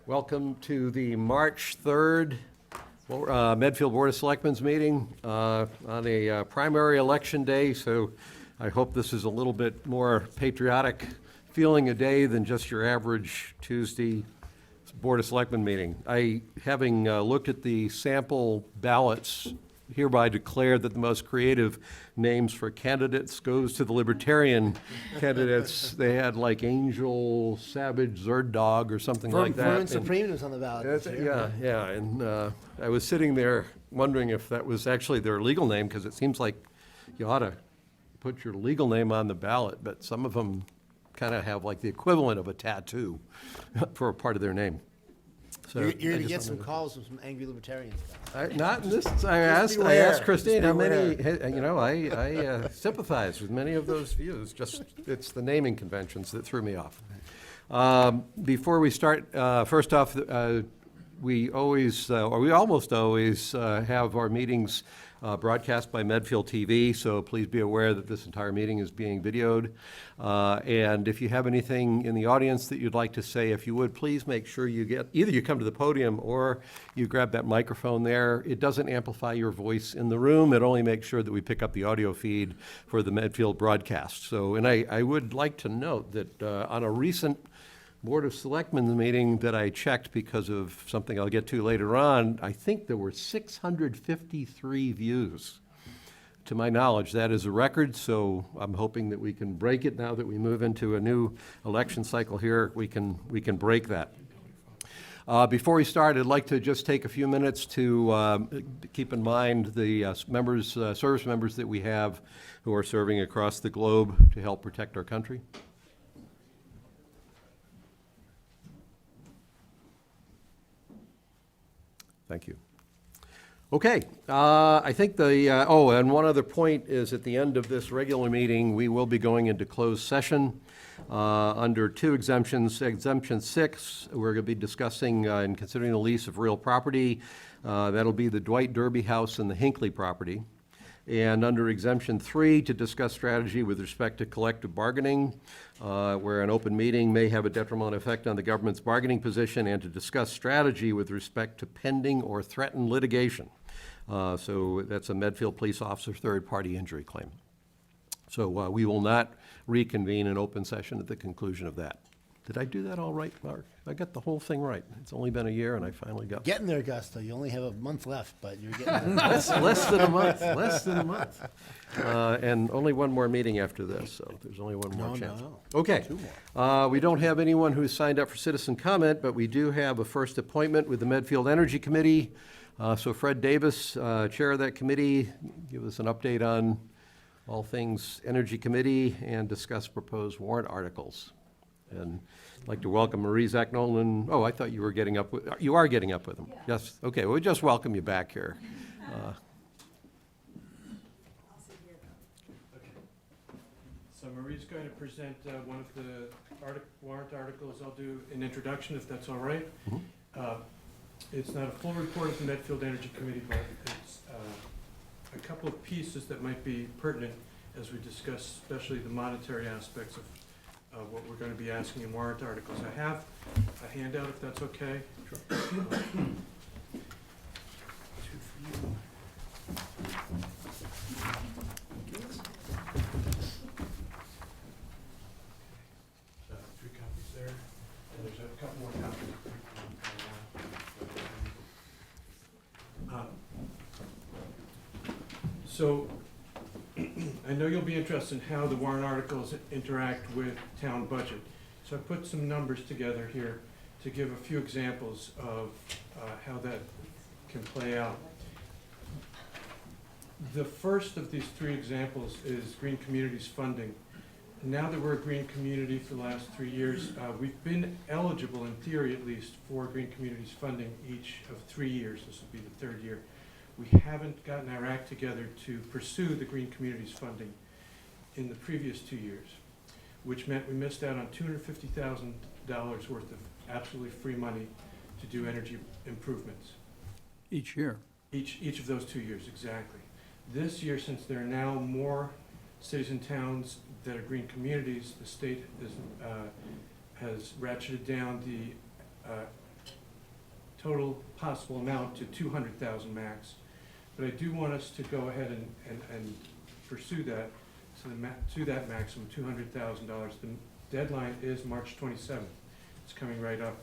Welcome to the March 3rd Medfield Board of Selectmen's meeting on a primary election day, so I hope this is a little bit more patriotic feeling a day than just your average Tuesday Board of Selectmen meeting. Having looked at the sample ballots, hereby declare that the most creative names for candidates goes to the Libertarian candidates. They had like Angel, Savage, Zerd Dog, or something like that. Vermin Supreme was on the ballot this year. Yeah, and I was sitting there wondering if that was actually their legal name, because it seems like you ought to put your legal name on the ballot, but some of them kind of have like the equivalent of a tattoo for a part of their name. So You're I going to just get some wanted calls from some angry libertarians. not in this. I asked Christine how many. I sympathize with many of those views. Just it's the naming conventions that threw me off. Before we start, first off, we always, or we almost always, have our meetings broadcast by Medfield TV, so please be aware that this entire meeting is being videoed. And if you have anything in the audience that you'd like to say, if you would, please make sure either you come to the podium or you grab that microphone there. It doesn't amplify your voice in the room. It only makes sure that we pick up the audio feed for the Medfield broadcast. So, and I would like to note that on a recent Board of Selectmen meeting that I checked because of something I'll get to later on, I think there were 653 views. To my knowledge, that is a record, so I'm hoping that we can break it now that we move into a new election cycle here. We can break that. Before we start, I'd like to just take a few minutes to keep in mind the service members that we have who are serving across the globe to help protect our country. Thank you. Okay, I think and one other point is at the end of this regular meeting, we will be going into closed session under two exemptions. Exemption 6, we're going to be discussing and considering the lease of real property. That'll be the Dwight Derby House and the Hinckley property. And under exemption 3, to discuss strategy with respect to collective bargaining, where an open meeting may have a detrimental effect on the government's bargaining position, and to discuss strategy with respect to pending or threatened litigation. So that's a Medfield police officer third-party injury claim. So we will not reconvene an open session at the conclusion of that. Did I do that all right, Mark? I got the whole thing right. It's only been a year and I finally got it. Getting there, Gusto. You only have a month left, but you're getting there. Less than a month, less than a month. And only one more meeting after this, so there's only one more chance. No. Okay. 2 more. We don't have anyone who's signed up for citizen comment, but we do have a first appointment with the Medfield Energy Committee. So Fred Davis, chair of that committee, give us an update on all things Energy Committee and discuss proposed warrant articles. And I'd like to welcome Marie Zach Nolan. Oh, I thought you were getting up with, you are getting up with them? Yeah. Yes, okay, we'll just welcome you back here. I'll sit here. Okay. So Marie's going to present one of the warrant articles. I'll do an introduction if that's all right. Mm-hmm. It's not a full report of the Medfield Energy Committee, but it's a couple of pieces that might be pertinent as we discuss especially the monetary aspects of what we're going to be asking in warrant articles. I have a handout, if that's okay. Sure. Two for you. Three copies there, and there's a couple more copies. So I know you'll be interested in how the warrant articles interact with town budget. So I put some numbers together here to give a few examples of how that can play out. The first of these 3 examples is Green Communities funding. Now that we're a green community for the last 3 years, we've been eligible, in theory at least, for Green Communities funding each of 3 years. This will be the 3rd year. We haven't gotten our act together to pursue the Green Communities funding in the previous 2 years, which meant we missed out on $250,000 worth of absolutely free money to do energy improvements. Each year. Each of those 2 years, exactly. This year, since there are now more cities and towns that are green communities, the state has ratcheted down the total possible amount to 200,000 max. But I do want us to go ahead and pursue that to that maximum, $200,000. The deadline is March 27th. It's coming right up.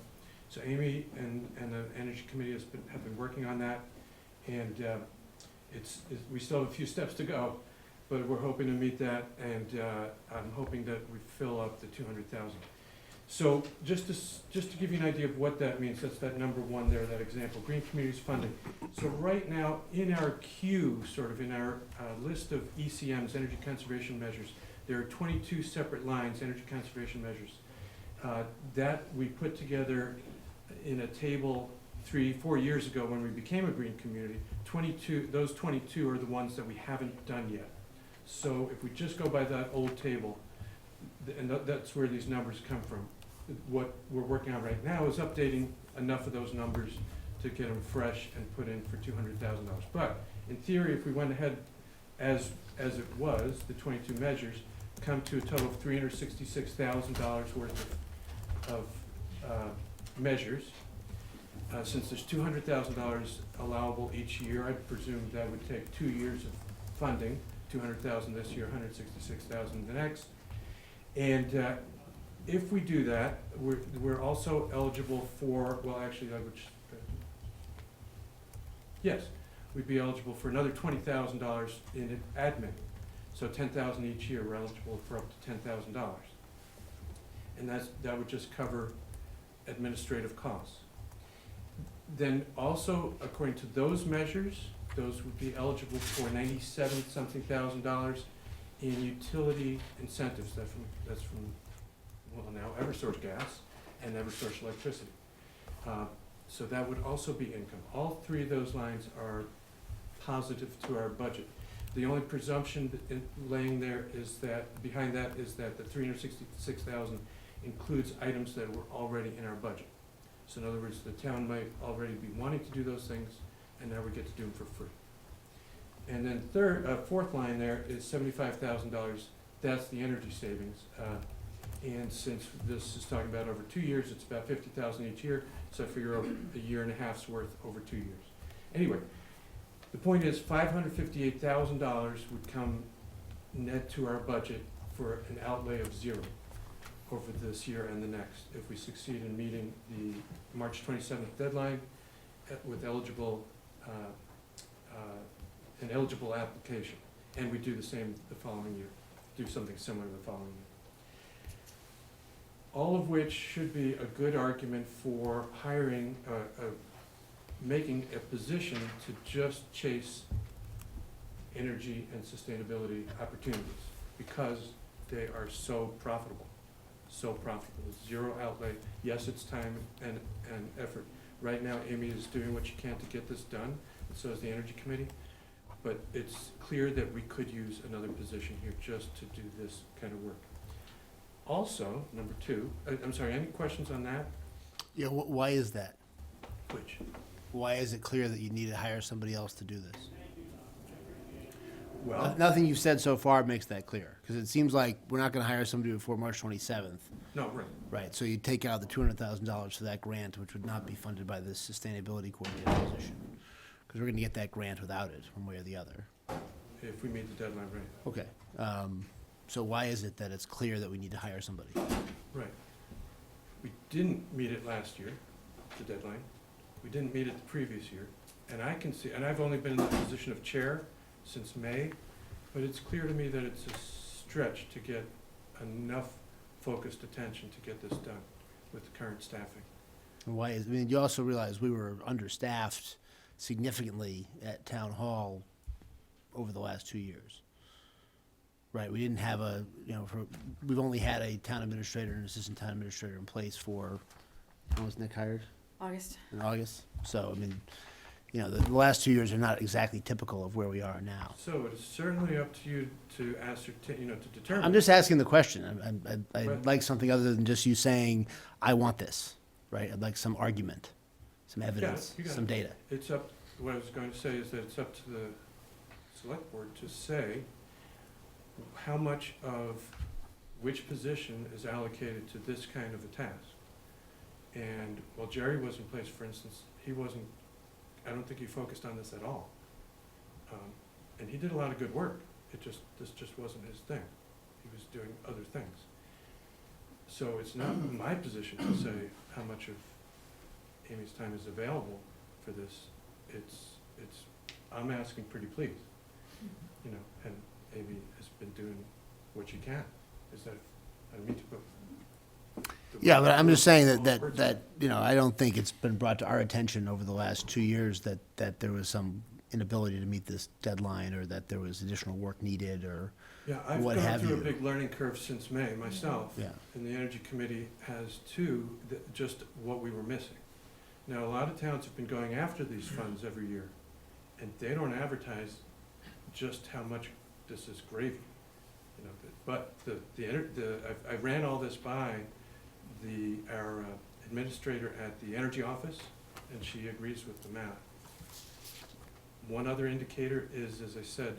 So Amy and the Energy Committee have been working on that, and we still have a few steps to go, but we're hoping to meet that, and I'm hoping that we fill up the 200,000. So just to give you an idea of what that means, that's that number one there, that example, Green Communities funding. So right now, in our queue, sort of in our list of ECMs, energy conservation measures, there are 22 separate lines, energy conservation measures, that we put together in a table 3-4 years ago when we became a green community. Those 22 are the ones that we haven't done yet. So if we just go by that old table, and that's where these numbers come from. What we're working on right now is updating enough of those numbers to get them fresh and put in for $200,000. But in theory, if we went ahead as it was, the 22 measures come to a total of $366,000 worth of measures. Since there's $200,000 allowable each year, I presume that would take 2 years of funding, $200,000 this year, $166,000 the next. And if we do that, we're also eligible for, well, actually, yes, we'd be eligible for another $20,000 in admin. So $10,000 each year, we're eligible for up to $10,000. And that would just cover administrative costs. Then also, according to those measures, those would be eligible for $97-something thousand in utility incentives. That's from well, now Eversource Gas and Eversource Electricity. So that would also be income. All three of those lines are positive to our budget. The only presumption laying there is that, behind that, is that the $366,000 includes items that were already in our budget. So in other words, the town might already be wanting to do those things, and now we get to do them for free. And then fourth line there is $75,000. That's the energy savings. And since this is talking about over 2 years, it's about $50,000 each year. So I figure over a year and a half's worth over 2 years. Anyway, the point is $558,000 would come net to our budget for an outlay of zero over this year and the next, if we succeed in meeting the March 27th deadline with an eligible application. And we do the same the following year, do something similar the following year. All of which should be a good argument for hiring, making a position to just chase energy and sustainability opportunities because they are so profitable. So profitable, zero outlay. Yes, it's time and effort. Right now, Amy is doing what she can to get this done, and so is the Energy Committee. But it's clear that we could use another position here just to do this kind of work. Also, number two, I'm sorry, any questions on that? Yeah, why is that? Which? Why is it clear that you need to hire somebody else to do this? Well, Nothing you've said so far makes that clear, because it seems like we're not going to hire somebody before March 27th. no, right. Right, so you take out the $200,000 for that grant, which would not be funded by the sustainability coordinator position, because we're going to get that grant without it, one way or the other. If we meet the deadline, right. Okay, so why is it that it's clear that we need to hire somebody? Right. We didn't meet it last year, the deadline. We didn't meet it the previous year. And I can see, and I've only been in the position of chair since May, but it's clear to me that it's a stretch to get enough focused attention to get this done with the current staffing. And why is, I mean, you also realize we were understaffed significantly at town hall over the last 2 years. Right, we didn't have we've only had a town administrator and assistant town administrator in place for, when was Nick hired? August. In August. So, I mean, the last 2 years are not exactly typical of where we are now. So it's certainly up to you to ascertain, to determine. I'm just asking the question. I'd Right. like something other than just you saying, I want this, right? I'd like some argument, some evidence, you got some it. data. It's up, what I was going to say is that it's up to the select board to say how much of which position is allocated to this kind of a task. And while Jerry was in place, for instance, he wasn't, I don't think he focused on this at all. And he did a lot of good work. This just wasn't his thing. He was doing other things. So it's not my position to say how much of Amy's time is available for this. I'm asking pretty please, you know, and Amy has been doing what she can. Is that, I don't mean to put. Yeah, but I'm just saying that, you know, I don't think it's been brought to our attention over the last 2 years that there was some inability to meet this deadline, or that there was additional work needed, or Yeah, I've what gone have through a you. big learning curve since May myself. Yeah. And the Energy Committee has too, just what we were missing. Now, a lot of towns have been going after these funds every year, and they don't advertise just how much this is gravy. You know, but I ran all this by our administrator at the Energy Office, and she agrees with the math. One other indicator is, as I said,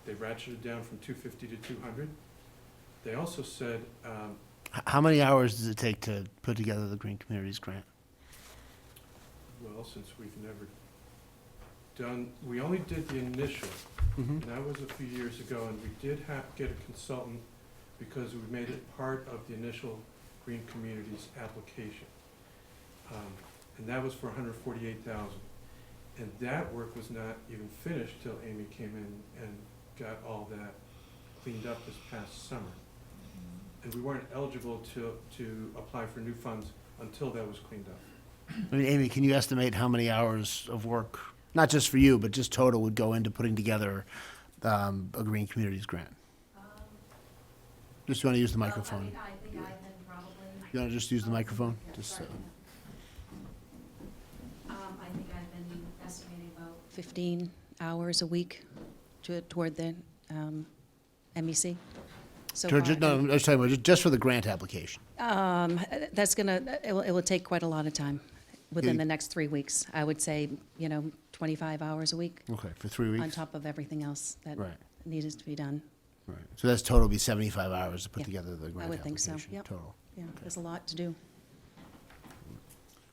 they ratcheted down from 250 to 200. They also said, How many hours does it take to put together the Green Communities Grant? well, since we've never done, we only did the initial, and that was a few years ago, and we did have to get a consultant because we made it part of the initial Green Communities application. And that was for 148,000. And that work was not even finished till Amy came in and got all that cleaned up this past summer. And we weren't eligible to apply for new funds until that was cleaned up. I mean, Amy, can you estimate how many hours of work, not just for you, but just total, would go into putting together a Green Communities Grant? Just you want to use the microphone? I think I've been probably. You want to just use the microphone? Just, I think I've been estimating about 15 hours a week toward the MEC. So far, George, no, I was talking about just for the grant application. that's it will take quite a lot of time within the next 3 weeks. I would say, 25 hours a week Okay, for 3 weeks? on top of everything else that Right. needed to be done. Right. So that's total be 75 hours to put Yeah, together the grant would think so, application, yep. total. Yeah, there's a lot to do.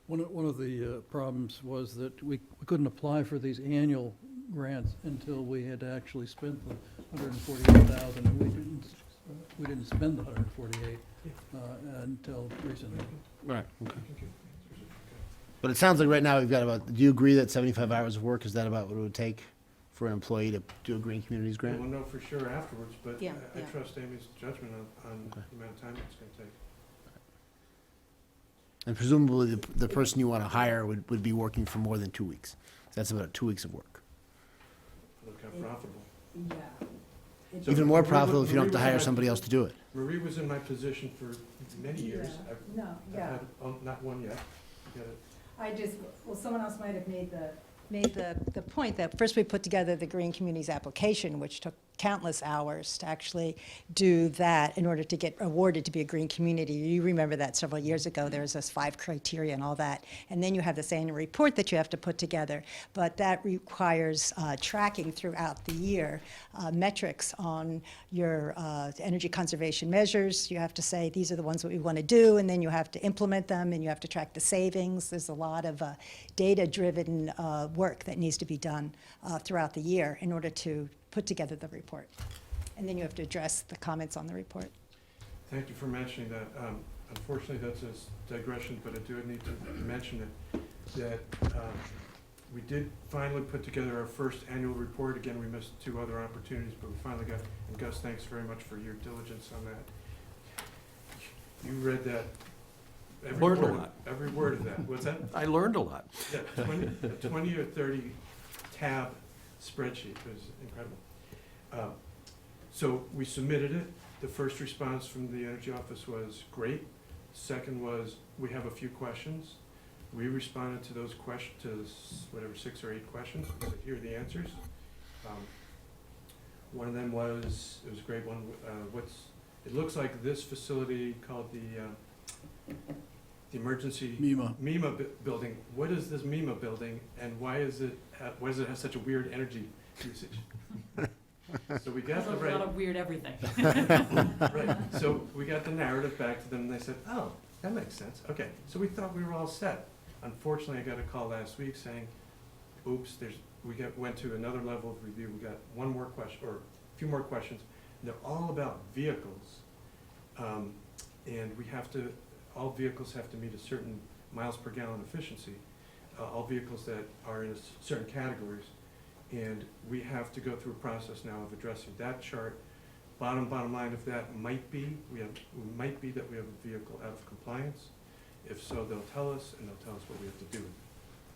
One of the problems was that we couldn't apply for these annual grants until we had actually spent the 148,000, and we didn't spend the 148 until recently. Right. But it sounds like right now we've got about, do you agree that 75 hours of work, is that about what it would take for an employee to do a Green Communities We'll Grant? know for sure afterwards, but Yeah, I yeah. trust Amy's judgment on Okay. the amount of time it's gonna take. And presumably, the person you want to hire would be working for more than 2 weeks. That's about 2 weeks of work. Look how profitable. Yeah. So Even more Marie profitable if you don't have to was hire in my- somebody else to do it. Marie was in my position for many years. Yeah. I've No, yeah. had, not one yet. Got it. I just, well, someone else might have made the point that first we put together the Green Communities application, which took countless hours to actually do that in order to get awarded to be a green community. You remember that several years ago, there was this 5 criteria and all that. And then you have this annual report that you have to put together. But that requires tracking throughout the year, metrics on your energy conservation measures. You have to say, these are the ones that we want to do, and then you have to implement them, and you have to track the savings. There's a lot of data-driven work that needs to be done throughout the year in order to put together the report. And then you have to address the comments on the report. Thank you for mentioning that. Unfortunately, that's a digression, but I do need to mention it, that we did finally put together our first annual report. Again, we missed 2 other opportunities, but we finally got, and Gus, thanks very much for your diligence on that. You read that. Learned a lot. Every word of that. What's that? I learned a lot. Yeah, 20 or 30 tab spreadsheet. It was incredible. So we submitted it. The first response from the Energy Office was great. Second was, we have a few questions. We responded to those questions, to whatever, 6 or 8 questions. We said, here are the answers. One of them was, it was a great one, it looks like this facility called the emergency MEMA building. What is this MEMA building, and why does it have such a weird energy usage? So we got the There's a lot of weird everything. right. So we got the narrative back to them, and they said, "Oh, That makes sense. Okay, so we thought we were all set. Unfortunately, I got a call last week saying, oops, went to another level of review. We got one more question, or a few more questions. And they're all about vehicles. And all vehicles have to meet a certain miles per gallon efficiency. All vehicles that are in certain categories. And we have to go through a process now of addressing that chart. Bottom line of that might be that we have a vehicle out of compliance. If so, they'll tell us, and they'll tell us what we have to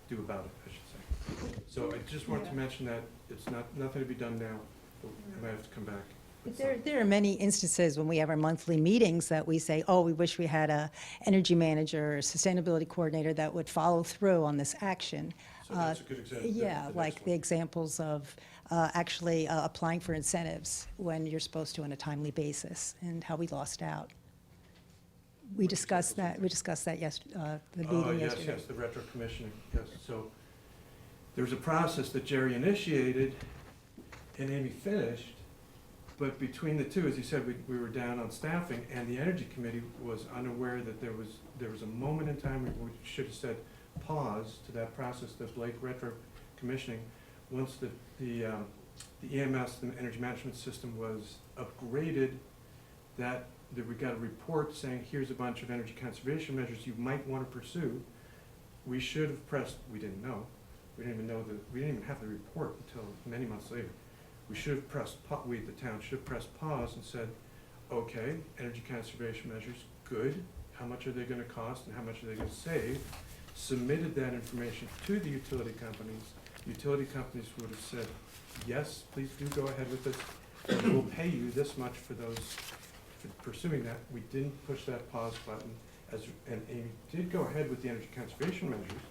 do about it, I should say. So I just wanted to mention that it's nothing to be done now, but I might have to come back. with some. There are many instances when we have our monthly meetings that we say, oh, we wish we had a energy manager or sustainability coordinator that would follow through on this action. So that's a good example. Yeah, the like next the one. examples of actually applying for incentives when you're supposed to on a timely basis, and how we lost out. We What discussed examples? that, the meeting yesterday. Yes, the retro commissioning, yes. So there's a process that Jerry initiated and Amy finished, but between the two, as you said, we were down on staffing, and the Energy Committee was unaware that there was a moment in time we should have said pause to that process, the Blake retro commissioning. Once the EMS, the energy management system, was upgraded, that we got a report saying, here's a bunch of energy conservation measures you might want to pursue. We should have pressed, we didn't know. We didn't even have the report until many months later. We should have pressed, the town should have pressed pause and said, okay, energy conservation measures, good. How much are they gonna cost and how much are they gonna save? Submitted that information to the utility companies. Utility companies would have said, yes, please do go ahead with this. And we'll pay you this much for pursuing that. We didn't push that pause button, and Amy did go ahead with the energy conservation measures.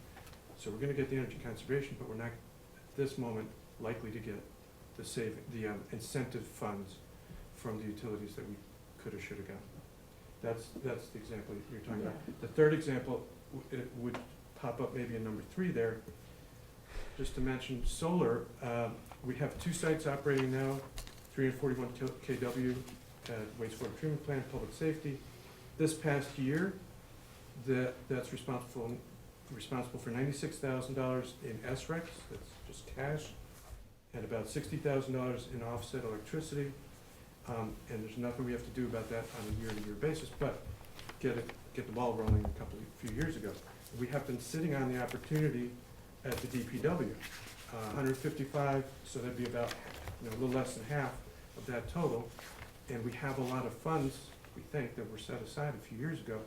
So we're gonna get the energy conservation, but we're not, at this moment, likely to get the incentive funds from the utilities that we could have, should have gotten. That's the example you're talking about. The third example, it would pop up maybe in number 3 there. Just to mention solar, we have 2 sites operating now, 341 kW wastewater treatment plant, public safety. This past year, that's responsible for $96,000 in SRECs, that's just cash, and about $60,000 in offset electricity. And there's nothing we have to do about that on a year-to-year basis, but get the ball rolling a few years ago. We have been sitting on the opportunity at the DPW, 155, so that'd be about a little less than half of that total. And we have a lot of funds, we think, that were set aside a few years ago.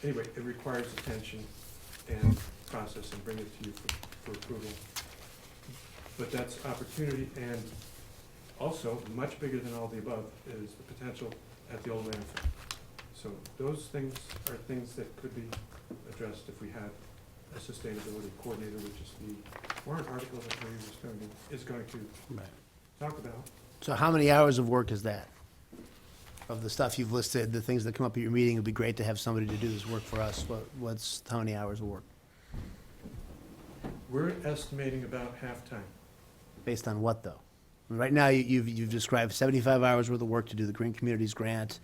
Anyway, it requires attention and process and bring it to you for approval. But that's opportunity, and also, much bigger than all the above, is the potential at the old landfill. So those things are things that could be addressed if we had a sustainability coordinator, which is the warrant article that Marie is going to talk about. So how many hours of work is that? Of the stuff you've listed, the things that come up at your meeting, it'd be great to have somebody to do this work for us. How many hours of work? We're estimating about half-time. Based on what, though? Right now, you've described 75 hours worth of work to do the Green Communities grant,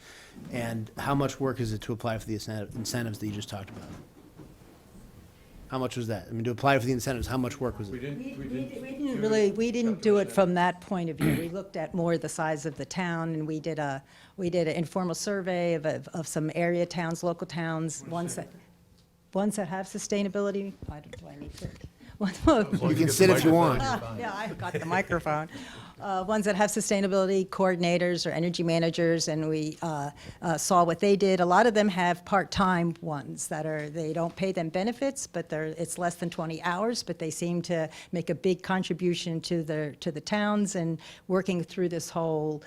and how much work is it to apply for the incentives that you just talked about? How much was that? I mean, to apply for the incentives, how much work was We it? We didn't do it from that point of view. We looked at more the size of the town, and we did an informal survey of some area towns, local towns, ones that have sustainability. Do I need to? You can sit if you want. Yeah, I've got the microphone. Ones that have sustainability coordinators or energy managers, and we saw what they did. A lot of them have part-time ones they don't pay them benefits, but it's less than 20 hours, but they seem to make a big contribution to the towns and working through this whole,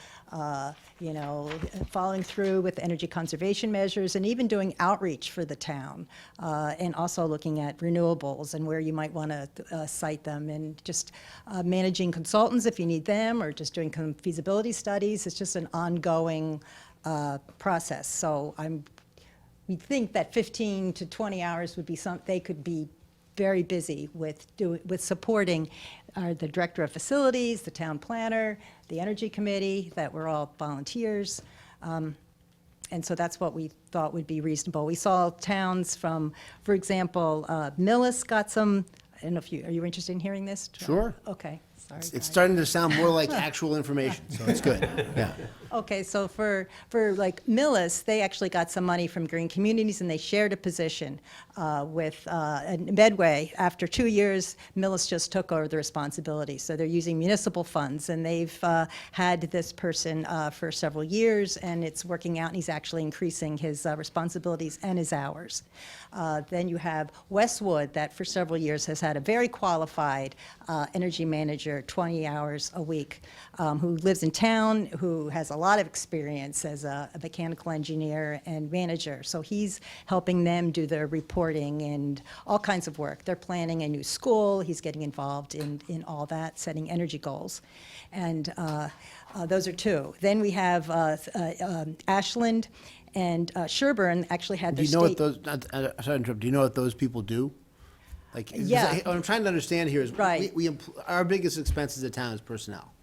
following through with energy conservation measures and even doing outreach for the town, and also looking at renewables and where you might want to cite them, and just managing consultants if you need them, or just doing feasibility studies. It's just an ongoing process. So we think that 15 to 20 hours would be they could be very busy with supporting the director of facilities, the town planner, the energy committee, that we're all volunteers. And so that's what we thought would be reasonable. We saw towns from, for example, Millis got some, I don't know if are you interested in hearing this? Sure. Okay, sorry. It's guys. starting to sound more like actual information, so it's good, yeah. Okay, so for like Millis, they actually got some money from Green Communities, and they shared a position with Medway. After 2 years, Millis just took over the responsibility. So they're using municipal funds, and they've had this person for several years, and it's working out, and he's actually increasing his responsibilities and his hours. Then you have Westwood, that for several years has had a very qualified energy manager, 20 hours a week, who lives in town, who has a lot of experience as a mechanical engineer and manager. So he's helping them do their reporting and all kinds of work. They're planning a new school. He's getting involved in all that, setting energy goals. And those are two. Then we have Ashland and Sherburne actually had Do their you know what state. those, sorry to interrupt, do you know what those people do? Like, Yeah. what I'm trying to understand here is, Right. our biggest expense as a town is personnel.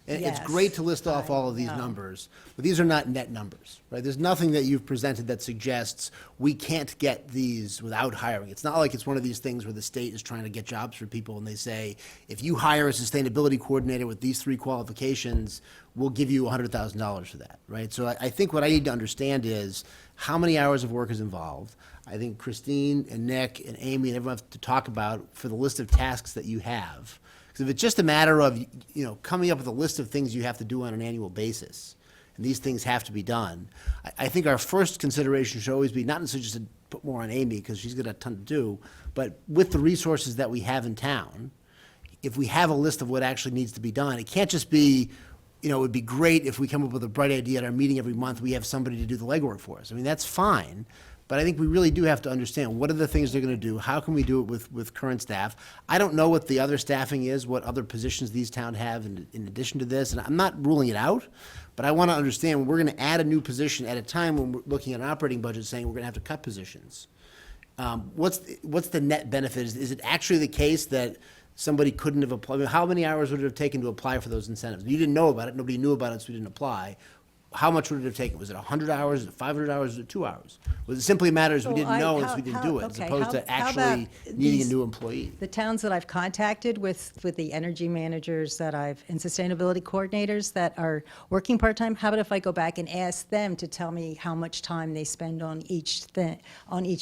And it's Yes. great to list off I all of these know. numbers, but these are not net numbers, right? There's nothing that you've presented that suggests we can't get these without hiring. It's not like it's one of these things where the state is trying to get jobs for people and they say, if you hire a sustainability coordinator with these 3 qualifications, we'll give you $100,000 for that, right? So I think what I need to understand is how many hours of work is involved. I think Christine and Nick and Amy and everyone have to talk about for the list of tasks that you have. Because if it's just a matter of, coming up with a list of things you have to do on an annual basis, and these things have to be done, I think our first consideration should always be not necessarily just to put more on Amy, because she's got a ton to do, but with the resources that we have in town, if we have a list of what actually needs to be done, it can't just be, it would be great if we come up with a bright idea at our meeting every month, we have somebody to do the legwork for us. I mean, that's fine, but I think we really do have to understand what are the things they're gonna do, how can we do it with current staff? I don't know what the other staffing is, what other positions these towns have in addition to this, and I'm not ruling it out, but I wanna understand, we're gonna add a new position at a time when we're looking at an operating budget saying we're gonna have to cut positions. What's the net benefit? Is it actually the case that somebody couldn't have applied? I mean, how many hours would it have taken to apply for those incentives? You didn't know about it, nobody knew about it, so we didn't apply. How much would it have taken? Was it 100 hours, was it 500 hours, was it 2 hours? Was it simply a matter as we didn't know and so we didn't do it, as opposed to actually needing a new employee? The towns that I've contacted with the energy managers and sustainability coordinators that are working part-time, how about if I go back and ask them to tell me how much time they spend on each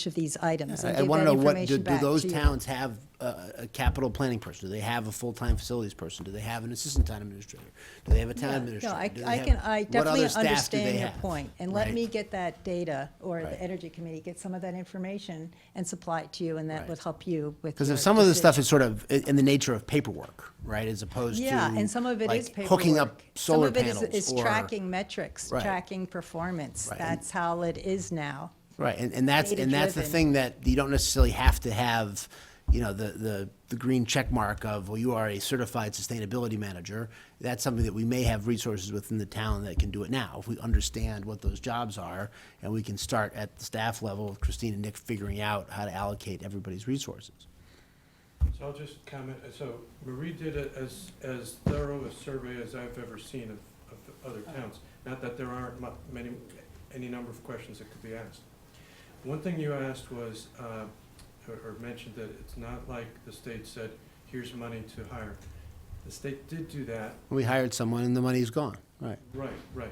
of these items? and I give want to that know, do information back those to you. towns have a capital planning person? Do they have a full-time facilities person? Do they have an assistant town administrator? Do they have a town Yeah, administrator? No, Do they I have- can, I what definitely other staff do they understand your have? point. And let Right. me get that data, or Right. the Energy Committee, get some of that information and supply it to you, and that Right. would help you with Because your if some of this stuff decision. is sort of in the nature of paperwork, right, as opposed to Yeah, and some of it is like paperwork. hooking up solar panels Some of it is or tracking metrics, Right. tracking performance. Right. That's how it is now. right, and that's the data-driven. thing that you don't necessarily have to have, the green check mark of, well, you are a certified sustainability manager. That's something that we may have resources within the town that can do it now, if we understand what those jobs are, and we can start at the staff level with Christine and Nick figuring out how to allocate everybody's resources. So I'll just comment, so Marie did as thorough a survey as I've ever seen of the other towns. Not that there aren't any number of questions that could be asked. One thing you asked was, or mentioned that it's not like the state said, here's money to hire. The state did do that. We hired someone and the money's gone, right. Right.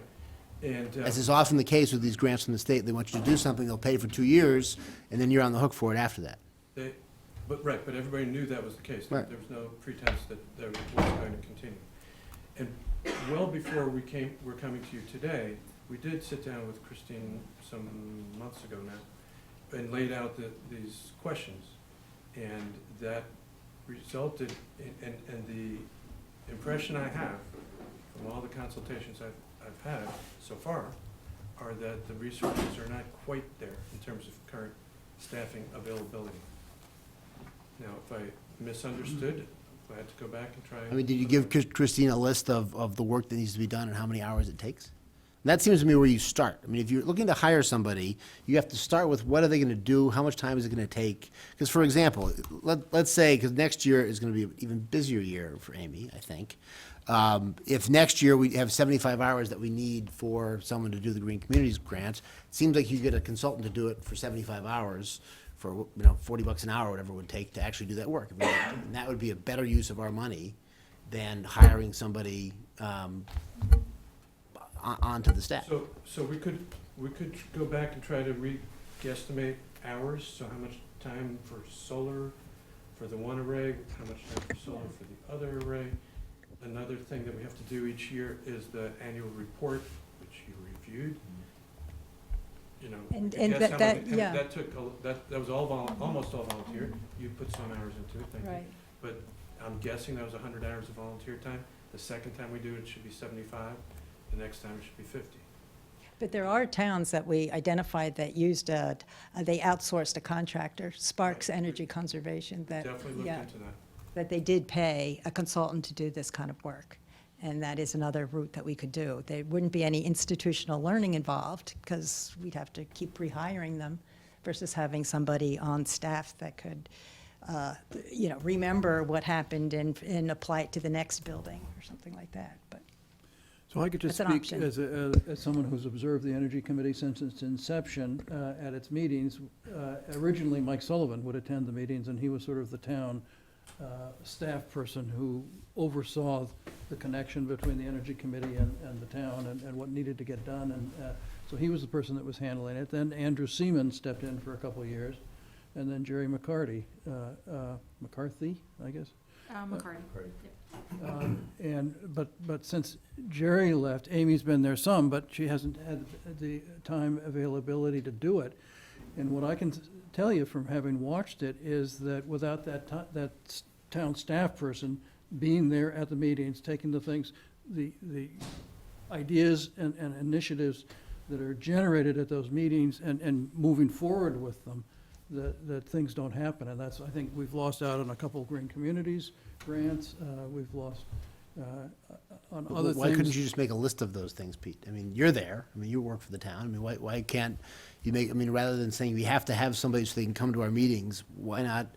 And, As is often the case with these grants from the state, they want you to do something, they'll pay for 2 years, and then you're on the hook for it after that. but everybody knew that was the case. Right. There was no pretense that there was going to continue. And well before we're coming to you today, we did sit down with Christine some months ago now and laid out these questions. And that resulted in the impression I have from all the consultations I've had so far are that the resources are not quite there in terms of current staffing availability. Now, if I misunderstood, if I had to go back and try. I mean, did you give Christine a list of the work that needs to be done and how many hours it takes? And that seems to me where you start. I mean, if you're looking to hire somebody, you have to start with what are they gonna do, how much time is it gonna take? Because for example, let's say, because next year is gonna be an even busier year for Amy, I think. If next year we have 75 hours that we need for someone to do the Green Communities grant, it seems like you get a consultant to do it for 75 hours for, $40 an hour, whatever it would take to actually do that work. I mean, and that would be a better use of our money than hiring somebody, onto the staff. So we could go back and try to guesstimate hours, so how much time for solar for the one array, how much time for solar for the other array. Another thing that we have to do each year is the annual report, which you reviewed. And guess how that, many- yeah. That took, that was almost all volunteer. You put some hours into it, thank you. Right. But I'm guessing that was 100 hours of volunteer time. The second time we do it, it should be 75. The next time it should be 50. But there are towns that we identified that used they outsourced a contractor, Sparks Energy Conservation, that, Definitely look yeah, into that. that they did pay a consultant to do this kind of work. And that is another route that we could do. There wouldn't be any institutional learning involved, because we'd have to keep rehiring them versus having somebody on staff that could, remember what happened and apply it to the next building or something like that, but. So I could just That's an speak option. as someone who's observed the Energy Committee since its inception at its meetings. Originally, Mike Sullivan would attend the meetings, and he was sort of the town staff person who oversaw the connection between the Energy Committee and the town and what needed to get done. And so he was the person that was handling it. Then Andrew Seaman stepped in for a couple of years, and then Jerry McCarty, I guess. McCarty. But since Jerry left, Amy's been there some, but she hasn't had the time availability to do it. And what I can tell you from having watched it is that without that town staff person being there at the meetings, taking the things, the ideas and initiatives that are generated at those meetings and moving forward with them, that things don't happen. And that's, I think we've lost out on a couple of Green Communities grants. We've lost on other things. Why couldn't you just make a list of those things, Pete? I mean, you're there. I mean, you work for the town. I mean, why can't you make, I mean, rather than saying we have to have somebody so they can come to our meetings, why not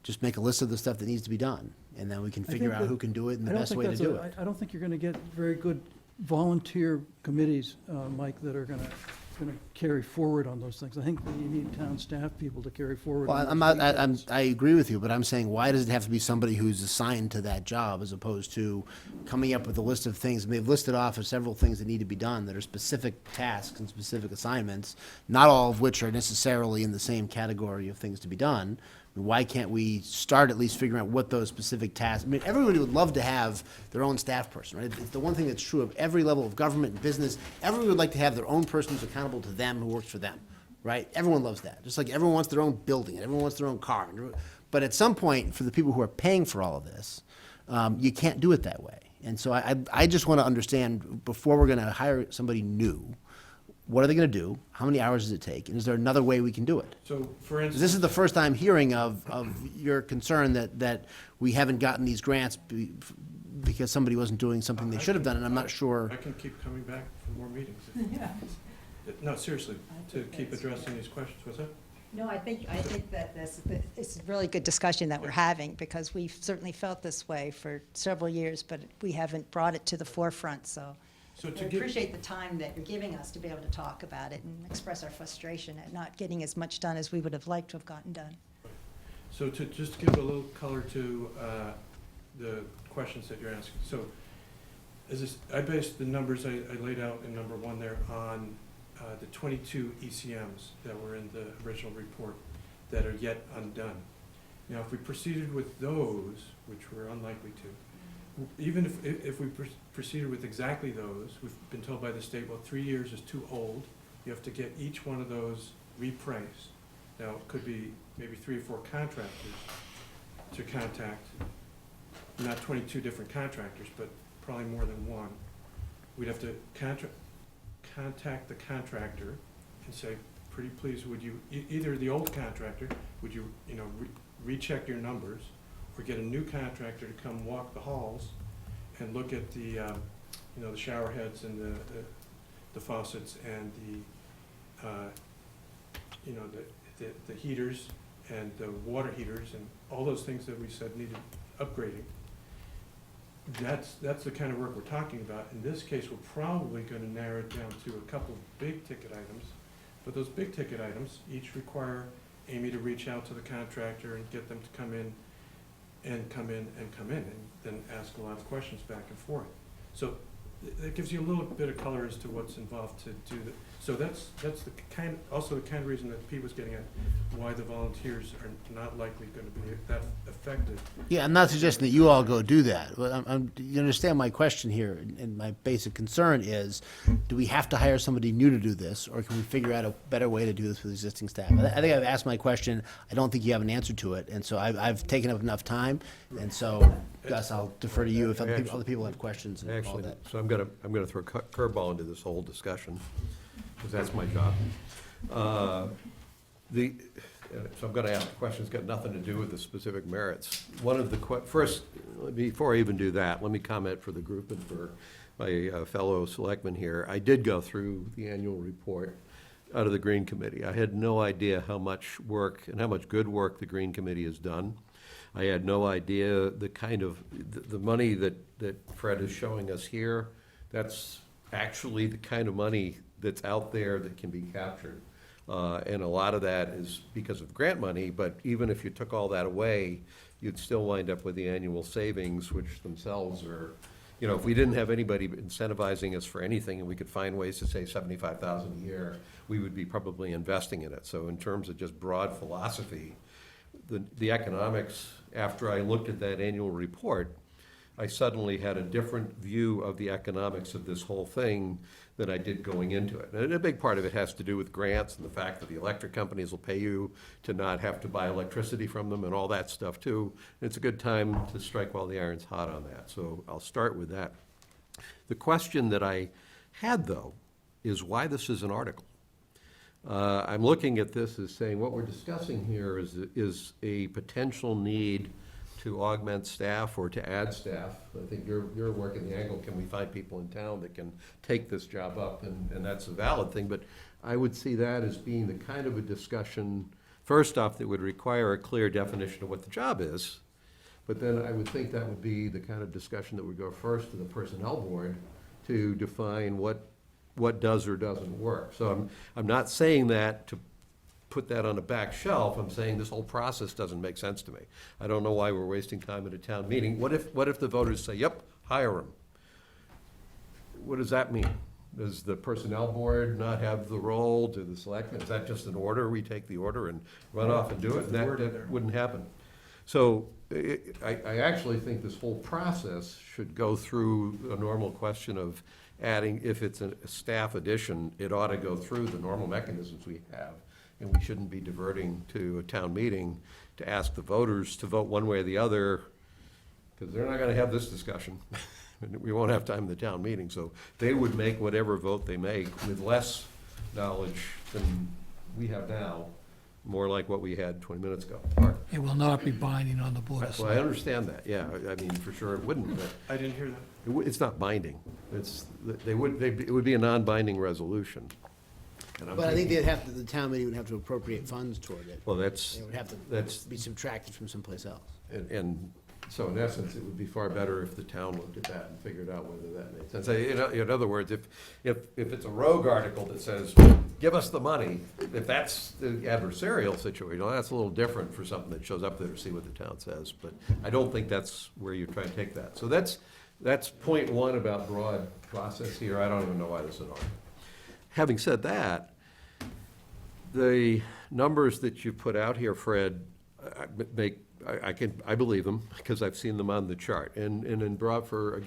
just make a list of the stuff that needs to be done? And then we can I think figure out that- who can do it and the I don't best think way to that's do it. I don't think you're gonna get very good volunteer committees, Mike, that are gonna carry forward on those things. I think that you need town staff people to carry forward. Well, on I'm those not, details. I agree with you, but I'm saying, why does it have to be somebody who's assigned to that job as opposed to coming up with a list of things? I mean, they've listed off several things that need to be done that are specific tasks and specific assignments, not all of which are necessarily in the same category of things to be done. I mean, why can't we start at least figuring out what those specific tasks, I mean, everybody would love to have their own staff person, right? It's the one thing that's true of every level of government and business. Everyone would like to have their own person who's accountable to them, who works for them, right? Everyone loves that. Just like everyone wants their own building, and everyone wants their own car. But at some point, for the people who are paying for all of this, you can't do it that way. And so I just want to understand, before we're going to hire somebody new, what are they going to do? How many hours does it take? And is there another way we can do it? So, for 'Cause instance. this is the first time hearing of your concern that we haven't gotten these grants because somebody wasn't doing something they should have done, and I'm not sure. I can keep coming back for more meetings. No, seriously, to keep addressing these questions, what's that? No, I think that it's a really good discussion that we're having, because we've certainly felt this way for several years, but we haven't brought it to the forefront, so. So I to give, appreciate the time that you're giving us to be able to talk about it and express our frustration at not getting as much done as we would have liked to have gotten done. so to just give a little color to the questions that you're asking. So I based the numbers I laid out in number one there on the 22 ECMs that were in the original report that are yet undone. Now, if we proceeded with those, which we're unlikely to, even if we proceeded with exactly those, we've been told by the state, well, 3 years is too old. You have to get each one of those repriced. Now, it could be maybe 3 or 4 contractors to contact, not 22 different contractors, but probably more than one. We'd have to contact the contractor and say, pretty please, would you, either the old contractor, would you, recheck your numbers, or get a new contractor to come walk the halls and look at the, the shower heads and the faucets and the heaters and the water heaters and all those things that we said needed upgrading. That's the kind of work we're talking about. In this case, we're probably gonna narrow it down to a couple of big ticket items. But those big ticket items each require Amy to reach out to the contractor and get them to come in, and then ask a lot of questions back and forth. So it gives you a little bit of color as to what's involved to do that. So that's also the kind of reason that Pete was getting at, why the volunteers are not likely gonna be that effective. Yeah, I'm not suggesting that you all go do that. But you understand my question here, and my basic concern is, do we have to hire somebody new to do this, or can we figure out a better way to do this with existing staff? I think I've asked my question. I don't think you have an answer to it, and so I've taken up enough time, and so, Gus, I'll defer to you if other people have questions and all Actually, that. so I'm gonna throw a curveball into this whole discussion, because that's my job. So I'm gonna ask a question that's got nothing to do with the specific merits. One of the first, before I even do that, let me comment for the group and for my fellow selectmen here. I did go through the annual report out of the Green Committee. I had no idea how much work and how much good work the Green Committee has done. I had no idea the kind of, the money that Fred is showing us here, that's actually the kind of money that's out there that can be captured. And a lot of that is because of grant money, but even if you took all that away, you'd still wind up with the annual savings, which themselves are, if we didn't have anybody incentivizing us for anything and we could find ways to save $75,000 a year, we would be probably investing in it. So in terms of just broad philosophy, the economics, after I looked at that annual report, I suddenly had a different view of the economics of this whole thing than I did going into it. And a big part of it has to do with grants and the fact that the electric companies will pay you to not have to buy electricity from them and all that stuff too. And it's a good time to strike while the iron's hot on that. So I'll start with that. The question that I had, though, is why this is an article. I'm looking at this as saying what we're discussing here is a potential need to augment staff or to add staff. I think you're working the angle, can we find people in town that can take this job up? And that's a valid thing, but I would see that as being the kind of a discussion, first off, that would require a clear definition of what the job is. But then I would think that would be the kind of discussion that would go first to the personnel board to define what does or doesn't work. So I'm not saying that to put that on a back shelf. I'm saying this whole process doesn't make sense to me. I don't know why we're wasting time at a town meeting. What if the voters say, yep, hire him? What does that mean? Does the personnel board not have the role? Do the selectmen? Is that just an order? We take the order and run off and do it? And that wouldn't happen. So I actually think this whole process should go through a normal question of adding, if it's a staff addition, it ought to go through the normal mechanisms we have. And we shouldn't be diverting to a town meeting to ask the voters to vote one way or the other, because they're not gonna have this discussion. We won't have time in the town meeting, so they would make whatever vote they make with less knowledge than we have now, more like what we had 20 minutes ago. Mark? It will not be binding on the Board of Well, I Selectmen. understand that, yeah, I mean, for sure it wouldn't, but I didn't hear that. it's not binding. It would be a non-binding resolution. And I'm But I think thinking- the town meeting would have to appropriate funds toward it. Well, that's, It would have that's- to be subtracted from someplace else. and so in essence, it would be far better if the town looked at that and figured out whether that made sense. In other words, if it's a rogue article that says, give us the money, if that's the adversarial situation, well, that's a little different for something that shows up there to see what the town says. But I don't think that's where you're trying to take that. So that's point one about broad process here. I don't even know why this is an article. Having said that, the numbers that you put out here, Fred, I believe them, because I've seen them on the chart. And in broad, for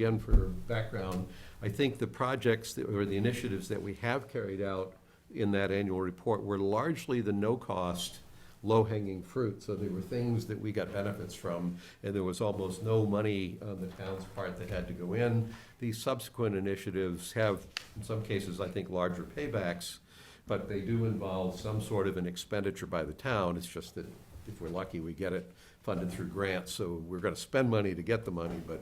background, I think the projects or the initiatives that we have carried out in that annual report were largely the no-cost, low-hanging fruit. So they were things that we got benefits from, and there was almost no money on the town's part that had to go in. These subsequent initiatives have, in some cases, I think, larger paybacks, but they do involve some sort of an expenditure by the town. It's just that if we're lucky, we get it funded through grants. So we're gonna spend money to get the money, but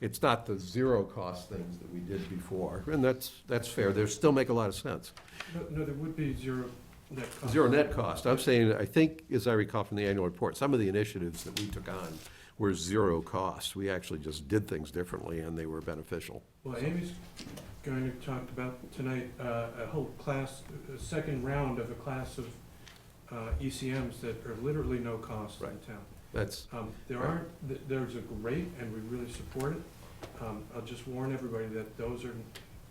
It's not the zero-cost things that we did before, and that's fair. They still make a lot of sense. No, there would be zero net cost. Zero net cost. I'm saying, I think, as I recall from the annual report, some of the initiatives that we took on were zero cost. We actually just did things differently, and they were beneficial. Well, Amy's going to talk about tonight a whole class, a second round of a class of ECMs that are literally no cost in Right. town. That's, There's a great, and we really support it. I'll just warn everybody that those are,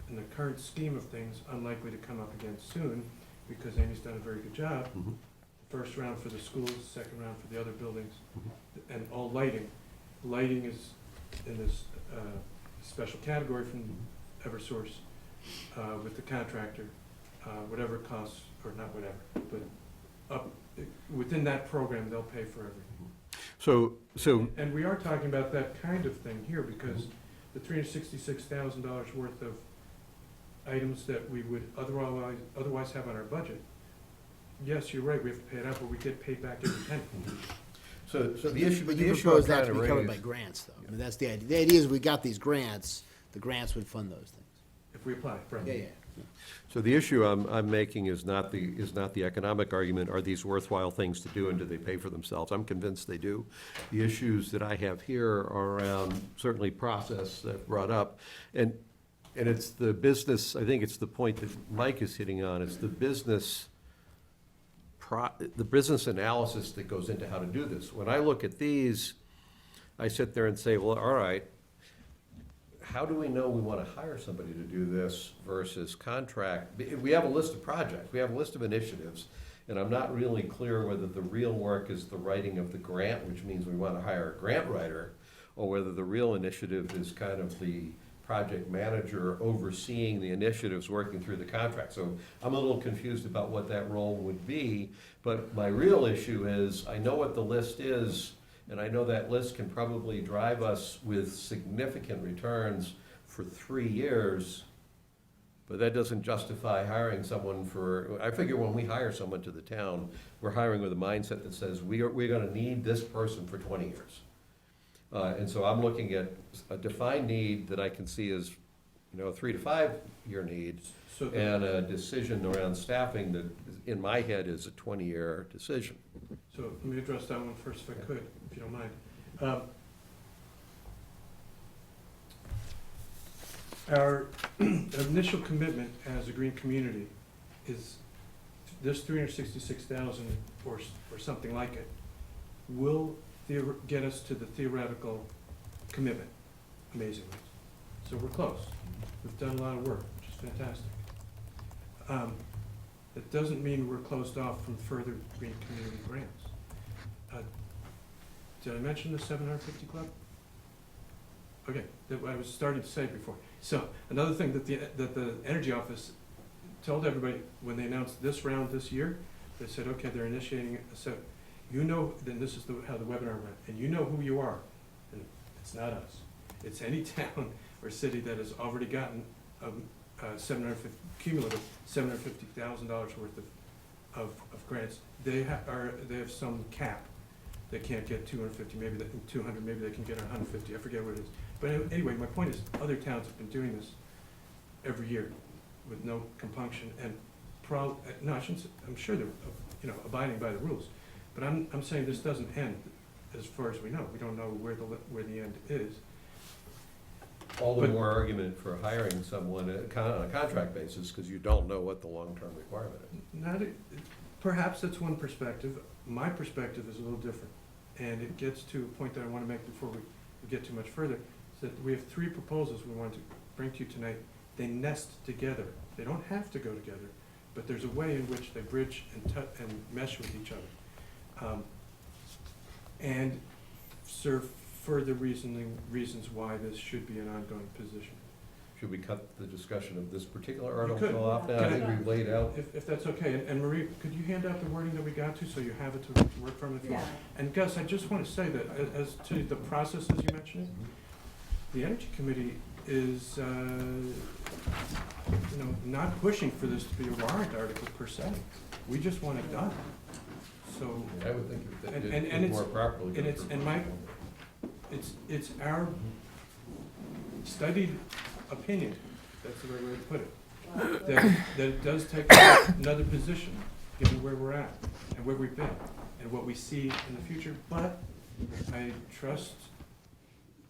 in the current scheme of things, unlikely to come up again soon, because Amy's done a very good job. mhm. First round for the schools, second round for the other buildings, and all lighting. Lighting is in this special category from Eversource with the contractor, whatever it costs, or not whatever, but within that program, they'll pay for everything. So, And we are talking about that kind of thing here, because the $366,000 worth of items that we would otherwise have on our budget, yes, you're right, we have to pay it out, but we get paid back every penny. the issue, But the you issue I'm propose that trying to to be covered by raise, grants, though. I mean, that's the idea. The idea is we got these grants, the grants would fund those things. If we apply, right? Yeah. so the issue I'm making is not the economic argument, are these worthwhile things to do and do they pay for themselves? I'm convinced they do. The issues that I have here are around certainly process that brought up, and it's the business, I think it's the point that Mike is hitting on, it's the business analysis that goes into how to do this. When I look at these, I sit there and say, well, all right, how do we know we want to hire somebody to do this versus contract? We have a list of projects, we have a list of initiatives, and I'm not really clear whether the real work is the writing of the grant, which means we want to hire a grant writer, or whether the real initiative is kind of the project manager overseeing the initiatives working through the contract. So I'm a little confused about what that role would be, but my real issue is, I know what the list is, and I know that list can probably drive us with significant returns for 3 years, but that doesn't justify hiring someone for, I figure when we hire someone to the town, we're hiring with a mindset that says, we're gonna need this person for 20 years. And so I'm looking at a defined need that I can see as, a 3 to 5 year need, So the- and a decision around staffing that, in my head, is a 20-year decision. So let me address that one first, if I could, if you don't mind. Our initial commitment as a green community is this 366,000 or something like it will get us to the theoretical commitment, amazingly. So we're close. We've done a lot of work, which is fantastic. It doesn't mean we're closed off from further green community grants. Did I mention the 750 Club? Okay, that I was starting to say before. So another thing that the Energy Office told everybody when they announced this round this year, they said, okay, they're initiating then this is how the webinar went, and you know who you are, and it's not us. It's any town or city that has already gotten cumulative $750,000 worth of grants. They have some cap. They can't get 250, maybe 200, maybe they can get 150, I forget what it is. But anyway, my point is, other towns have been doing this every year with no compunction, and no, I shouldn't say, I'm sure they're, abiding by the rules. But I'm saying this doesn't end, as far as we know. We don't know where the end is. All the But- more argument for hiring someone on a contract basis, because you don't know what the long-term requirement is. Perhaps that's one perspective. My perspective is a little different, and it gets to a point that I want to make before we get too much further. Is that we have 3 proposals we want to bring to you tonight. They nest together. They don't have to go together, but there's a way in which they bridge and mesh with each other, and serve further reasons why this should be an ongoing position. Should we cut the discussion of this particular You could. article off now? I think we've laid out. If that's okay, and Marie, could you hand out the wording that we got to, so you have it to work from if you want? And Gus, I just want to say that as to the processes you mentioned, the Energy Committee is, not pushing for this to be a warrant article per se. We just want it done. So, I would think that And it it's- more properly. and it's our studied opinion, that's the right way to put it, that it does take another position, given where we're at, and where we've been, and what we see in the future, but I trust.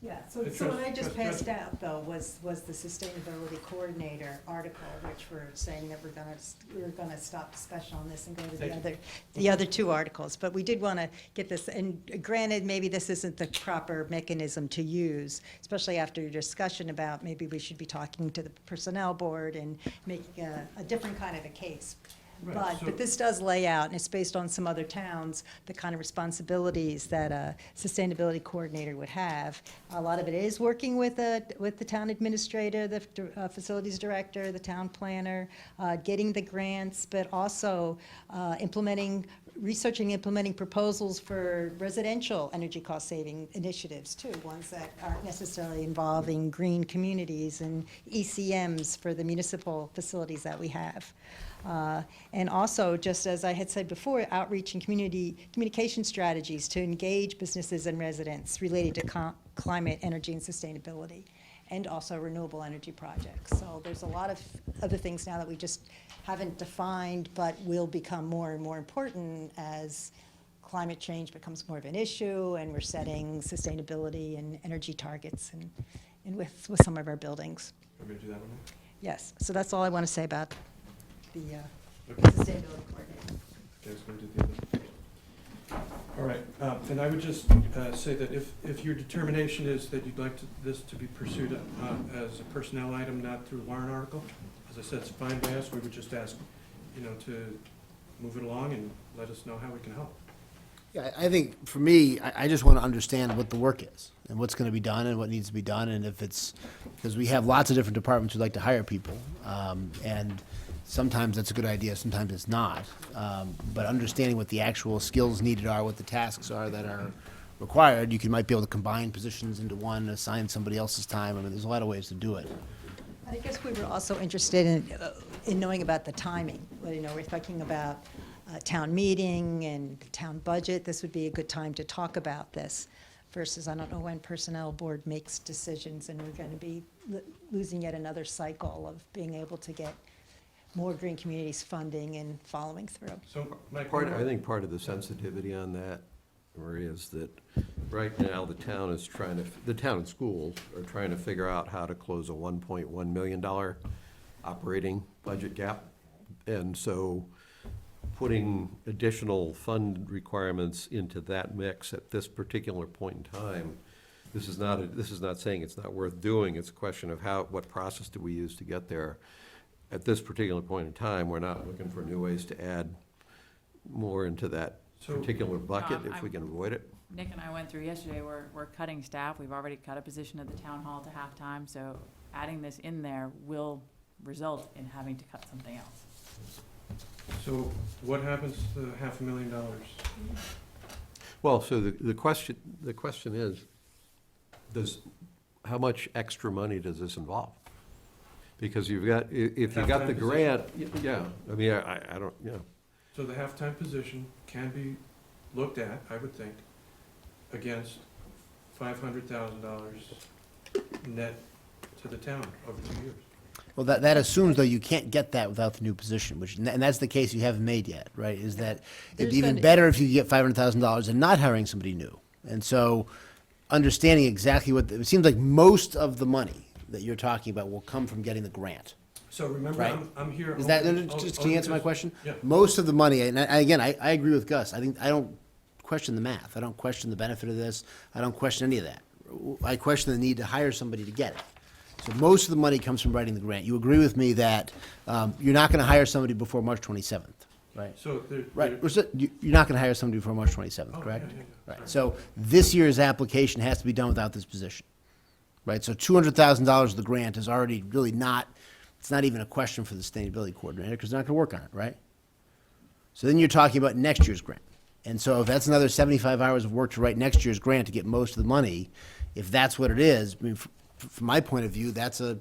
Yeah, so It what I trust- just trust- passed out, though, was the Sustainability Coordinator article, which we're saying that we're gonna stop discussion on this and go to Thank the other two articles. But we did want to get this, and granted, maybe this isn't the proper mechanism to use, especially after your discussion about maybe we should be talking to the Personnel Board and making a different kind of a case. Right, so- But this does lay out, and it's based on some other towns, the kind of responsibilities that a sustainability coordinator would have. A lot of it is working with the town administrator, the facilities director, the town planner, getting the grants, but also researching, implementing proposals for residential energy cost-saving initiatives, too, ones that aren't necessarily involving green communities and ECMs for the municipal facilities that we have. And also, just as I had said before, outreach and communication strategies to engage businesses and residents related to climate, energy, and sustainability, and also renewable energy projects. So there's a lot of other things now that we just haven't defined, but will become more and more important as climate change becomes more of an issue, and we're setting sustainability and energy targets and with some of our buildings. Want me to do that one now? Yes, so that's all I want to say about the Okay. sustainability coordinator. Okay, I was going to do the other. All right, and I would just say that if your determination is that you'd like this to be pursued as a personnel item, not through a warrant article, as I said, it's fine by us. We would just ask, to move it along and let us know how we can help. Yeah, I think, for me, I just want to understand what the work is, and what's going to be done, and what needs to be done, and if it's, because we have lots of different departments who'd like to hire people, and sometimes that's a good idea, sometimes it's not. But understanding what the actual skills needed are, what the tasks are that are required, you might be able to combine positions into one, assign somebody else's time. I mean, there's a lot of ways to do it. I guess we were also interested in knowing about the timing. Well, we're talking about town meeting and town budget. This would be a good time to talk about this versus, I don't know when Personnel Board makes decisions, and we're going to be losing yet another cycle of being able to get more green communities funding and following through. So, Mike. I think part of the sensitivity on that, Maria, is that right now the town and schools are trying to figure out how to close a $1.1 million operating budget gap. And so putting additional fund requirements into that mix at this particular point in time, this is not saying it's not worth doing. It's a question of what process do we use to get there. At this particular point in time, we're not looking for new ways to add more into that So- particular bucket if we can avoid it. Nick and I went through yesterday, we're cutting staff, we've already cut a position at the town hall to half-time, so adding this in there will result in having to cut something else. So what happens to the $500,000? Well, so the question is, how much extra money does this involve? Because if you got the Halftime grant, yeah, I mean, I don't, So the halftime position can be looked at, I would think, against $500,000 net to the town over 2 years. Well, that assumes, though, you can't get that without the new position, and that's the case you haven't made yet, right? Is that it'd There's be even been- better if you get $500,000 and not hiring somebody new. And so, understanding exactly it seems like most of the money that you're talking about will come from getting the grant. So remember, Right. I'm here. Is that, only- can you answer my question? Yeah. Most of the money, and again, I agree with Gus. I don't question the math. I don't question the benefit of this. I don't question any of that. I question the need to hire somebody to get it. So most of the money comes from writing the grant. You agree with me that you're not going to hire somebody before March 27th, right? So there. Right. You're not going to hire somebody before March 27th, Oh, correct? yeah, yeah. Right. So this year's application has to be done without this position, right? So $200,000 of the grant is already really not, it's not even a question for the sustainability coordinator because they're not going to work on it, right? So then you're talking about next year's grant. And so if that's another 75 hours of work to write next year's grant to get most of the money, if that's what it is, I mean, from my point of view, that's a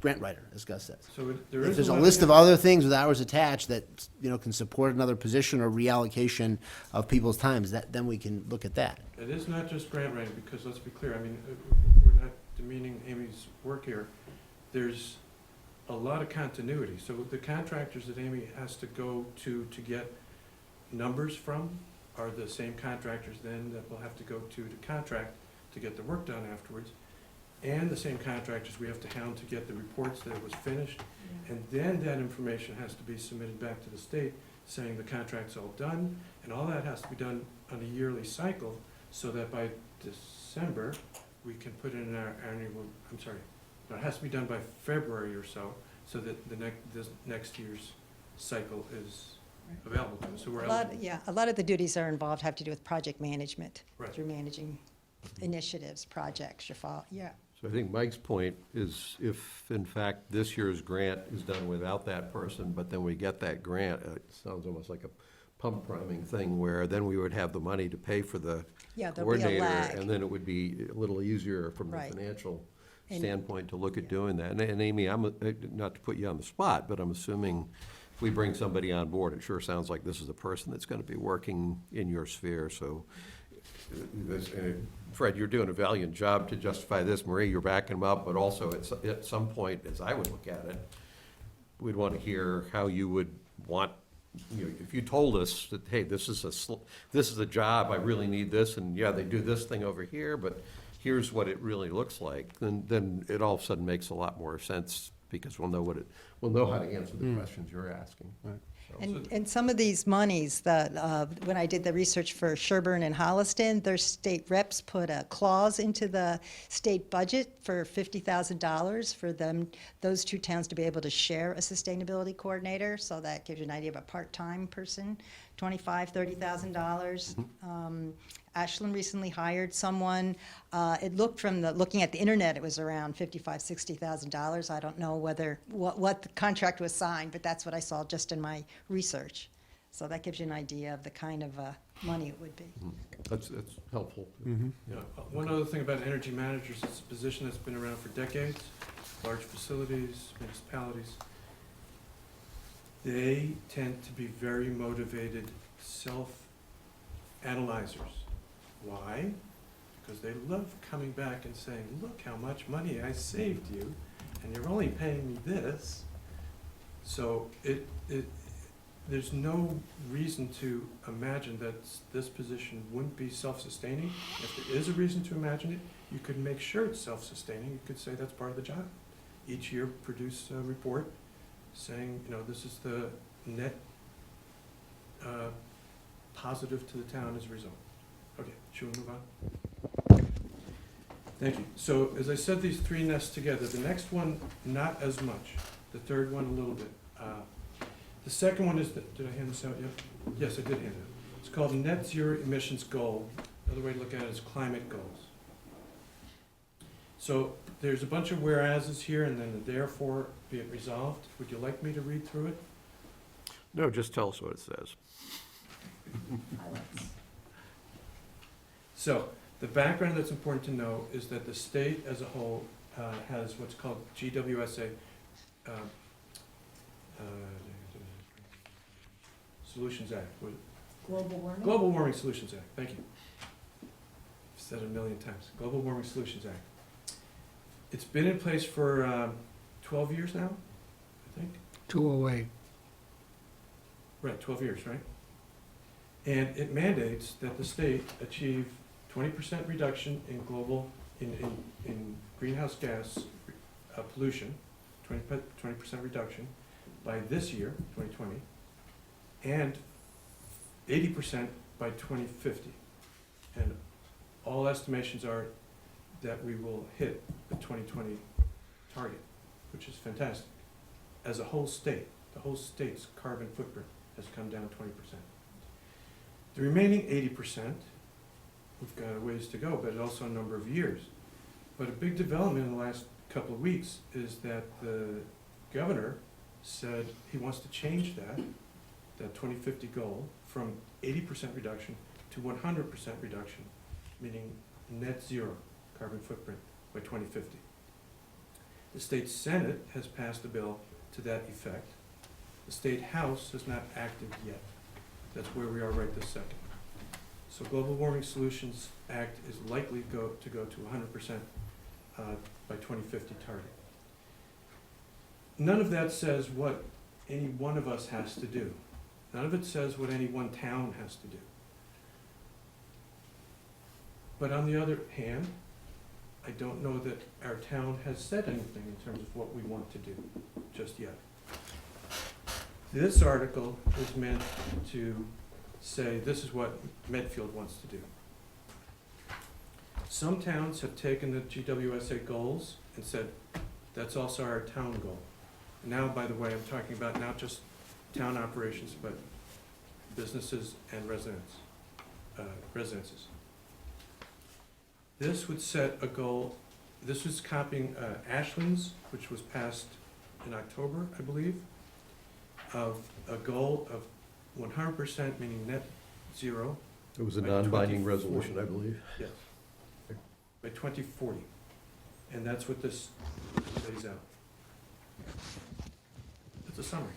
grant writer, as Gus says. So there If is there's a lot list of other things with hours attached that, can support another position or reallocation of people's times, then we can look at that. It is not just grant writing, because let's be clear, I mean, we're not demeaning Amy's work here, there's a lot of continuity. So the contractors that Amy has to go to get numbers from are the same contractors then that will have to go to contract to get the work done afterwards, and the same contractors we have to hound to get the reports that it was finished. And then that information has to be submitted back to the state saying the contract's all done, and all that has to be done on a yearly cycle so that by December, we can put it in our annual, I'm sorry, no, it has to be done by February or so that this next year's cycle is available to us, so we're eligible. Yeah, a lot of the duties are involved have to do with project management. Right. You're managing initiatives, projects, yeah. So I think Mike's point is if, in fact, this year's grant is done without that person, but then we get that grant, it sounds almost like a pump priming thing where then we would have the money to pay for the Yeah, there'll be a coordinator, lag. and then it would be a little easier from the Right. financial And- standpoint to look at yeah. doing that. And Amy, not to put you on the spot, but I'm assuming if we bring somebody on board, it sure sounds like this is a person that's gonna be working in your sphere, so. Fred, you're doing a valiant job to justify this. Marie, you're backing them up, but also at some point, as I would look at it, we'd want to hear how you would want, if you told us that, hey, this is a job, I really need this, and yeah, they do this thing over here, but here's what it really looks like, then it all of a sudden makes a lot more sense, because we'll know how to answer the questions you're asking. And some of these monies that, when I did the research for Sherburne and Holliston, their state reps put a clause into the state budget for $50,000 for them, those two towns to be able to share a sustainability coordinator. So that gives you an idea of a part-time person, $25,000, $30,000. Ashland recently hired someone. It looked looking at the internet, it was around $55,000, $60,000. I don't know what the contract was signed, but that's what I saw just in my research. So that gives you an idea of the kind of money it would be. That's helpful. Yeah, one other thing about energy managers, it's a position that's been around for decades, large facilities, municipalities. They tend to be very motivated self-analyzers. Why? Because they love coming back and saying, look how much money I saved you, and you're only paying me this. So there's no reason to imagine that this position wouldn't be self-sustaining. If there is a reason to imagine it, you could make sure it's self-sustaining. You could say that's part of the job. Each year produce a report saying, this is the net positive to the town as a result. Okay, should we move on? Thank you. So as I said, these three nest together. The next one, not as much. The third one, a little bit. The second one is, did I hand this out yet? Yes, I did hand it out. It's called Net Zero Emissions Goal. Another way to look at it is climate goals. So there's a bunch of whereases here and then the therefore be it resolved. Would you like me to read through it? No, just tell us what it says. So, the background that's important to know is that the state as a whole has what's called GWSA, Solutions Act. Global warming? Global Warming Solutions Act, thank you. I've said it a million times, Global Warming Solutions Act. It's been in place for 12 years now, I think. 208. Right, 12 years, right? And it mandates that the state achieve 20% reduction in in greenhouse gas pollution, 20% reduction by this year, 2020, and 80% by 2050. And all estimations are that we will hit the 2020 target, which is fantastic. As a whole state, the whole state's carbon footprint has come down 20%. The remaining 80%, we've got a ways to go, but also a number of years. But a big development in the last couple of weeks is that the governor said he wants to change that 2050 goal from 80% reduction to 100% reduction, meaning net zero carbon footprint by 2050. The state Senate has passed a bill to that effect. The state House has not acted yet. That's where we are right this second. So Global Warming Solutions Act is likely to go to 100% by 2050 target. None of that says what any one of us has to do. None of it says what any one town has to do. But on the other hand, I don't know that our town has said anything in terms of what we want to do just yet. This article is meant to say this is what Medfield wants to do. Some towns have taken the GWSA goals and said, that's also our town goal. Now, by the way, I'm talking about not just town operations, but businesses and residences. This would set a goal, this was copying Ashland's, which was passed in October, I believe, of a goal of 100%, meaning net zero. It was a By non-binding 2040. resolution, I believe. Yes. By 2040. And that's what this lays out. It's a summary.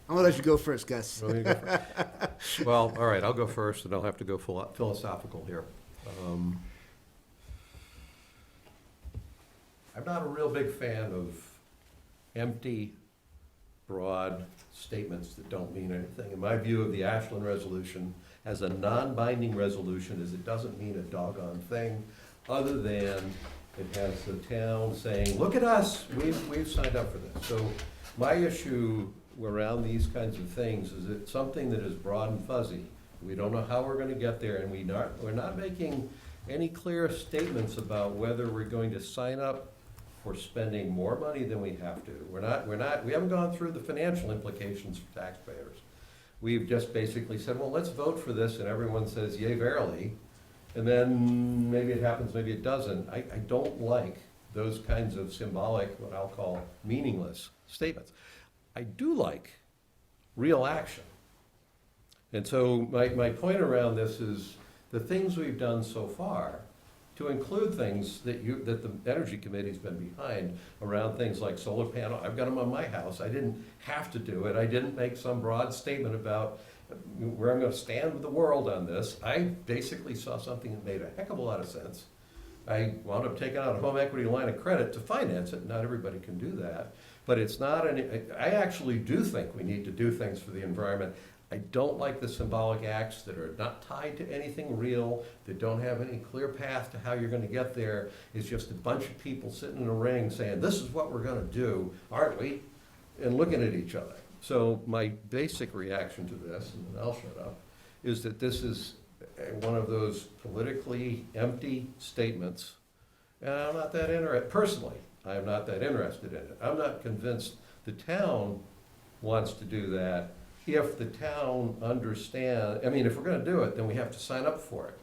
I'm gonna let you go first, Gus. Want me to go first? Well, all right, I'll go first, and I'll have to go philosophical here. I'm not a real big fan of empty, broad statements that don't mean anything. In my view of the Ashland resolution, as a non-binding resolution, is it doesn't mean a doggone thing, other than it has the town saying, look at us, we've signed up for this. So my issue around these kinds of things is it's something that is broad and fuzzy. We don't know how we're gonna get there, and we're not making any clear statements about whether we're going to sign up for spending more money than we have to. We haven't gone through the financial implications for taxpayers. We've just basically said, well, let's vote for this, and everyone says, yea, verily, and then maybe it happens, maybe it doesn't. I don't like those kinds of symbolic, what I'll call meaningless statements. I do like real action. And so my point around this is the things we've done so far, to include things that the Energy Committee's been behind around things like solar panel. I've got them on my house. I didn't have to do it. I didn't make some broad statement about where I'm gonna stand with the world on this. I basically saw something that made a heck of a lot of sense. I wound up taking out a home equity line of credit to finance it. Not everybody can do that. But it's not I actually do think we need to do things for the environment. I don't like the symbolic acts that are not tied to anything real, that don't have any clear path to how you're gonna get there. It's just a bunch of people sitting in a ring saying, this is what we're gonna do, aren't we? And looking at each other. So my basic reaction to this, and then I'll shut up, is that this is one of those politically empty statements. And I'm not that interested, personally, I'm not that interested in it. I'm not convinced the town wants to do that. If the town understand, I mean, if we're gonna do it, then we have to sign up for it.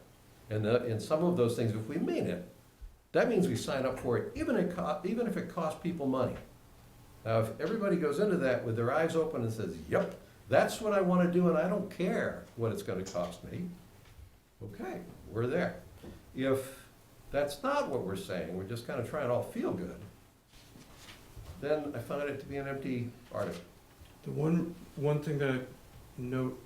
And some of those things, if we mean it, that means we sign up for it, even if it costs people money. Now, if everybody goes into that with their eyes open and says, yep, that's what I wanna do, and I don't care what it's gonna cost me, okay, we're there. If that's not what we're saying, we're just kinda trying to all feel good, then I find it to be an empty article. The one thing that I note,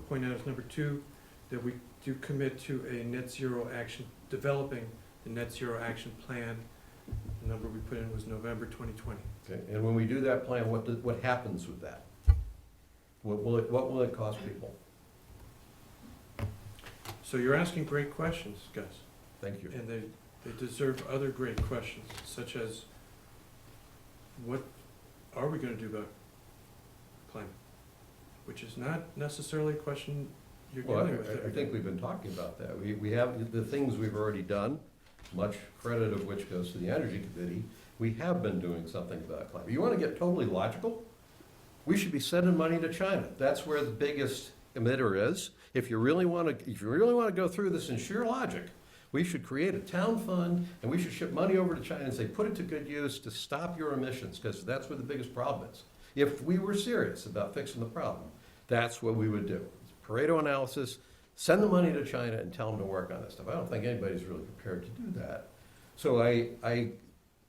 point out is number 2, that we do commit to a net zero action, developing the net zero action plan. The number we put in was November 2020. Okay, and when we do that plan, what happens with that? What will it cost people? So you're asking great questions, Gus, Thank you. and they deserve other great questions, such as, what are we gonna do about climate? Which is not necessarily a question you're Well, dealing with. I think we've been talking about that. We have the things we've already done, much credit of which goes to the Energy Committee. We have been doing something about climate. You want to get totally logical? We should be sending money to China. That's where the biggest emitter is. If you really want to go through this in sheer logic, we should create a town fund, and we should ship money over to China and say, put it to good use to stop your emissions, because that's where the biggest problem is. If we were serious about fixing the problem, that's what we would do. Pareto analysis, send the money to China and tell them to work on this stuff. I don't think anybody's really prepared to do that. So I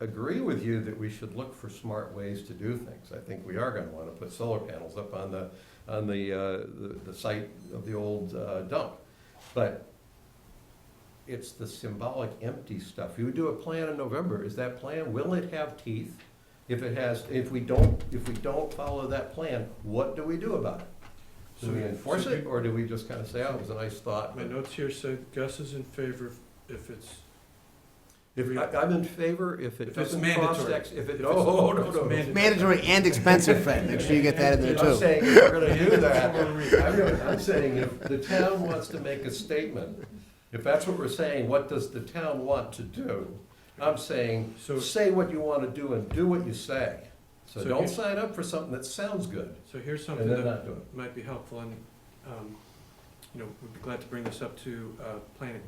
agree with you that we should look for smart ways to do things. I think we are gonna wanna put solar panels up on the site of the old dump. But it's the symbolic empty stuff. You would do a plan in November, is that plan, will it have teeth? If we don't follow that plan, what do we do about it? Do we enforce it, or do we just kind of say, oh, it was a nice thought? My notes here say Gus is in favor if it's, I'm in favor if it If it's doesn't cost mandatory. if it, If no, it's- no, if it's no, no. mandatory. Mandatory and expensive, Fred, make sure you get that in there I'm too. saying if we're gonna do that, I'm saying if the town wants to make a statement, if that's what we're saying, what does the town want to do? I'm saying, So- say what you wanna do and do what you say. So So don't here- sign up for something that sounds good so here's and something then that not do it. might be helpful, and, we'd be glad to bring this up to planning.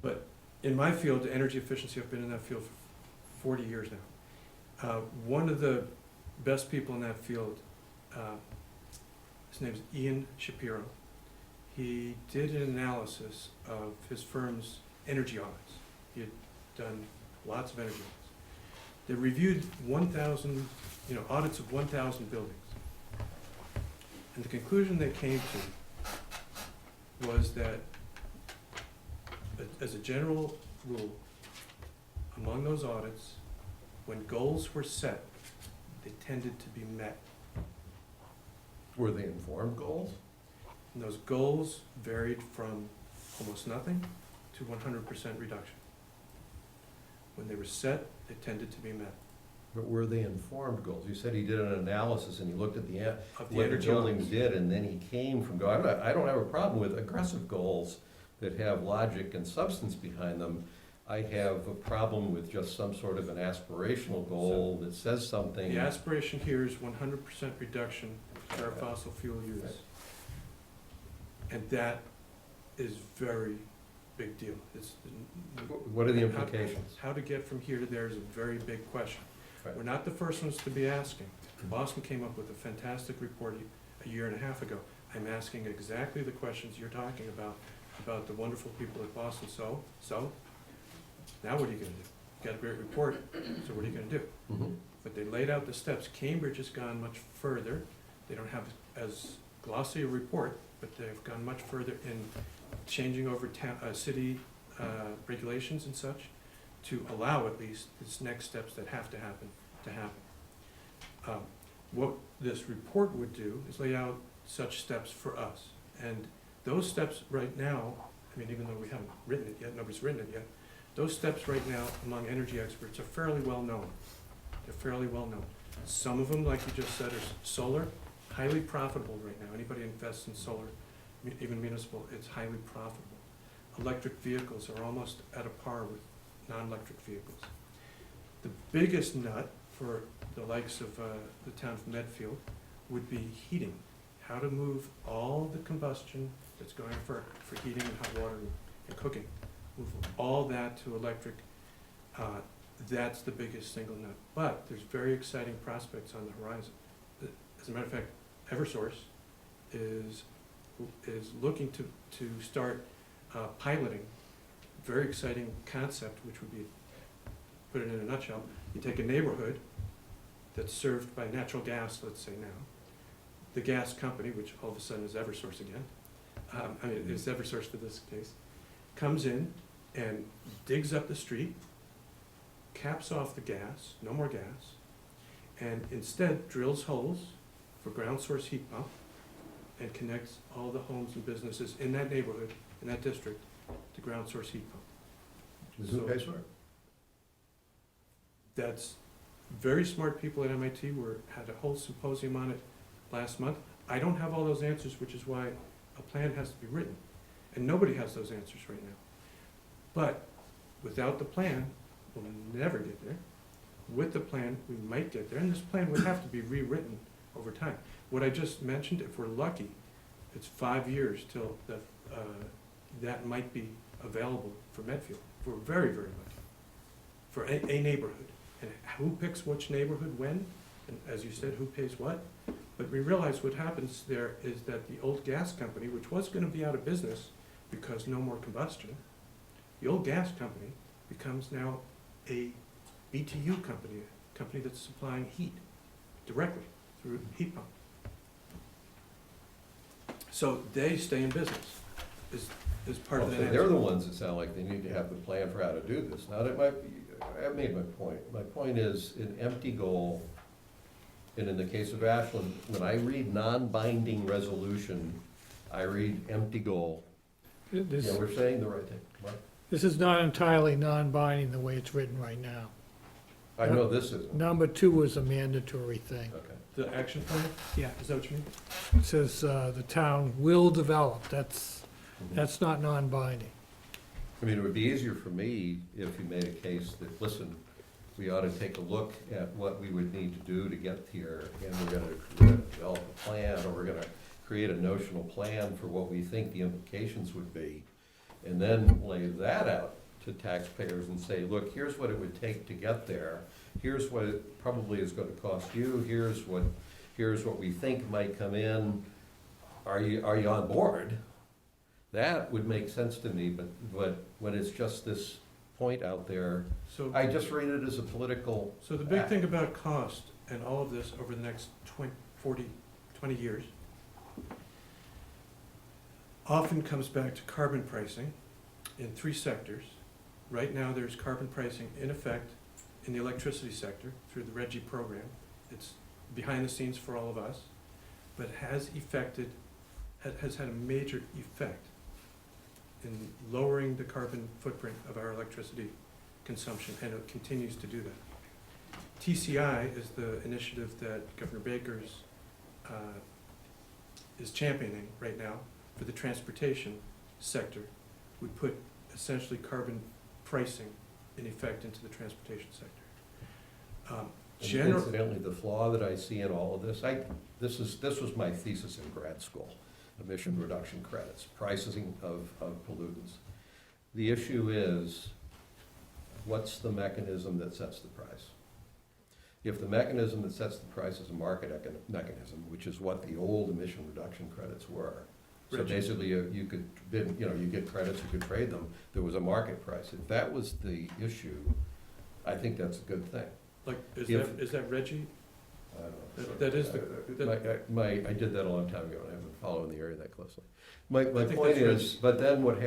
But in my field, the energy efficiency, I've been in that field for 40 years now. One of the best people in that field, his name is Ian Shapiro. He did an analysis of his firm's energy audits. He had done lots of energy audits. They reviewed 1,000, audits of 1,000 buildings. And the conclusion they came to was that, as a general rule, among those audits, when goals were set, they tended to be met. Were they informed goals? And those goals varied from almost nothing to 100% reduction. When they were set, they tended to be met. But were they informed goals? You said he did an analysis and he looked at Of the what the energy buildings audits. did, and then he came from, I don't have a problem with aggressive goals that have logic and substance behind them. I have a problem with just some sort of an aspirational goal that says something. The aspiration here is 100% reduction in our fossil fuel use. And that is very big deal. It's, What are the how- implications? How to get from here to there is a very big question. Right. We're not the first ones to be asking. Boston came up with a fantastic report a year and a half ago. I'm asking exactly the questions you're talking about the wonderful people at Boston. So, now what are you gonna do? You got a great report, so what are you gonna do? Mhm. But they laid out the steps. Cambridge has gone much further. They don't have as glossy a report, but they've gone much further in changing over city regulations and such to allow at least these next steps that have to happen to happen. What this report would do is lay out such steps for us. And those steps right now, I mean, even though we haven't written it yet, nobody's written it yet, those steps right now among energy experts are fairly well known. They're fairly well known. Some of them, like you just said, are solar, highly profitable right now. Anybody invests in solar, even municipal, it's highly profitable. Electric vehicles are almost at a par with non-electric vehicles. The biggest nut for the likes of the town of Medfield would be heating. How to move all the combustion that's going for heating and hot water and cooking, move all that to electric. That's the biggest single nut. But there's very exciting prospects on the horizon. As a matter of fact, Eversource is looking to start piloting a very exciting concept, which would be, put it in a nutshell, you take a neighborhood that's served by natural gas, let's say now, the gas company, which all of a sudden is Eversource again, it's Eversource for this case, comes in and digs up the street, caps off the gas, no more gas, and instead drills holes for ground source heat pump and connects all the homes and businesses in that neighborhood, in that district, to ground source heat pump. Who pays for it? That's very smart people at MIT had a whole symposium on it last month. I don't have all those answers, which is why a plan has to be written. And nobody has those answers right now. But without the plan, we'll never get there. With the plan, we might get there, and this plan would have to be rewritten over time. What I just mentioned, if we're lucky, it's 5 years till that might be available for Medfield. If we're very, very lucky, for a neighborhood. And who picks which neighborhood when, and as you said, who pays what? But we realize what happens there is that the old gas company, which was gonna be out of business because no more combustion, the old gas company becomes now a BTU company, a company that's supplying heat directly through heat pump. So they stay in business. is part of Well, that so they're answer. the ones that sound like they need to have the plan for how to do this. Now, that might be, I've made my point. My point is an empty goal, and in the case of Ashland, when I read non-binding resolution, I read empty goal. This, Yeah, we're saying the right thing. Mark? this is not entirely non-binding the way it's written right now. I know this isn't. Number 2 is a mandatory thing. Okay. The action plan, Yeah. is that what you mean? It says, the town will develop, that's not non-binding. I mean, it would be easier for me if you made a case that, listen, we ought to take a look at what we would need to do to get here, and we're gonna develop a plan, or we're gonna create a notional plan for what we think the implications would be, and then lay that out to taxpayers and say, look, here's what it would take to get there, here's what it probably is gonna cost you, here's what we think might come in, are you on board? That would make sense to me, but when it's just this point out there, So, I just read it as a political. so the big thing about cost and all of this over the next 20, 40, 20 years often comes back to carbon pricing in 3 sectors. Right now, there's carbon pricing in effect in the electricity sector through the RGGI program. It's behind the scenes for all of us, but has had a major effect in lowering the carbon footprint of our electricity consumption, and it continues to do that. TCI is the initiative that Governor Baker's is championing right now for the transportation sector. We put essentially carbon pricing in effect into the transportation sector. And incidentally, the flaw that I see in all of this, this was my thesis in grad school, emission reduction credits, pricing of pollutants. The issue is, what's the mechanism that sets the price? If the mechanism that sets the price is a market mechanism, which is what the old emission reduction credits were. So Right. basically, you could bid, you get credits, you could trade them, there was a market price. If that was the issue, I think that's a good thing. Like, is If- that RGGI? I don't know. That is I did that a long time ago, and I haven't been following the area that closely. My think point that's is, but then what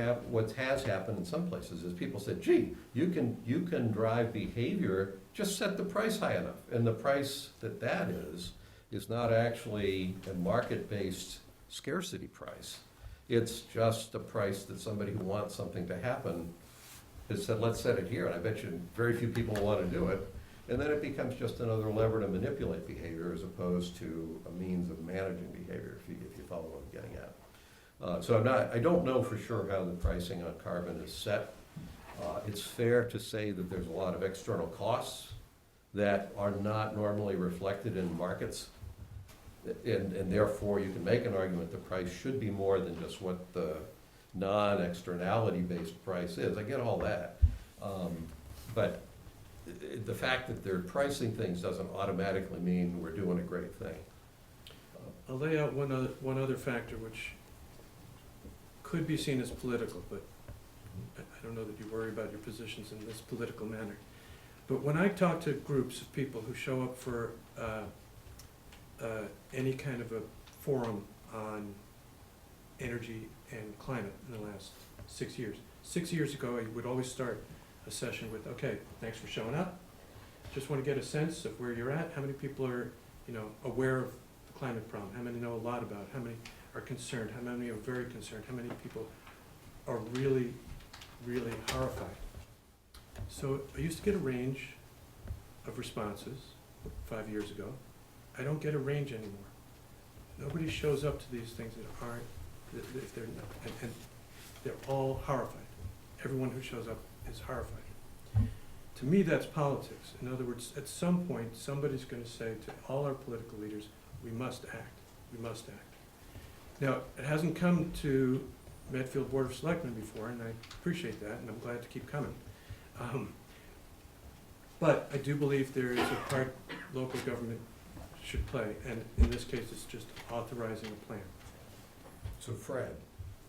has happened in some places is people said, gee, you can drive behavior, just set the price high enough. And the price that is not actually a market-based scarcity price. It's just a price that somebody who wants something to happen has said, let's set it here, and I bet you very few people want to do it. And then it becomes just another lever to manipulate behavior as opposed to a means of managing behavior, if you follow what I'm getting at. So I don't know for sure how the pricing on carbon is set. It's fair to say that there's a lot of external costs that are not normally reflected in markets. And therefore, you can make an argument the price should be more than just what the non-externality based price is. I get all that. But the fact that they're pricing things doesn't automatically mean we're doing a great thing. I'll lay out one other factor which could be seen as political, but I don't know that you worry about your positions in this political manner. But when I talk to groups of people who show up for any kind of a forum on energy and climate in the last 6 years. 6 years ago, I would always start a session with, okay, thanks for showing up. Just want to get a sense of where you're at, how many people are, aware of the climate problem, how many know a lot about it, how many are concerned, how many are very concerned, how many people are really, really horrified. So I used to get a range of responses 5 years ago. I don't get a range anymore. Nobody shows up to these things that aren't, if they're not, and they're all horrified. Everyone who shows up is horrified. To me, that's politics. In other words, at some point, somebody's going to say to all our political leaders, we must act, we must act. Now, it hasn't come to Medfield Board of Selectmen before, and I appreciate that, and I'm glad to keep coming. But I do believe there is a part local government should play, and in this case, it's just authorizing a plan. So Fred,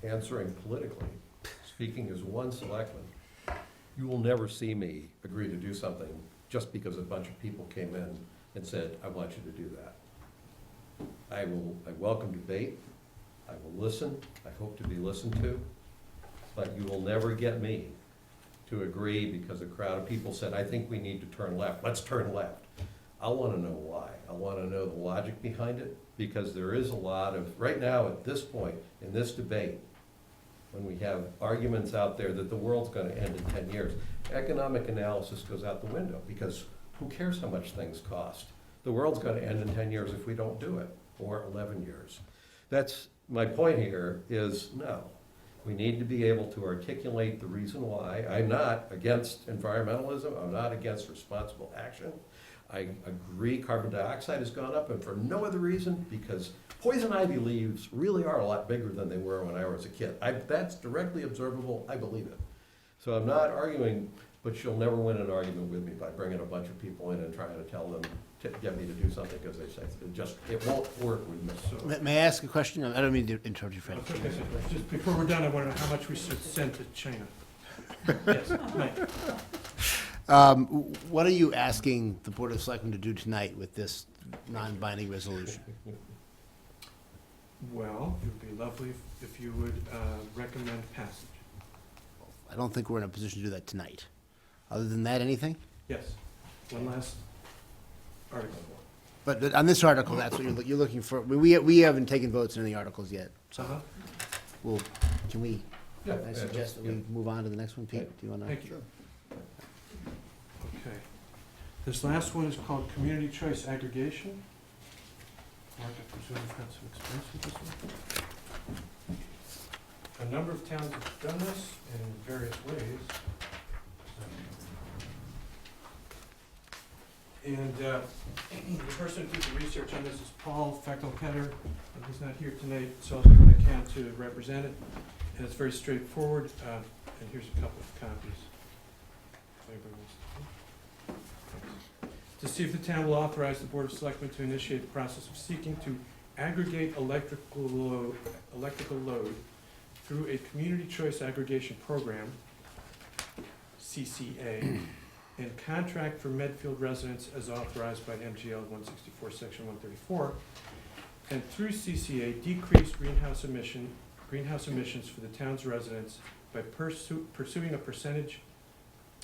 answering politically, speaking as one selectman, you will never see me agree to do something just because a bunch of people came in and said, I want you to do that. I welcome debate, I will listen, I hope to be listened to, but you will never get me to agree because a crowd of people said, I think we need to turn left, let's turn left. I wanna know why. I wanna know the logic behind it, because there is a lot of, right now, at this point, in this debate, when we have arguments out there that the world's gonna end in 10 years, economic analysis goes out the window, because who cares how much things cost? The world's gonna end in 10 years if we don't do it, or 11 years. That's, my point here is, no. We need to be able to articulate the reason why. I'm not against environmentalism, I'm not against responsible action. I agree carbon dioxide has gone up, and for no other reason, because poison ivy leaves really are a lot bigger than they were when I was a kid. That's directly observable, I believe it. So I'm not arguing, but you'll never win an argument with me by bringing a bunch of people in and trying to tell them, to get me to do something, because they say, it won't work with me. So, May I ask a question? I don't mean to interrupt you, Fred. okay, just before we're done, I want to know how much we should send to China. Yes, Mike. What are you asking the Board of Selectmen to do tonight with this non-binding resolution? Well, it would be lovely if you would recommend passage. I don't think we're in a position to do that tonight. Other than that, anything? Yes, one last article. But on this article, that's what you're looking for. We haven't taken votes on any articles yet. Uh-huh. Well, can we, Yeah, I suggest that we move on to the next one, Pete? Do you want to? Thank you. Okay. This last one is called Community Choice Aggregation. Mark, I presume you've had some experience with this one? A number of towns have done this in various ways. And the person who did the research on this is Paul Feckelketter, and he's not here tonight, so I'll do what I can to represent it. And it's very straightforward, and here's a couple of copies. If anybody wants to see if the town will authorize the Board of Selectmen to initiate the process of seeking to aggregate electrical load through a Community Choice Aggregation Program, CCA, and contract for Medfield residents as authorized by MGL 164, Section 134, and through CCA, decrease greenhouse emissions for the town's residents by pursuing a percentage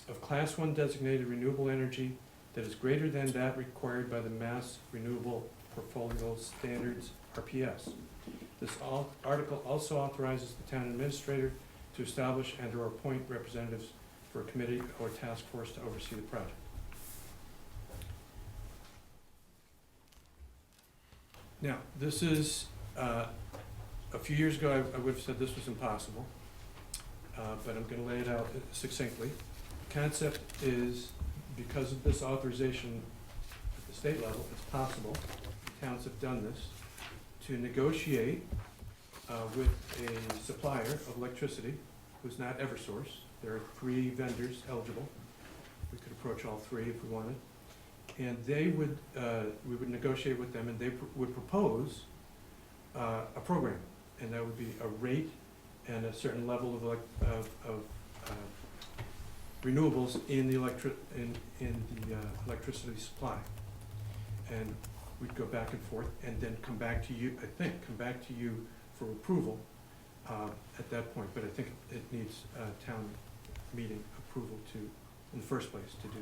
of Class 1 designated renewable energy that is greater than that required by the Mass Renewable Portfolio Standards, RPS. This article also authorizes the town administrator to establish and/or appoint representatives for a committee or task force to oversee the project. Now, this is, a few years ago, I would have said this was impossible, but I'm going to lay it out succinctly. The concept is, because of this authorization at the state level, it's possible, towns have done this, to negotiate with a supplier of electricity who's not Eversource. There are 3 vendors eligible. We could approach all 3 if we wanted. And they would, we would negotiate with them, and they would propose a program. And that would be a rate and a certain level of renewables in the electricity supply. And we'd go back and forth, and then come back to you, come back to you for approval at that point. But I think it needs town meeting approval in the first place to do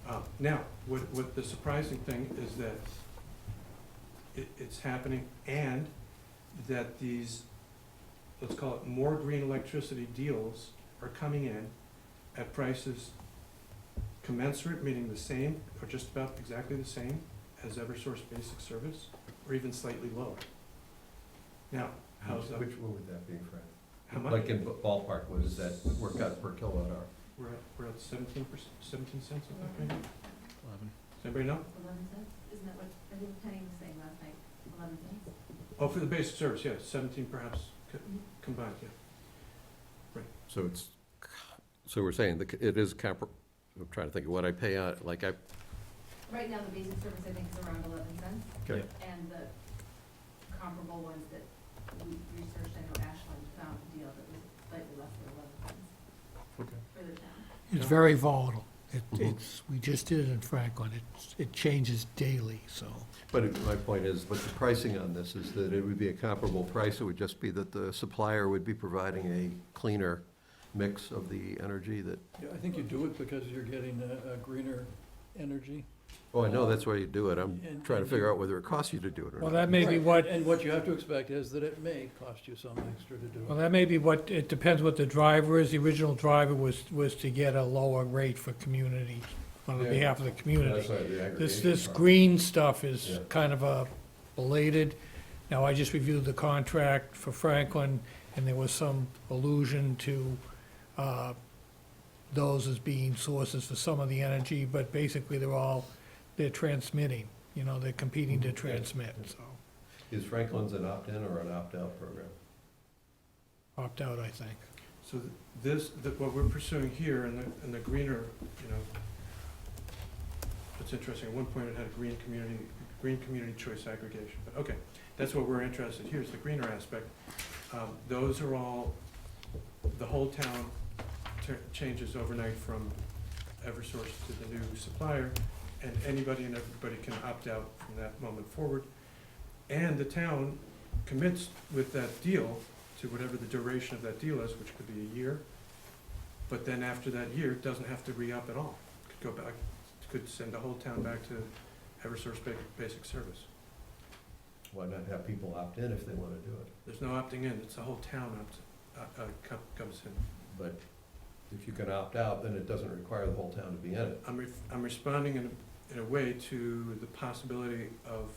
this. Now, what the surprising thing is that it's happening, and that these, let's call it more green electricity deals are coming in at prices commensurate, meaning the same, or just about exactly the same as Eversource basic service, or even slightly lower. Now, how's that? Which one would that be, Fred? How much? Like in ballpark, what does that work out per kilowatt hour? We're at 17 cents, I think, right now? 11. Does anybody know? 11 cents? Isn't that what, I think Penny was saying last night, 11 cents? Oh, for the basic service, yeah, 17 perhaps combined, yeah. So it's, so we're saying that it is I'm trying to think of what I pay out, like Right now, the basic service, I think, is around 11 cents. Okay. And the comparable ones that we researched, I know Ashland found a deal that was slightly less than 11 cents Okay. for the town. It's very volatile. We just did it in Franklin. It changes daily, so. My point is, but the pricing on this is that it would be a comparable price. It would just be that the supplier would be providing a cleaner mix of the energy that, Yeah, I think you do it because you're getting a greener energy. oh, I know that's why you do it. I'm And- trying to figure out whether it costs you to do it or Well, not. that may be Right, what, And what you have to expect is that it may cost you some extra to do well, it. that may be what, it depends what the driver is. The original driver was to get a lower rate for community, on Yeah. behalf of the community. That's right, the This aggregation part. green stuff is Yeah. kind of a belated. Now, I just reviewed the contract for Franklin, and there was some allusion to those as being sources for some of the energy, but basically they're transmitting, they're competing to transmit, so Is Franklin's an opt-in or an opt-out program? opt out, I think. So what we're pursuing here in the greener, it's interesting, at one point it had a green community choice aggregation, but okay, that's what we're interested, here's the greener aspect. Those are all, the whole town changes overnight from Eversource to the new supplier, and anybody and everybody can opt out from that moment forward. And the town commits with that deal to whatever the duration of that deal is, which could be a year. But then after that year, it doesn't have to re-up at all. Could go back, could send the whole town back to Eversource basic service. Why not have people opt in if they want to do it? There's no opting in, it's the whole town comes in. But if you can opt out, then it doesn't require the whole town to be in it. I'm responding in a way to the possibility of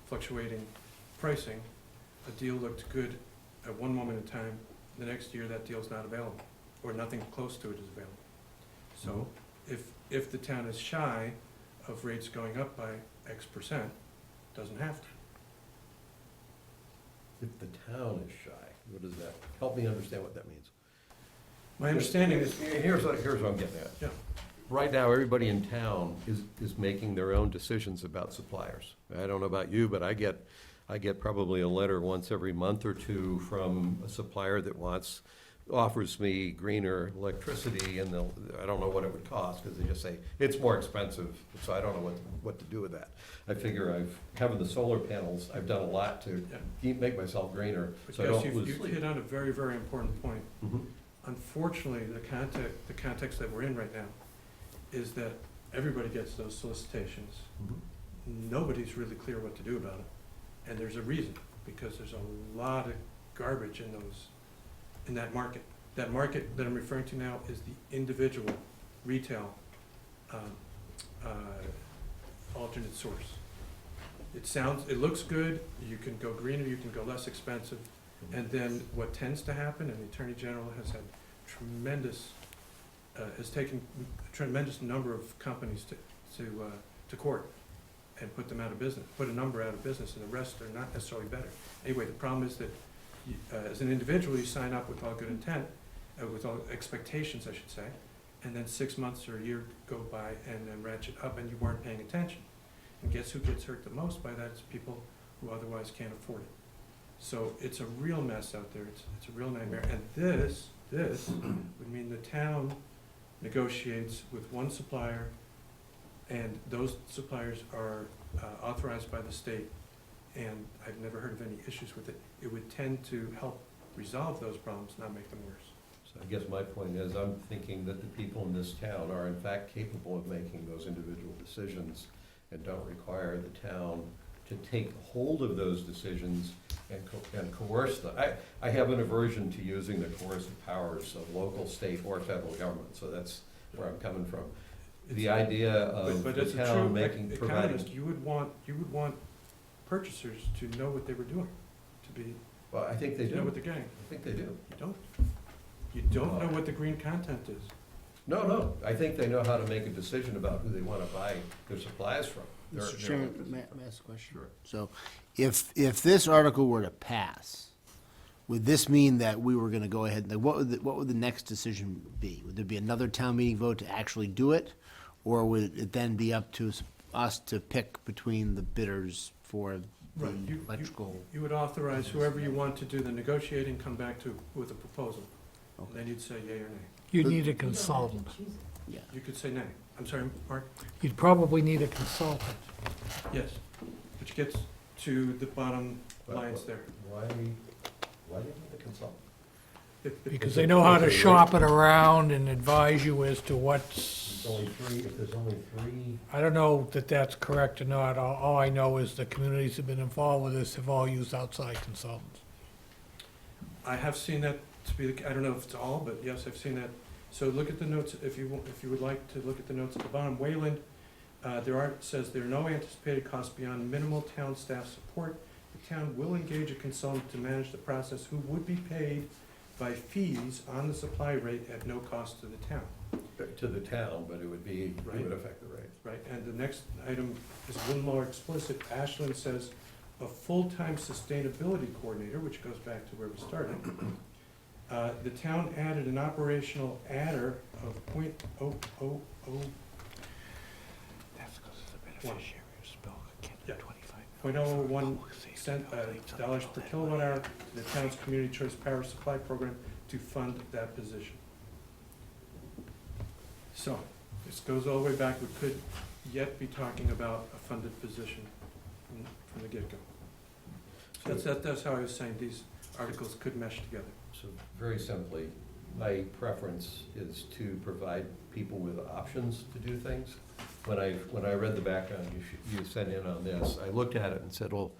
fluctuating pricing. A deal looked good at one moment in time, the next year that deal's not available, or nothing close to it is available. So if the town is shy of rates going up by X percent, doesn't have to. If the town is shy, what does that, help me understand what that means. My understanding is, Here's what I'm getting at. Yeah. Right now, everybody in town is making their own decisions about suppliers. I don't know about you, but I get probably a letter once every month or two from a supplier that offers me greener electricity, and I don't know what it would cost, because they just say, it's more expensive, so I don't know what to do with that. I figure having the solar panels, I've done a lot to make myself greener, but so I yes, don't lose you've sleep. hit on a very, very important point. Mhm. Unfortunately, the context that we're in right now is that everybody gets those solicitations. Mhm. Nobody's really clear what to do about it. And there's a reason, because there's a lot of garbage in that market. That market that I'm referring to now is the individual retail alternate source. It looks good, you can go greener, you can go less expensive, and then what tends to happen, and the Attorney General has had has taken a tremendous number of companies to court and put them out of business, put a number out of business, and the rest are not necessarily better. Anyway, the problem is that as an individual, you sign up with all good intent, with all expectations, I should say, and then 6 months or a year go by and then ratchet up and you weren't paying attention. And guess who gets hurt the most by that? It's people who otherwise can't afford it. So it's a real mess out there. It's a real nightmare. And this would mean the town negotiates with one supplier, and those suppliers are authorized by the state, and I've never heard of any issues with it. It would tend to help resolve those problems, not make them worse. So I guess my point is, I'm thinking that the people in this town are in fact capable of making those individual decisions and don't require the town to take hold of those decisions and coerce them. I have an aversion to using the coercive powers of local, state, or federal government, so that's where I'm coming from. The idea of But the as a town true providing. economist, you would want purchasers to know what they were doing, Well, I think they to know do. what they're getting. I think they do. You don't. You don't know what the green content is. No, I think they know how to make a decision about who they want to buy their supplies from. Mr. Chairman, may I ask a question? Sure. So, if this article were to pass, would this mean that we were gonna go ahead, like, what would the next decision be? Would there be another town meeting vote to actually do it? Or would it then be up to us to pick between the bidders for the Right, you- electrical? You would authorize whoever you want to do the negotiating, come back with a proposal. And then you'd say yea or nay. You need a consultant. You could say nay. I'm sorry, Mark? You'd probably need a consultant. Yes, which gets to the bottom lines there. Why do you need a consultant? Because they know how to shop it around and advise you as to what's, If there's only three. I don't know that that's correct or not. All I know is the communities that have been involved with this have all used outside consultants. I have seen that to be, I don't know if it's all, but yes, I've seen that. So look at the notes, if you would like to look at the notes at the bottom. Wayland, says there are no anticipated costs beyond minimal town staff support. The town will engage a consultant to manage the process who would be paid by fees on the supply rate at no cost to the town. To the town, but it would Right. affect the rate. Right, and the next item is a little more explicit. Ashland says a full-time sustainability coordinator, which goes back to where we started. The town added an operational adder of .000. That's because it's a beneficiary of spill. Yeah. $0.01 per kilowatt hour to the town's community choice power supply program to fund that position. So, this goes all the way back. We could yet be talking about a funded position from the get-go. That's how I was saying these articles could mesh together. So very simply, my preference is to provide people with options to do things. When I read the background you sent in on this, I looked at it and said, well,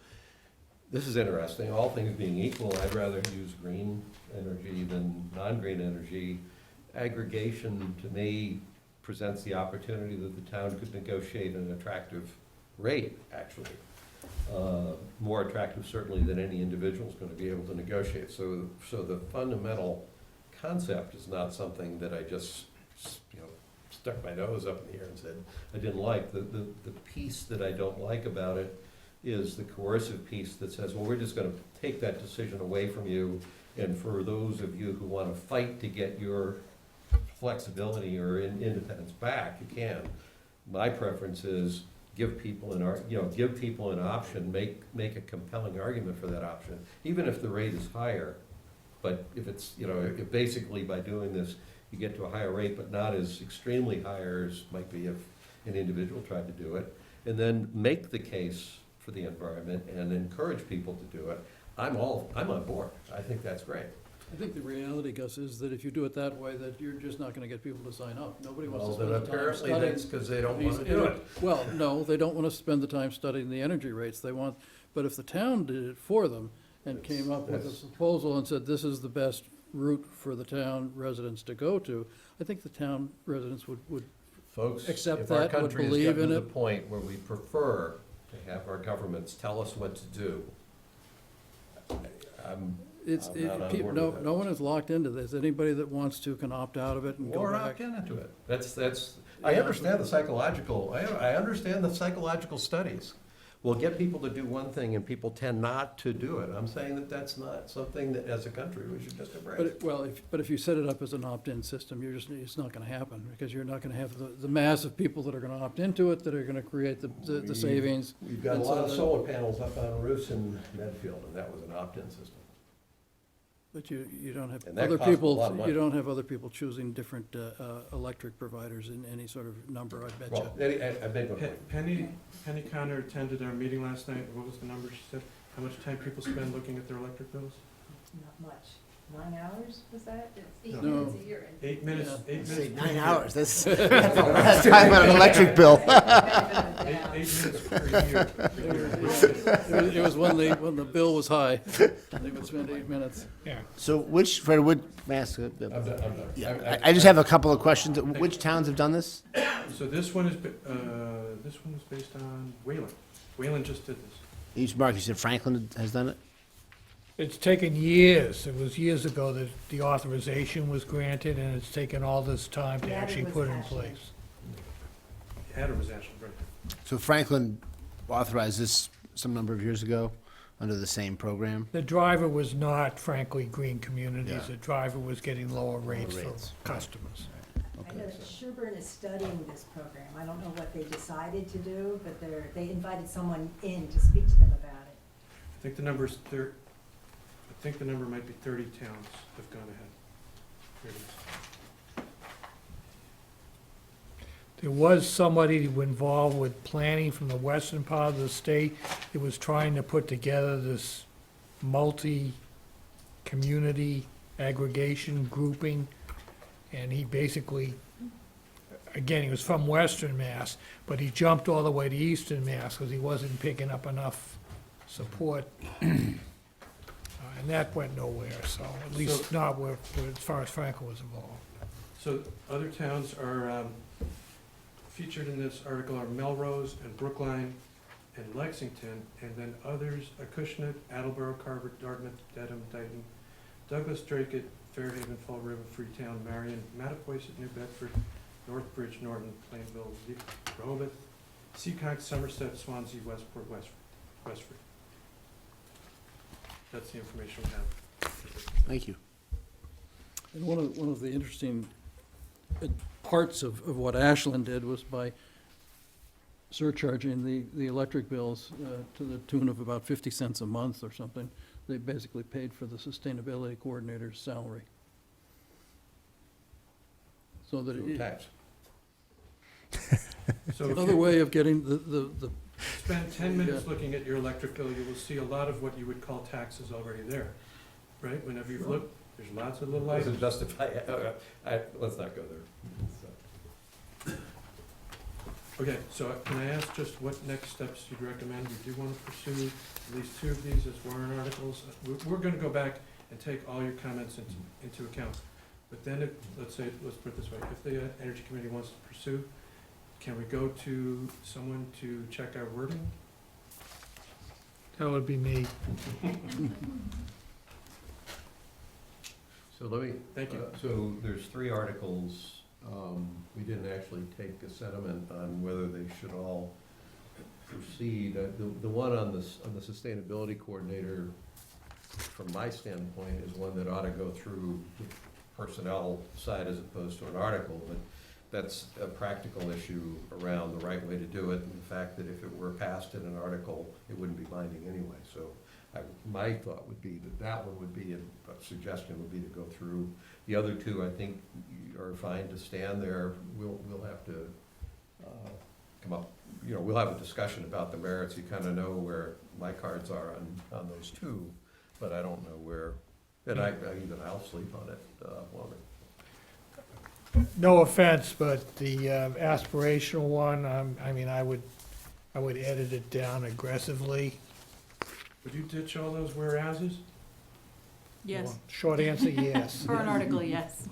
this is interesting. All things being equal, I'd rather use green energy than non-green energy. Aggregation, to me, presents the opportunity that the town could negotiate an attractive rate, actually. More attractive certainly than any individual is going to be able to negotiate. So the fundamental concept is not something that I just, stuck my nose up in the air and said I didn't like. The piece that I don't like about it is the coercive piece that says, well, we're just going to take that decision away from you, and for those of you who want to fight to get your flexibility or independence back, you can. My preference is give people an option, make a compelling argument for that option, even if the rate is higher. But if it's, if basically by doing this, you get to a higher rate, but not as extremely high as might be if an individual tried to do it, and then make the case for the environment and encourage people to do it, I'm on board. I think that's great. I think the reality, Gus, is that if you do it that way, that you're just not gonna get people to sign up. Nobody wants to Well, spend then the time apparently studying. that's because they don't want to do it. Well, no, they don't wanna spend the time studying the energy rates. But if the town did it for them and came up with a That's- proposal and said, this is the best route for the town residents to go to, I think the town residents would Folks, accept if our that, would country is believe getting in to the it. point where we prefer to have our governments tell us what to do, I'm not on board with that. No one is locked into this. Anybody that wants to can opt out of it and go Or back. opt into it. I understand the psychological, I understand the psychological studies. We'll get people to do one thing and people tend not to do it. I'm saying that that's not something that as a country we should just embrace. But if you set it up as an opt-in system, it's not gonna happen, because you're not gonna have the mass of people that are gonna opt into it, that are gonna create the savings. We've got a And so lot of then- solar panels up on roofs in Medfield, and that was an opt-in system. But you don't have And that other costs a people, lot of money. you don't have other people choosing different electric providers in any sort of number, I bet you. Well, I beg your pardon. Penny Connor attended our meeting last night. What was the number she said? How much time people spend looking at their electric bills? Not much. 9 hours, was that? It's 8 No. minutes a year. 8 minutes, Yeah. 8 minutes. Say per 9 year. hours, that's a time on an electric bill. 8 minutes per year. It was when the bill was high, they would spend 8 minutes. Yeah. So Fred, may I ask, I'm done. yeah, I just have a couple of questions. Which towns have done this? So this one is based on Wayland. Wayland just did this. Mark, you said Franklin has done it? It's taken years. It was years ago that the authorization was granted, and it's taken all this time to Yeah, it actually was put in Ashland. place. Adam was Ashland, right? So Franklin authorized this some number of years ago under the same program? The driver was not, frankly, green communities. Yeah. The driver was getting lower rates rates. for customers. I know that Sherburne is studying this program. I don't know what they decided to do, but they invited someone in to speak to them about it. I think the number might be 30 towns have gone ahead. Here it is. There was somebody involved with planning from the western part of the state that was trying to put together this multi-community aggregation grouping, and he basically, again, he was from Western Mass, but he jumped all the way to Eastern Mass because he wasn't picking up enough support. And that went nowhere, so, at least not as far as Franklin was involved. So other towns are featured in this article are Melrose and Brookline and Lexington, and then others, Acushnet, Attleboro, Carver, Dartmouth, Dedham, Dayton, Douglas, Drake, Fairhaven, Fall River, Freetown, Marion, Mattapoisett, New Bedford, Northbridge, Norton, Plainville, Rehoboth, Seacock, Somerset, Swansea, Westport, Westford. That's the information we have. Thank you. And one of the interesting parts of what Ashland did was by surcharging the electric bills to the tune of about 50 cents a month or something. They basically paid for the sustainability coordinator's salary. So that it, Tax. So if another you way of getting the spend 10 minutes looking at your electric bill, you will see a lot of what you would call taxes already there, right? Whenever you look, there's lots of little Doesn't items. justify, let's not go there. Okay, so can I ask just what next steps you'd recommend? We do want to pursue at least 2 of these as warrant articles. We're going to go back and take all your comments into account. But then, let's put it this way, if the Energy Committee wants to pursue, can we go to someone to check our wording? That would be me. So let me. Thank you. So there's 3 articles. We didn't actually take a sentiment on whether they should all proceed. The one on the sustainability coordinator, from my standpoint, is one that ought to go through the personnel side as opposed to an article, but that's a practical issue around the right way to do it, and the fact that if it were passed in an article, it wouldn't be binding anyway. So my thought would be that one would be, a suggestion would be to go through. The other 2, I think, are fine to stand there. We'll have to come up, we'll have a discussion about the merits. You kind of know where my cards are on those 2, but I don't know where, and I'll sleep on it longer. No offense, but the aspirational one, I mean, I would edit it down aggressively. Would you ditch all those whereases? Yes, Short answer, yes. for an article, yes.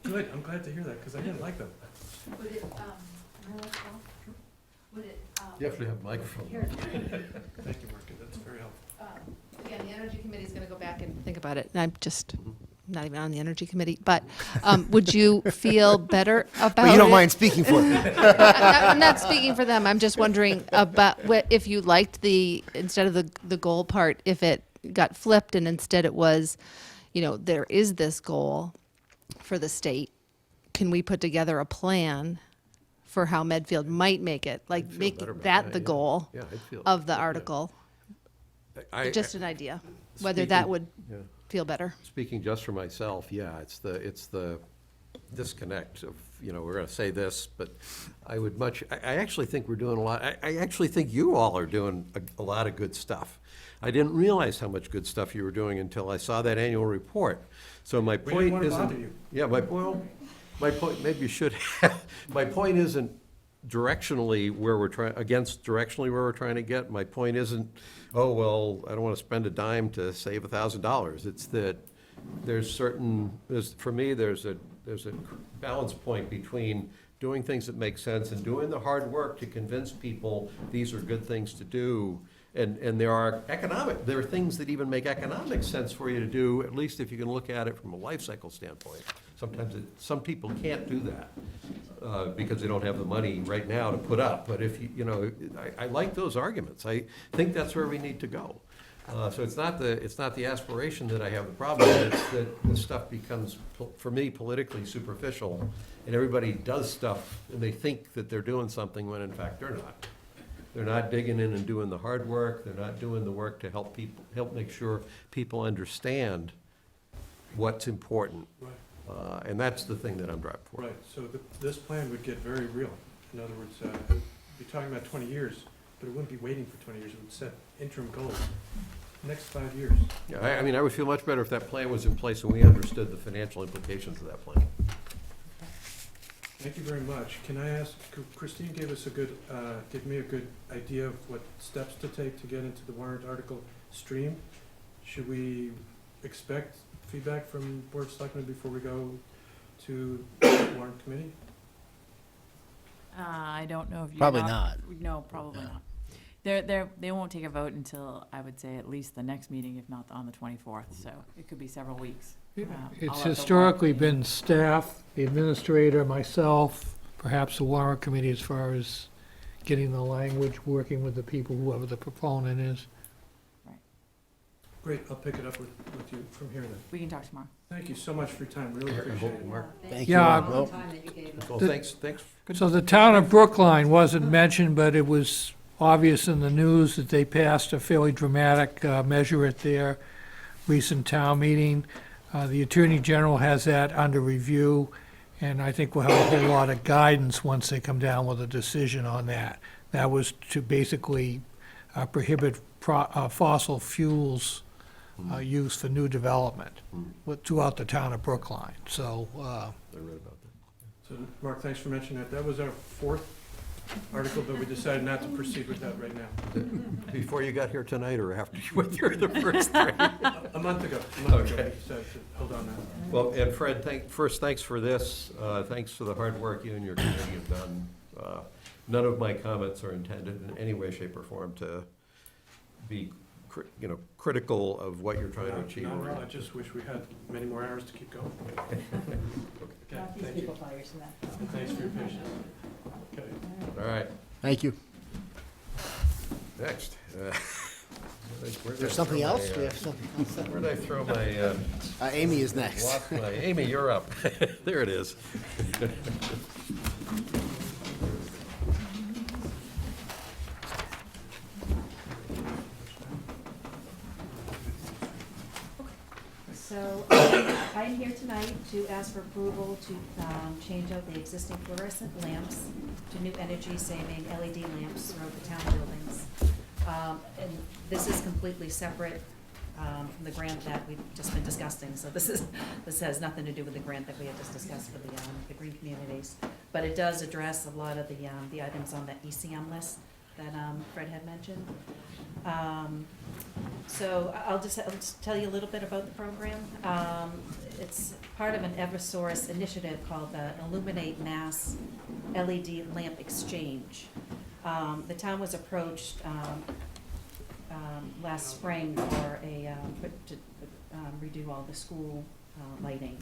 Good, I'm glad to hear that, because I didn't like them. Would it, am I allowed to talk? Would it, You have to have a microphone. here, Thank you, Mark, that's very helpful. again, the Energy Committee is gonna go back and think about it, and I'm just not even on the Energy Committee, but, would you feel better about But you don't it? mind speaking for them. I'm not speaking for them, I'm just wondering about if you liked instead of the goal part, if it got flipped and instead it was, there is this goal for the state, can we put together a plan for how Medfield might make it, like I'd feel make better about that that, the yeah. goal Yeah, I'd feel. of the yeah. article? I- Just an idea, whether that Speaking- would yeah. feel better. Speaking just for myself, yeah, it's the disconnect of, we're gonna say this, but I would I actually think we're doing a lot, I actually think you all are doing a lot of good stuff. I didn't realize how much good stuff you were doing until I saw that annual report. So my We didn't point want to bother isn't, you. yeah, my point, maybe you should have, my point isn't directionally where we're trying to get. My point isn't, oh, well, I don't want to spend a dime to save $1,000. It's that for me, there's a balance point between doing things that make sense and doing the hard work to convince people these are good things to do. And there are things that even make economic sense for you to do, at least if you can look at it from a life cycle standpoint. Sometimes some people can't do that because they don't have the money right now to put up. But if I like those arguments. I think that's where we need to go. So it's not the aspiration that I have the problem with. It's that this stuff becomes, for me, politically superficial, and everybody does stuff and they think that they're doing something when in fact they're not. They're not digging in and doing the hard work. They're not doing the work to help make sure people understand what's important. Right. And that's the thing that I'm driving for. Right, so this plan would get very real. In other words, you're talking about 20 years, but it wouldn't be waiting for 20 years. It would set interim goals, next 5 years. Yeah, I mean, I would feel much better if that plan was in place and we understood the financial implications of that plan. Thank you very much. Can I ask, Christine gave me a good idea of what steps to take to get into the warrant article stream. Should we expect feedback from Board of Selectmen before we go to the warrant committee? I don't know if you. Probably not. No, probably No. not. They won't take a vote until, I would say, at least the next meeting, if not on the 24th, so it could be several weeks. I'll It's let the historically warrant committee- been staff, the administrator, myself, perhaps the warrant committee as far as getting the language, working with the people, whoever the proponent is. Great, I'll pick it up with you from here then. We can talk tomorrow. Thank you so much for your time, really appreciate it. Mark. Thank you. Yeah, Well, Well, The- thanks. Good. So the town of Brookline wasn't mentioned, but it was obvious in the news that they passed a fairly dramatic measure at their recent town meeting. The Attorney General has that under review, and I think we'll have a whole lot of guidance once they come down with a decision on that. That was to basically prohibit fossil fuels use for new development throughout the town of Brookline. So, I read about that. So, Mark, thanks for mentioning that. That was our fourth article, but we decided not to proceed with that right now. Before you got here tonight or after you went through the first three? A month ago, we decided to hold on that. Well, and Fred, thanks for this. Thanks for the hard work you and your committee have done. None of my comments are intended in any way, shape, or form to be, critical of what you're trying to achieve. Not at all. I just wish we had many more hours to keep going. Okay, thank you. Thanks for your patience. Okay. All right, Thank you. next. Is there something else? Do we have something else? Where'd I throw my, Amy is next. lost my, Amy, you're up. There it is. So I'm here tonight to ask for approval to change out the existing fluorescent lamps to new energy-saving LED lamps throughout the town buildings. And this is completely separate from the grant that we've just been discussing. So this has nothing to do with the grant that we had just discussed for the green communities. But it does address a lot of the items on the ECM list that Fred had mentioned. So I'll just tell you a little bit about the program. It's part of an Eversource initiative called the Illuminate Mass LED Lamp Exchange. The town was approached last spring for to redo all the school lighting.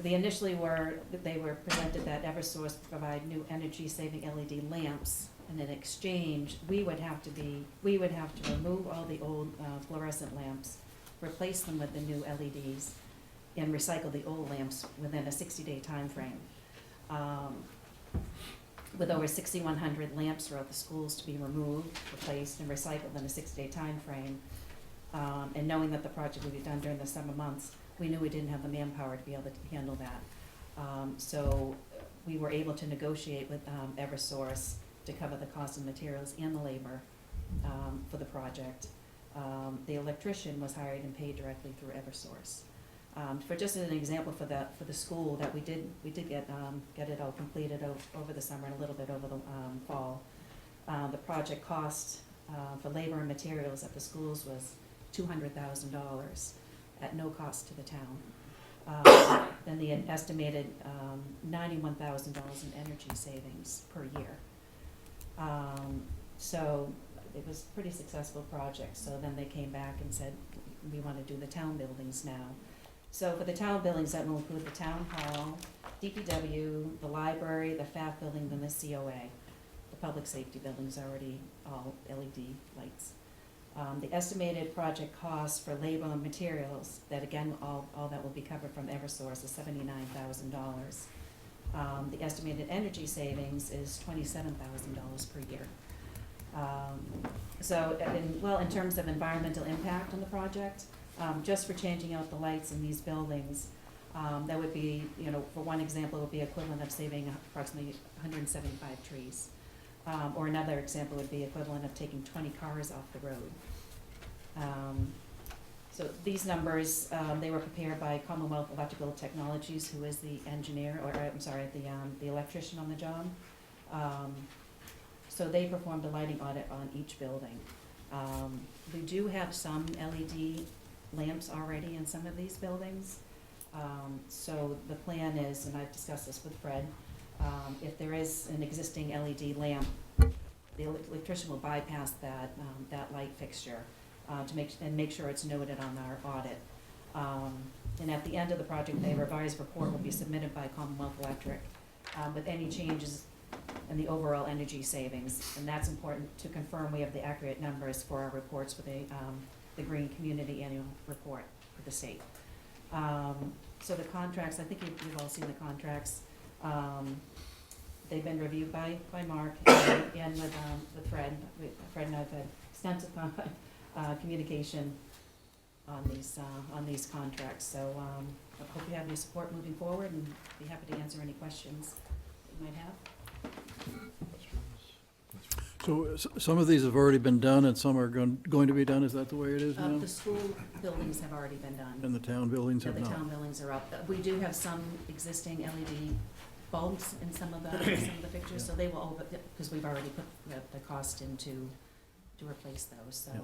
They initially they were presented that Eversource provide new energy-saving LED lamps, and in exchange, we would have to remove all the old fluorescent lamps, replace them with the new LEDs, and recycle the old lamps within a 60-day timeframe. With over 6,100 lamps throughout the schools to be removed, replaced, and recycled in a 6-day timeframe, and knowing that the project would be done during the summer months, we knew we didn't have the manpower to be able to handle that. So we were able to negotiate with Eversource to cover the cost of materials and the labor for the project. The electrician was hired and paid directly through Eversource. For just an example, for the school that we did get it all completed over the summer and a little bit over the fall. The project cost for labor and materials at the schools was $200,000 at no cost to the town. Then the estimated $91,000 in energy savings per year. So it was a pretty successful project. So then they came back and said, we want to do the town buildings now. So for the town buildings, that will include the town hall, DPW, the library, the FAF building, and the COA. The public safety buildings are already all LED lights. The estimated project cost for labor and materials, that again, all that will be covered from Eversource, is $79,000. The estimated energy savings is $27,000 per year. So, in terms of environmental impact on the project, just for changing out the lights in these buildings. That would be, for one example, would be equivalent of saving approximately 175 trees. Or another example would be equivalent of taking 20 cars off the road. So these numbers, they were prepared by Commonwealth Electrical Technologies, who is the engineer, or I'm sorry, the electrician on the job. So they performed a lighting audit on each building. We do have some LED lamps already in some of these buildings. So the plan is, and I've discussed this with Fred, if there is an existing LED lamp, the electrician will bypass that, that light fixture to make sure it's noted on our audit. And at the end of the project, a revised report will be submitted by Commonwealth Electric with any changes in the overall energy savings. And that's important to confirm we have the accurate numbers for our reports for the Green Community Annual Report for the state. So the contracts, I think you've all seen the contracts. They've been reviewed by Mark and with Fred. Fred and I have had extensive communication on these contracts. So I hope you have your support moving forward, and be happy to answer any questions that you might have. So some of these have already been done and some are going to be done, is that the way it is now? The school buildings have already been done. And the town buildings Yeah, have the not? town buildings are up. We do have some existing LED bulbs in some of the pictures, so they will, because we've already put the cost into, to replace those, so. Yeah.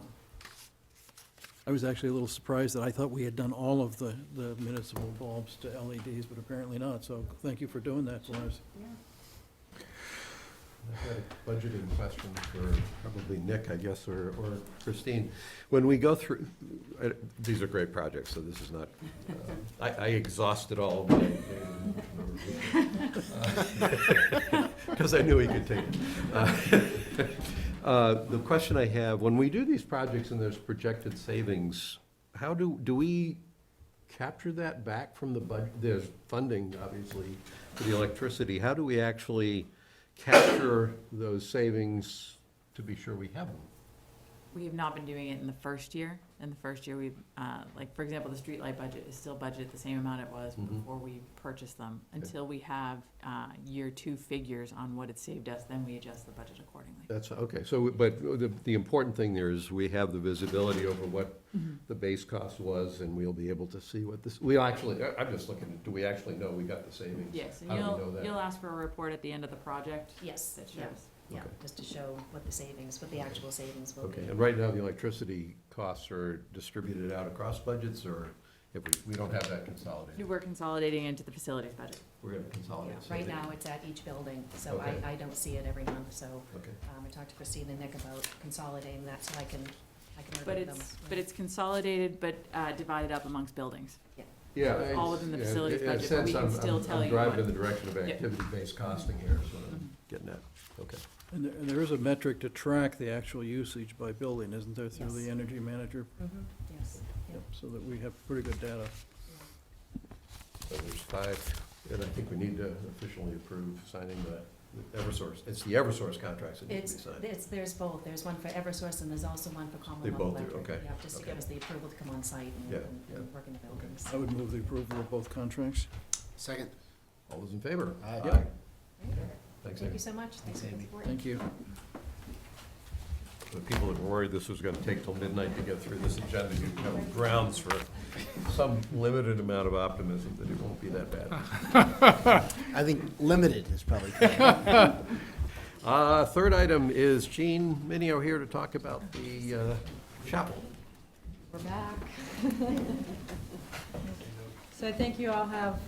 I was actually a little surprised that I thought we had done all of the municipal bulbs to LEDs, but apparently not, so thank you for doing that for us. Yeah. I've got a budgeting question for probably Nick, I guess, or Christine. When we go through, these are great projects, so this is not, I exhausted all of my, because I knew he could take it. The question I have, when we do these projects and there's projected savings, how do we capture that back from the budget? There's funding, obviously, for the electricity. How do we actually capture those savings to be sure we have them? We have not been doing it in the first year. In the first year, we've, like, for example, the streetlight budget is still budgeted the same amount it was before we purchased them. Until we have year two figures on what it saved us, then we adjust the budget accordingly. That's, okay, so, but the important thing there is we have the visibility over what the base cost was, and we'll be able to see what this, we actually, I'm just looking at, do we actually know we got the savings? Yes, and How do we know that? you'll ask for a report at the end of the project Yes, that yeah, shows. yeah, Okay. just to show what the savings, what the actual savings will be. Okay, and right now, the electricity costs are distributed out across budgets, or if we don't have that consolidated? We're consolidating into the facilities budget. We're gonna Yeah, consolidate. right savings. now, it's at each building, so Okay. I don't see it every month, so Okay, I talked to Christine and Nick about consolidating that, so I can But review them. it's consolidated, but divided up amongst buildings. yeah. it's all within the facilities in a budget, but we sense, can I'm- still I'm tell you driving what- in the direction of Yep. activity-based costing here, is what I'm getting at, okay. And there is a metric to track the actual usage by building, isn't there, through Yes. the energy manager? Yes, yep. So that we have pretty good data. So there's 5, and I think we need to officially approve signing the Eversource. It's the Eversource contracts that need to be signed. There's both, there's one for Eversource and there's also one for Commonwealth both do, Electric. okay, Yeah, just to give okay. us the approval to come on site Yeah, and work in the buildings. I would move the approval of both contracts. Second. All those in favor? Aye. Thanks, Thank Amy. you so much, thanks for the Amy. support. Thank you. The people that were worried this was gonna take till midnight to get through this agenda, you have grounds for some limited amount of optimism that it won't be that bad. I think limited is probably correct. Third item is Jean Minio here to talk about the chapel. We're back. So I think you all have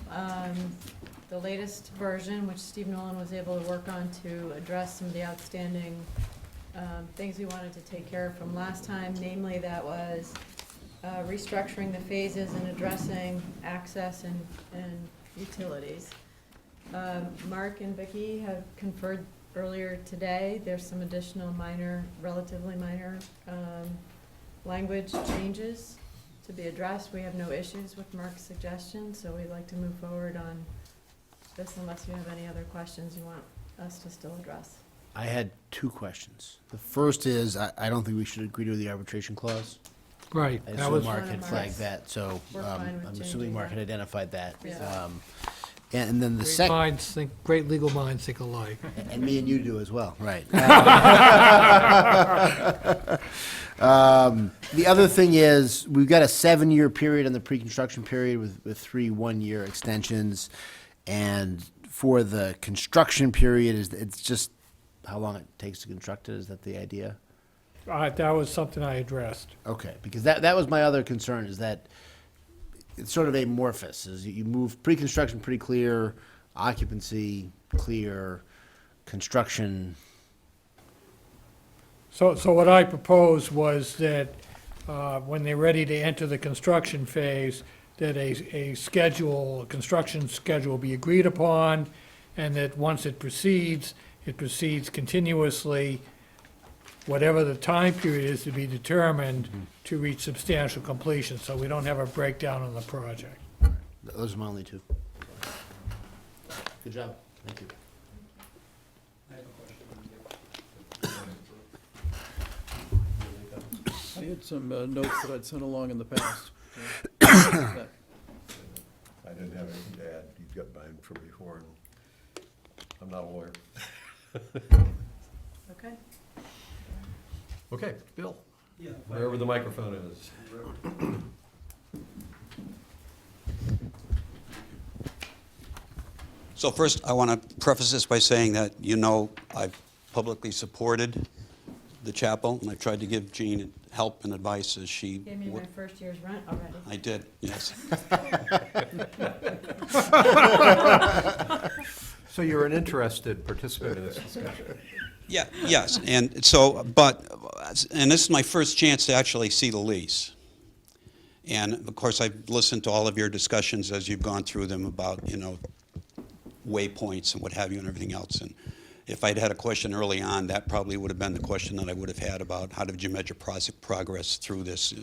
the latest version, which Steve Nolan was able to work on to address some of the outstanding things we wanted to take care of from last time. Namely, that was restructuring the phases and addressing access and utilities. Mark and Vicki have conferred earlier today. There's some additional minor, relatively minor language changes to be addressed. We have no issues with Mark's suggestion, so we'd like to move forward on this unless you have any other questions you want us to still address. I had 2 questions. The first is, I don't think we should agree to the arbitration clause. Right, I that assume was, Mark had Mark's- flagged that, so We're fine with I'm changing assuming Mark that. had identified that. Yeah. And then the second, great legal minds think alike. and me and you do as well, right. The other thing is, we've got a 7-year period in the pre-construction period with 3 1-year extensions. And for the construction period, it's just how long it takes to construct it, is that the idea? That was something I addressed. Okay, because that was my other concern, is that it's sort of amorphous, is you move pre-construction pretty clear, occupancy clear, construction. So what I proposed was that when they're ready to enter the construction phase, that a schedule, a construction schedule be agreed upon, and that once it proceeds continuously, whatever the time period is to be determined, to reach substantial completion, so we don't have a breakdown on the project. Those are my only two. Good job, thank you. I had some notes that I'd sent along in the past. I didn't have anything to add. You've got mine from before, and I'm not a lawyer. Okay. Okay, Bill, wherever the microphone is. So first, I want to preface this by saying that, I've publicly supported the chapel, and I've tried to give Jean help and advice as she Gave me my first year's rent already. I did, yes. So you're an interested participant in this discussion? Yeah, yes, and this is my first chance to actually see the lease. And of course, I've listened to all of your discussions as you've gone through them about, waypoints and what have you and everything else. And if I'd had a question early on, that probably would have been the question that I would have had about how did you measure progress through this,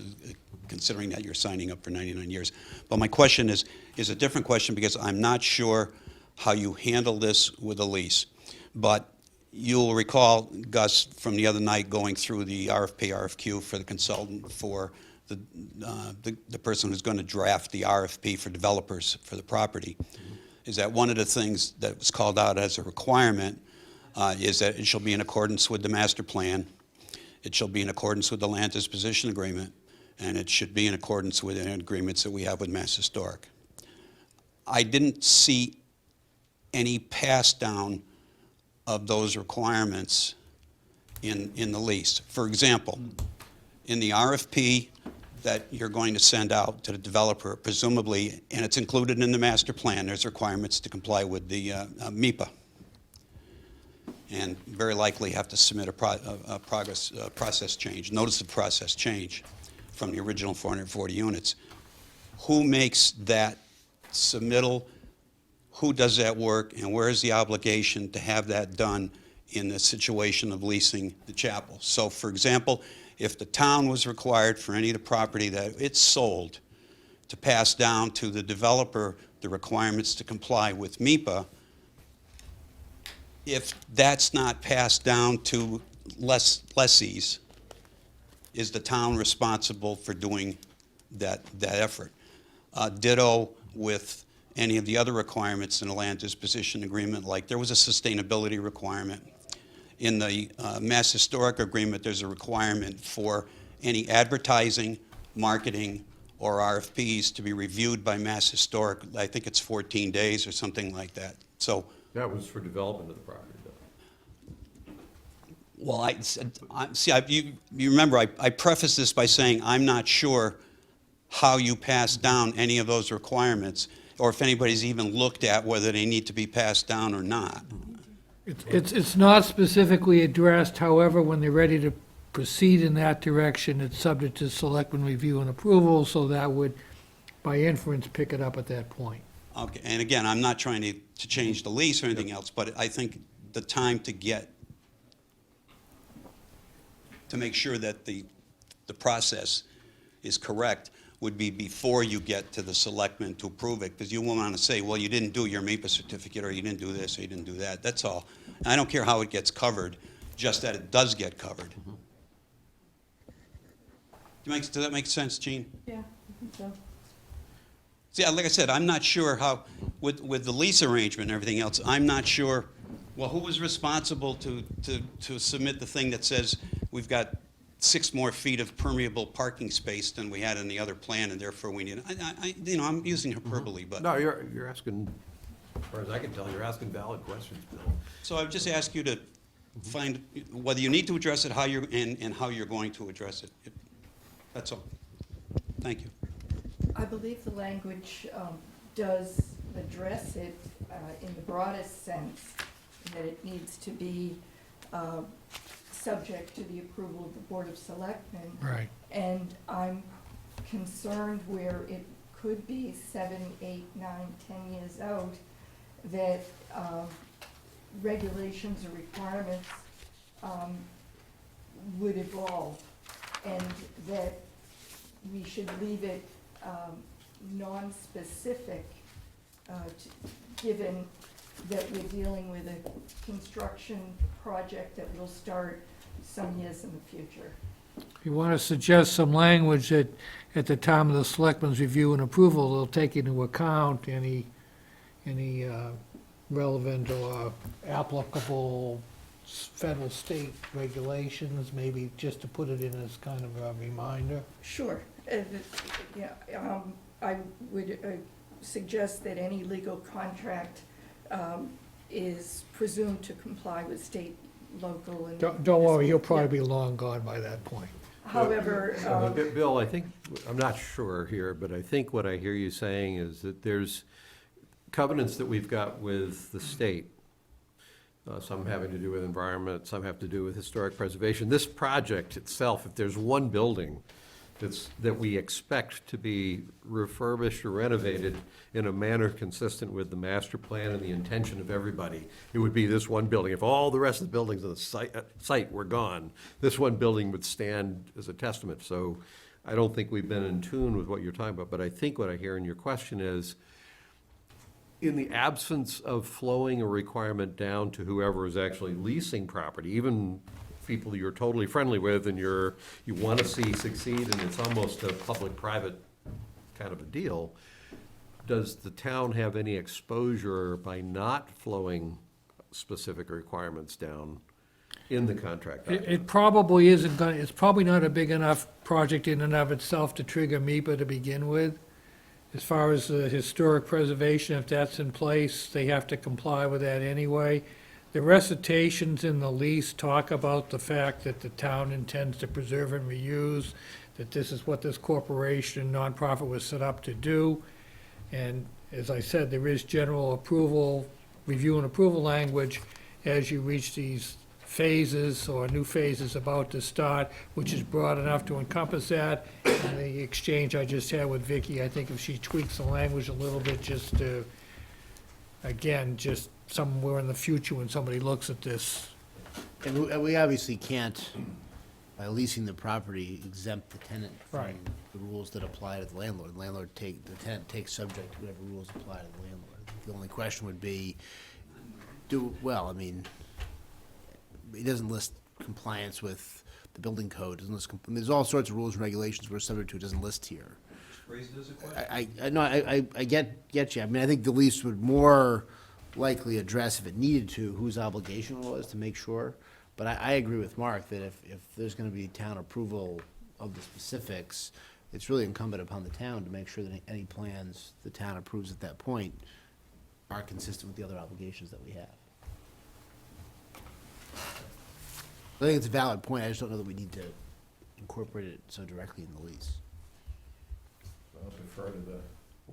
considering that you're signing up for 99 years. But my question is a different question, because I'm not sure how you handle this with a lease. But you'll recall, Gus, from the other night going through the RFQ for the consultant for the person who's going to draft the RFP for developers for the property, is that one of the things that was called out as a requirement is that it shall be in accordance with the master plan, it shall be in accordance with the land disposition agreement, and it should be in accordance with the agreements that we have with Mass Historic. I didn't see any pass down of those requirements in the lease. For example, in the RFP that you're going to send out to the developer, presumably, and it's included in the master plan, there's requirements to comply with the MIPA. And very likely have to submit a process change, notice of process change from the original 440 units. Who makes that submittal? Who does that work? And where is the obligation to have that done in the situation of leasing the chapel? So, for example, if the town was required for any of the property that it's sold to pass down to the developer the requirements to comply with MIPA, if that's not passed down to lessees, is the town responsible for doing that effort? Ditto with any of the other requirements in the land disposition agreement, like there was a sustainability requirement. In the Mass Historic agreement, there's a requirement for any advertising, marketing, or RFPs to be reviewed by Mass Historic. I think it's 14 days or something like that. So, That was for development of the property, though. well, you remember, I prefaced this by saying I'm not sure how you pass down any of those requirements, or if anybody's even looked at whether they need to be passed down or not. It's not specifically addressed, however, when they're ready to proceed in that direction, it's subject to selectmen review and approval, so that would, by inference, pick it up at that point. Okay, and again, I'm not trying to change the lease or anything else, but I think the time to make sure that the process is correct would be before you get to the selectmen to approve it, because you won't want to say, well, you didn't do your MIPA certificate, or you didn't do this, or you didn't do that. That's all. And I don't care how it gets covered, just that it does get covered. Does that make sense, Gene? Yeah, I think so. See, like I said, I'm not sure how, with the lease arrangement and everything else, I'm not sure, well, who was responsible to submit the thing that says we've got 6 more feet of permeable parking space than we had in the other plan, and therefore we need, I'm using hyperbole, but. No, you're asking, as far as I can tell, you're asking valid questions, Bill. So I would just ask you to find whether you need to address it, how you're, and how you're going to address it. That's all. Thank you. I believe the language does address it in the broadest sense, that it needs to be subject to the approval of the Board of Selectmen. Right. And I'm concerned where it could be 7, 8, 9, 10 years out, that regulations or requirements would evolve, and that we should leave it non-specific, given that we're dealing with a construction project that will start some years in the future. If you want to suggest some language that at the time of the selectmen's review and approval, they'll take into account any relevant or applicable federal, state regulations, maybe just to put it in as kind of a reminder. Sure. I would suggest that any legal contract is presumed to comply with state, local, and. Don't worry, he'll probably be long gone by that point. However, Bill, I think, I'm not sure here, but I think what I hear you saying is that there's covenants that we've got with the state, some having to do with environment, some have to do with historic preservation. This project itself, if there's one building that we expect to be refurbished or renovated in a manner consistent with the master plan and the intention of everybody, it would be this one building. If all the rest of the buildings on the site were gone, this one building would stand as a testament. So I don't think we've been in tune with what you're talking about, but I think what I hear in your question is, in the absence of flowing a requirement down to whoever is actually leasing property, even people you're totally friendly with and you want to see succeed, and it's almost a public-private kind of a deal, does the town have any exposure by not flowing specific requirements down in the contract? It probably isn't gonna, it's probably not a big enough project in and of itself to trigger MEPA to begin with. As far as the historic preservation, if that's in place, they have to comply with that anyway. The recitations in the lease talk about the fact that the town intends to preserve and reuse, that this is what this corporation, nonprofit was set up to do. And as I said, there is general approval, review and approval language as you reach these phases or new phases about to start, which is broad enough to encompass that. And the exchange I just had with Vicky, I think if she tweaks the language a little bit just to, again, just somewhere in the future when somebody looks at this. And we obviously can't, by leasing the property, exempt the tenant from Right. the rules that apply to the landlord. The tenant takes subject to whatever rules apply to the landlord. The only question would be, it doesn't list compliance with the building code, doesn't list, there's all sorts of rules and regulations we're subject to, it doesn't list here. I get you. I mean, I think the lease would more likely address, if it needed to, whose obligation it was to make sure. But I agree with Mark that if there's gonna be town approval of the specifics, it's really incumbent upon the town to make sure that any plans the town approves at that point are consistent with the other obligations that we have. I think it's a valid point, I just don't know that we need to incorporate it so directly in the lease. I'll defer to the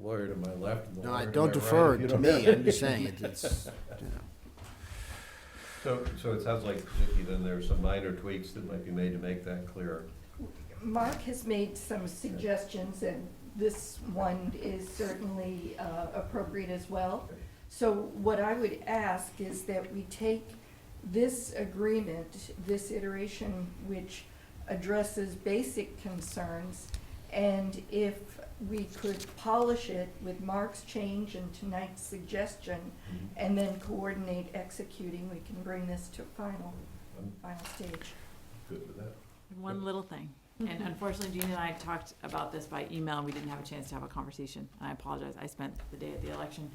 lawyer to my left and the No, lawyer to my don't right, defer if you to don't- me, I'm just saying, it's, you know. So it sounds like, Vicki, then there's some minor tweaks that might be made to make that clearer. Mark has made some suggestions, and this one is certainly appropriate as well. So what I would ask is that we take this agreement, this iteration, which addresses basic concerns, and if we could polish it with Mark's change and tonight's suggestion, and then coordinate executing, we can bring this to final stage. Good with that. One little thing. And unfortunately, Jean and I talked about this by email, and we didn't have a chance to have a conversation. And I apologize, I spent the day at the election.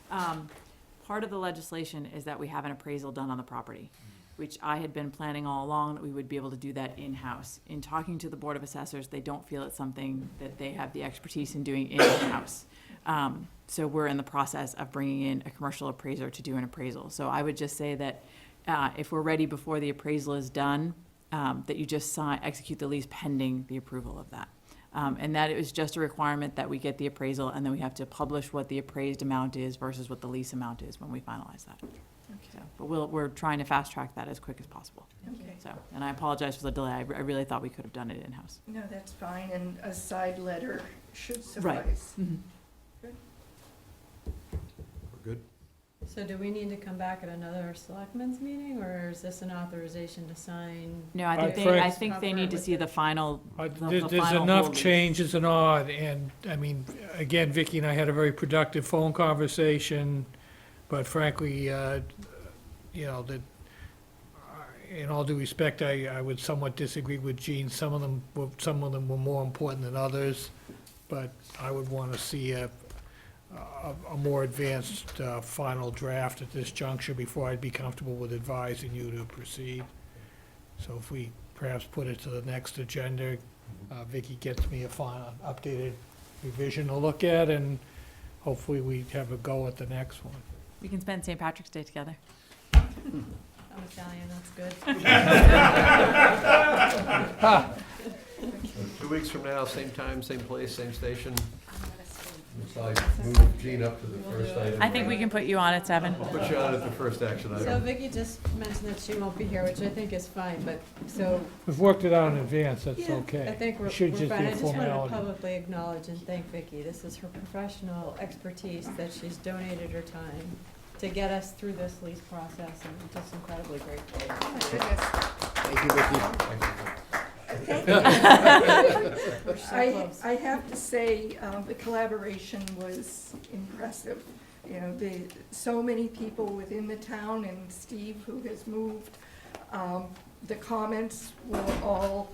Part of the legislation is that we have an appraisal done on the property, which I had been planning all along that we would be able to do that in-house. In talking to the Board of Assessors, they don't feel it's something that they have the expertise in doing in-house. So we're in the process of bringing in a commercial appraiser to do an appraisal. So I would just say that if we're ready before the appraisal is done, that you just execute the lease pending the approval of that. And that it was just a requirement that we get the appraisal, and then we have to publish what the appraised amount is versus what the lease amount is when we finalize that. So, but we're trying to fast track that as quick as possible. Okay. So, and I apologize for the delay. I really thought we could have done it in-house. No, that's fine, and a side letter should Right. suffice. We're good? So do we need to come back at another selectmen's meeting, or is this an authorization to sign? No, I Frank- think they need to see the final, the There's final enough whole lease. changes and odd, and, I mean, again, Vicky and I had a very productive phone conversation, but frankly, you know, that, in all due respect, I would somewhat disagree with Gene. Some of them were more important than others, but I would want to see a more advanced final draft at this juncture before I'd be comfortable with advising you to proceed. So if we perhaps put it to the next agenda, Vicky gets me a final updated revision to look at, and hopefully we have a go at the next one. We can spend St. Patrick's Day together. I'm Italian, that's good. 2 weeks from now, same time, same place, same station. So I move Jean up to the first item. I think we can put you on at 7. I'll put you on at the first action So item. Vicky just mentioned that she won't be here, which I think is fine, but, so, We've worked it out in advance, that's I okay. think we're Should we're just be fine. a I just wanted to formality. publicly acknowledge and thank Vicky. This is her professional expertise that she's donated her time to get us through this lease process, and I'm just incredibly grateful. Oh, my goodness. Thank you, Vicky. We're so close. I have to say, the collaboration was impressive. You know, so many people within the town, and Steve, who has moved, the comments were all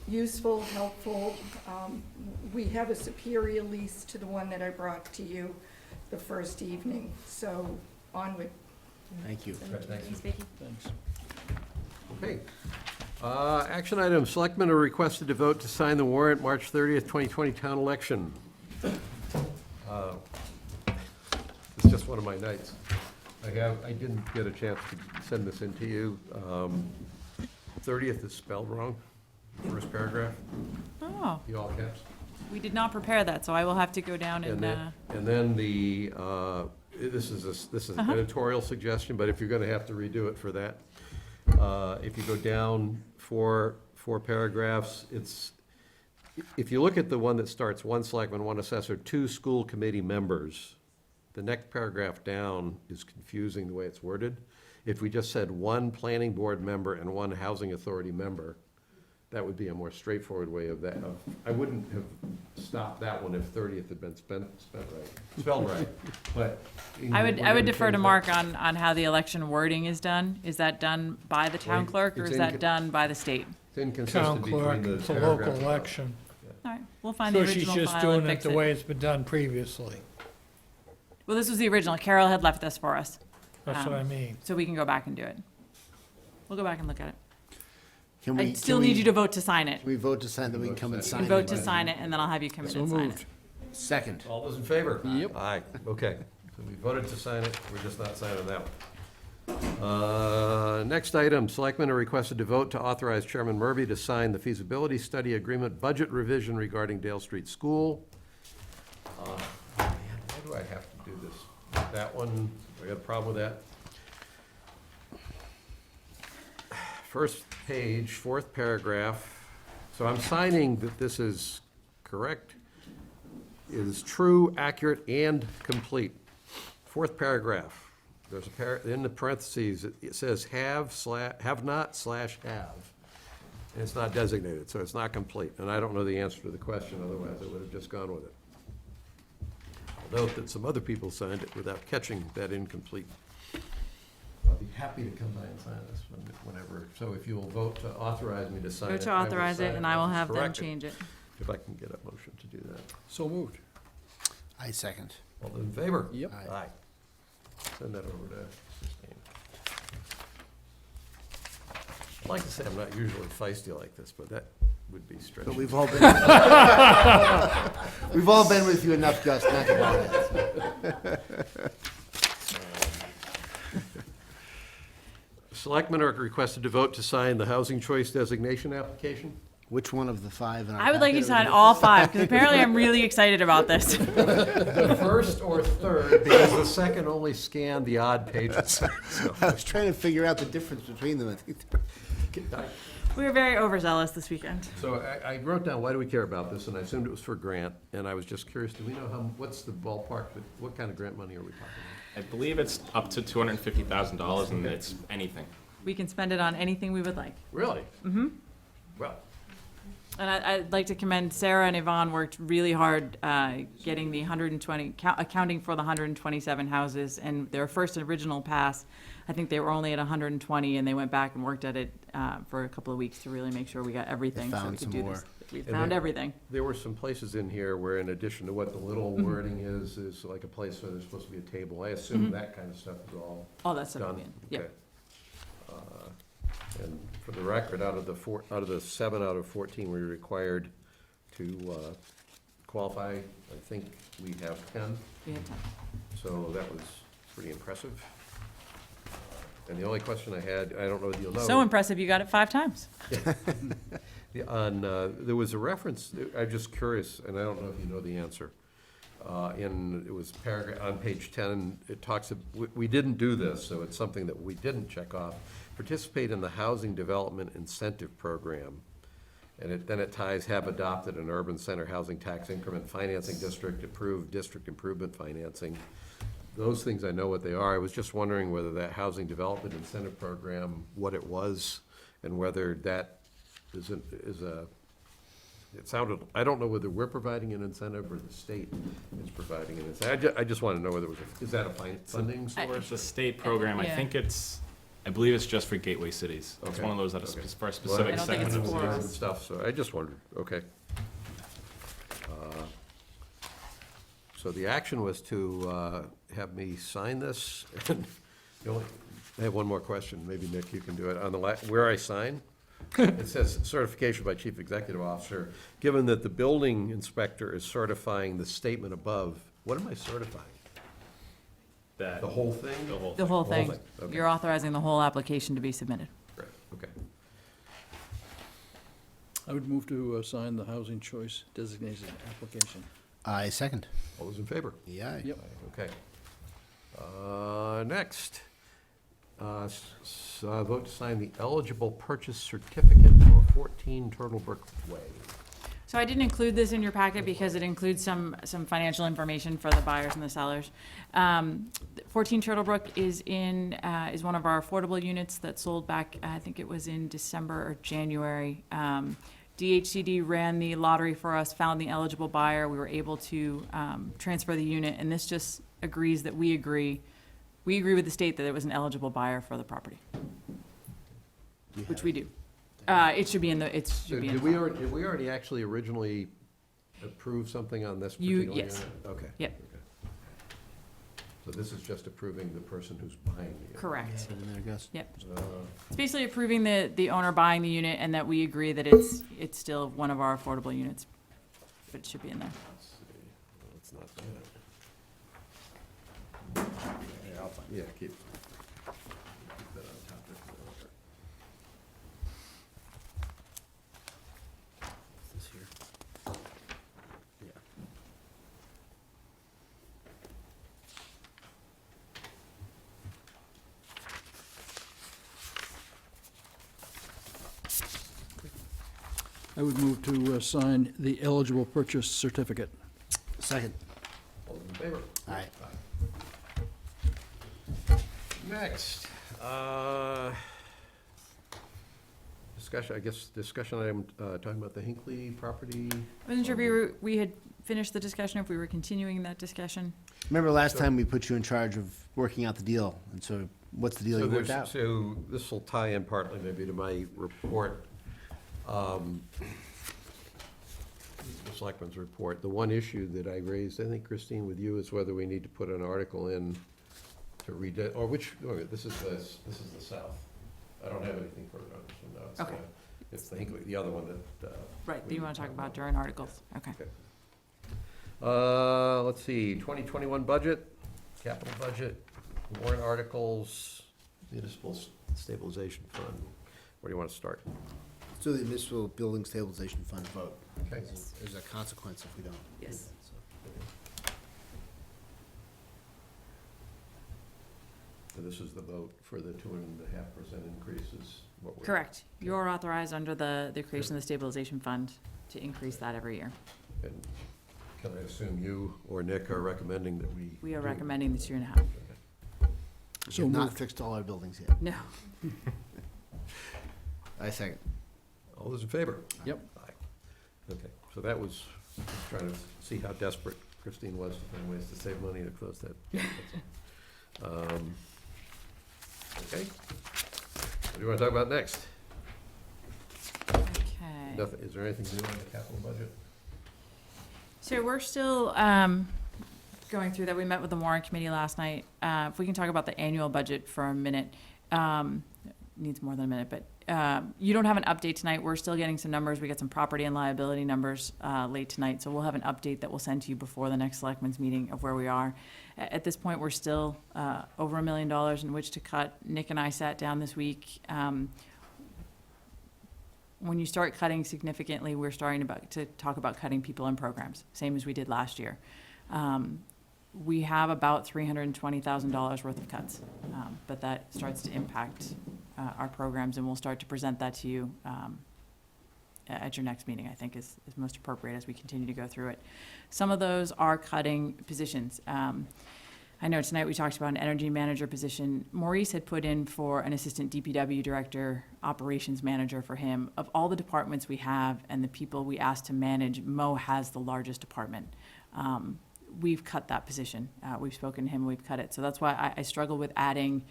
useful, helpful. We have a superior lease to the one that I brought to you the first evening, so onward. Thank you. Thanks, Vicky. Thanks. Okay. Action item, selectmen are requested to vote to sign the warrant March 30th, 2020 town election. It's just one of my nights. I didn't get a chance to send this in to you. 30th is spelled wrong, first paragraph, Oh, the all caps. we did not prepare that, so I will have to go down and, And then the, this is an editorial suggestion, but if you're gonna have to redo it for that, if you go down four paragraphs, if you look at the one that starts, one selectman, one assessor, 2 school committee members, the next paragraph down is confusing the way it's worded. If we just said 1 planning board member and 1 housing authority member, that would be a more straightforward way of that. I wouldn't have stopped that one if 30th had been spelled right, but. I we're would gonna defer to change Mark that. on how the election wording is done. Is that done by the town Wait, clerk, or it's is in that con- done by the state? It's inconsistent Town between clerk, the it's a paragraphs. local election. All right, we'll find the So she's original just file doing and it fix the it. way it's been done previously. Well, this was the original. Carol had left this for us, That's what I mean. so we can go back and do it. We'll go back and look at it. Can I we- still can need we- you to vote to sign it. Can we vote to sign, then we can come and You sign can it? vote to sign it, and then I'll have you come in and sign it. Second. All those in favor? Yep. Aye, okay. So we voted to sign it, we're just not signing that one. Next item, selectmen are requested to vote to authorize Chairman Murphy to sign the feasibility study agreement budget revision regarding Dale Street School. Why do I have to do this? That one, I got a problem with that. First page, 4th paragraph. So I'm signing that this is correct, is true, accurate, and complete. 4th paragraph, there's in the parentheses, it says have not / have. And it's not designated, so it's not complete. And I don't know the answer to the question, otherwise I would have just gone with it. I'll note that some other people signed it without catching that incomplete. I'll be happy to come by and sign this whenever. So if you'll vote to authorize me to sign Go it. to I will authorize sign it, and I will have them Correct it. change it. If I can get a motion to do that. So moved. I second. All those in favor? Yep. Aye. Send that over to Christine. I'd like to say I'm not usually feisty like this, but that would be stretching. But we've all been, we've all been with you enough, Gus, not to do that. Selectmen are requested to vote to sign the Housing Choice Designation application. Which one of the five in our I would like you to packet? sign all 5, because apparently I'm really excited about this. The first or third, because the second only scanned the odd pages. So, I was trying to figure out the difference between them. I think We were very overzealous this weekend. So I wrote down, why do we care about this? And I assumed it was for grant, and I was just curious, do we know what's the ballpark, what kind of grant money are we talking I believe it's up to $250,000, and it's anything. We can spend it on anything we would like. about? Really? Mm-hmm. Well, And I'd like to commend Sarah and Yvonne worked really hard getting the 120, accounting for the 127 houses. And their first original pass, I think they were only at 120, and they went back and worked at it for a couple of weeks to really make sure we got everything. They so we found could some do more. this. We And found they- everything. there were some places in here where in addition to what the little wording is like a place where there's supposed to be a table. I assume that kind of stuff is all All that stuff. done. Yeah. Okay. And for the record, out of the 7 out of 14 we were required to qualify, I think we have 10. We had time. So that was pretty impressive. And the only question I had, I don't know if you'll know. So impressive, you got it 5 times. There was a reference, I'm just curious, and I don't know if you know the answer. It was paragraph, on page 10, it talks, we didn't do this, so it's something that we didn't check off. Participate in the Housing Development Incentive Program. And then it ties, have adopted an urban center housing tax increment financing district, approved district improvement financing. Those things, I know what they are. I was just wondering whether that Housing Development Incentive Program, what it was, and whether that is it sounded, I don't know whether we're providing an incentive or the state is providing an incentive. I just want to know whether it was, is that a funding source? It's a state program. Yeah. I believe it's just for gateway cities. It's Okay. one of those that Okay. is for a I specific don't think segment it's of for cities. us. And stuff, so I just wondered, okay. So the action was to have me sign this, and I have one more question, maybe Nick, you can do it, on the where I sign, it says certification by chief executive officer. Given that the building inspector is certifying the statement above, what am I certifying? That- The whole thing? The whole The thing. whole The whole thing. thing, okay. You're authorizing the whole application to be submitted. Great, okay. I would move to sign the housing choice designation application. I second. All those in favor? Yeah. Yep. Okay. Next, vote to sign the eligible purchase certificate for 14 Turtlebrook Way. So I didn't include this in your packet because it includes some financial information for the buyers and the sellers. 14 Turtlebrook is one of our affordable units that sold back, I think it was in December or January. DHCD ran the lottery for us, found the eligible buyer. We were able to transfer the unit, and this just agrees that we agree with the state that it was an eligible buyer for the property, which we do. It should be in the, it So should be in did the we file. already, originally approve something on this You- particular unit? yes. Okay. Yep. Okay. So this is just approving the person who's buying the unit? Correct. Put it in there, Gus. Yep. Uh, It's basically approving the owner buying the unit and that we agree that it's still one of our affordable units. But it should be in there. Let's see. Well, it's not that. Yeah, keep that on top there. This here. Yeah. I would move to sign the eligible purchase certificate. Second. All those in favor? Aye. Next, discussion item, talking about the Hinckley property. I wasn't sure if we had finished the discussion, if we were continuing that discussion. Remember last time we put you in charge of working out the deal, and so What's the deal So you worked there's, out? so this will tie in partly maybe to my report. The Selectmen's report. The one issue that I raised, I think, Christine, with you, is whether we need to put an article in to read it, or which, this is the south. I don't have anything further on this one now. It's, Okay. It's the Hinckley, the other one that. Right, that you want to talk about during articles, okay. Let's see, 2021 budget, capital budget, warrant articles, municipal stabilization fund. Where do you want to start? So the municipal building stabilization fund vote. Okay. There's a consequence if we don't. do Yes. that, so. So this is the vote for the 2.5% increases. What we're- Correct. You're authorized under the creation of the stabilization fund to increase that every year. And can I assume you or Nick are recommending that we? We are do- recommending the 2.5. We have not fixed all our buildings yet. No. I second. All those in favor? Yep. Aye. Okay, so that was, just trying to see how desperate Christine was to find ways to save money to close that. That's all. Okay. What do you want to talk about next? Okay. Nothing, is there anything new on the capital budget? So we're still going through that. We met with the warrant committee last night. If we can talk about the annual budget for a minute. Needs more than a minute, but you don't have an update tonight. We're still getting some numbers. We got some property and liability numbers late tonight, so we'll have an update that we'll send to you before the next selectmen's meeting of where we are. At this point, we're still over $1 million in which to cut. Nick and I sat down this week. When you start cutting significantly, we're starting to talk about cutting people and programs, same as we did last year. We have about $320,000 worth of cuts, but that starts to impact our programs, and we'll start to present that to you at your next meeting, I think is most appropriate as we continue to go through it. Some of those are cutting positions. I know tonight we talked about an energy manager position. Maurice had put in for an assistant DPW director, operations manager for him. Of all the departments we have and the people we asked to manage, Mo has the largest department. We've cut that position. We've spoken to him, we've cut it. So that's why I struggle with adding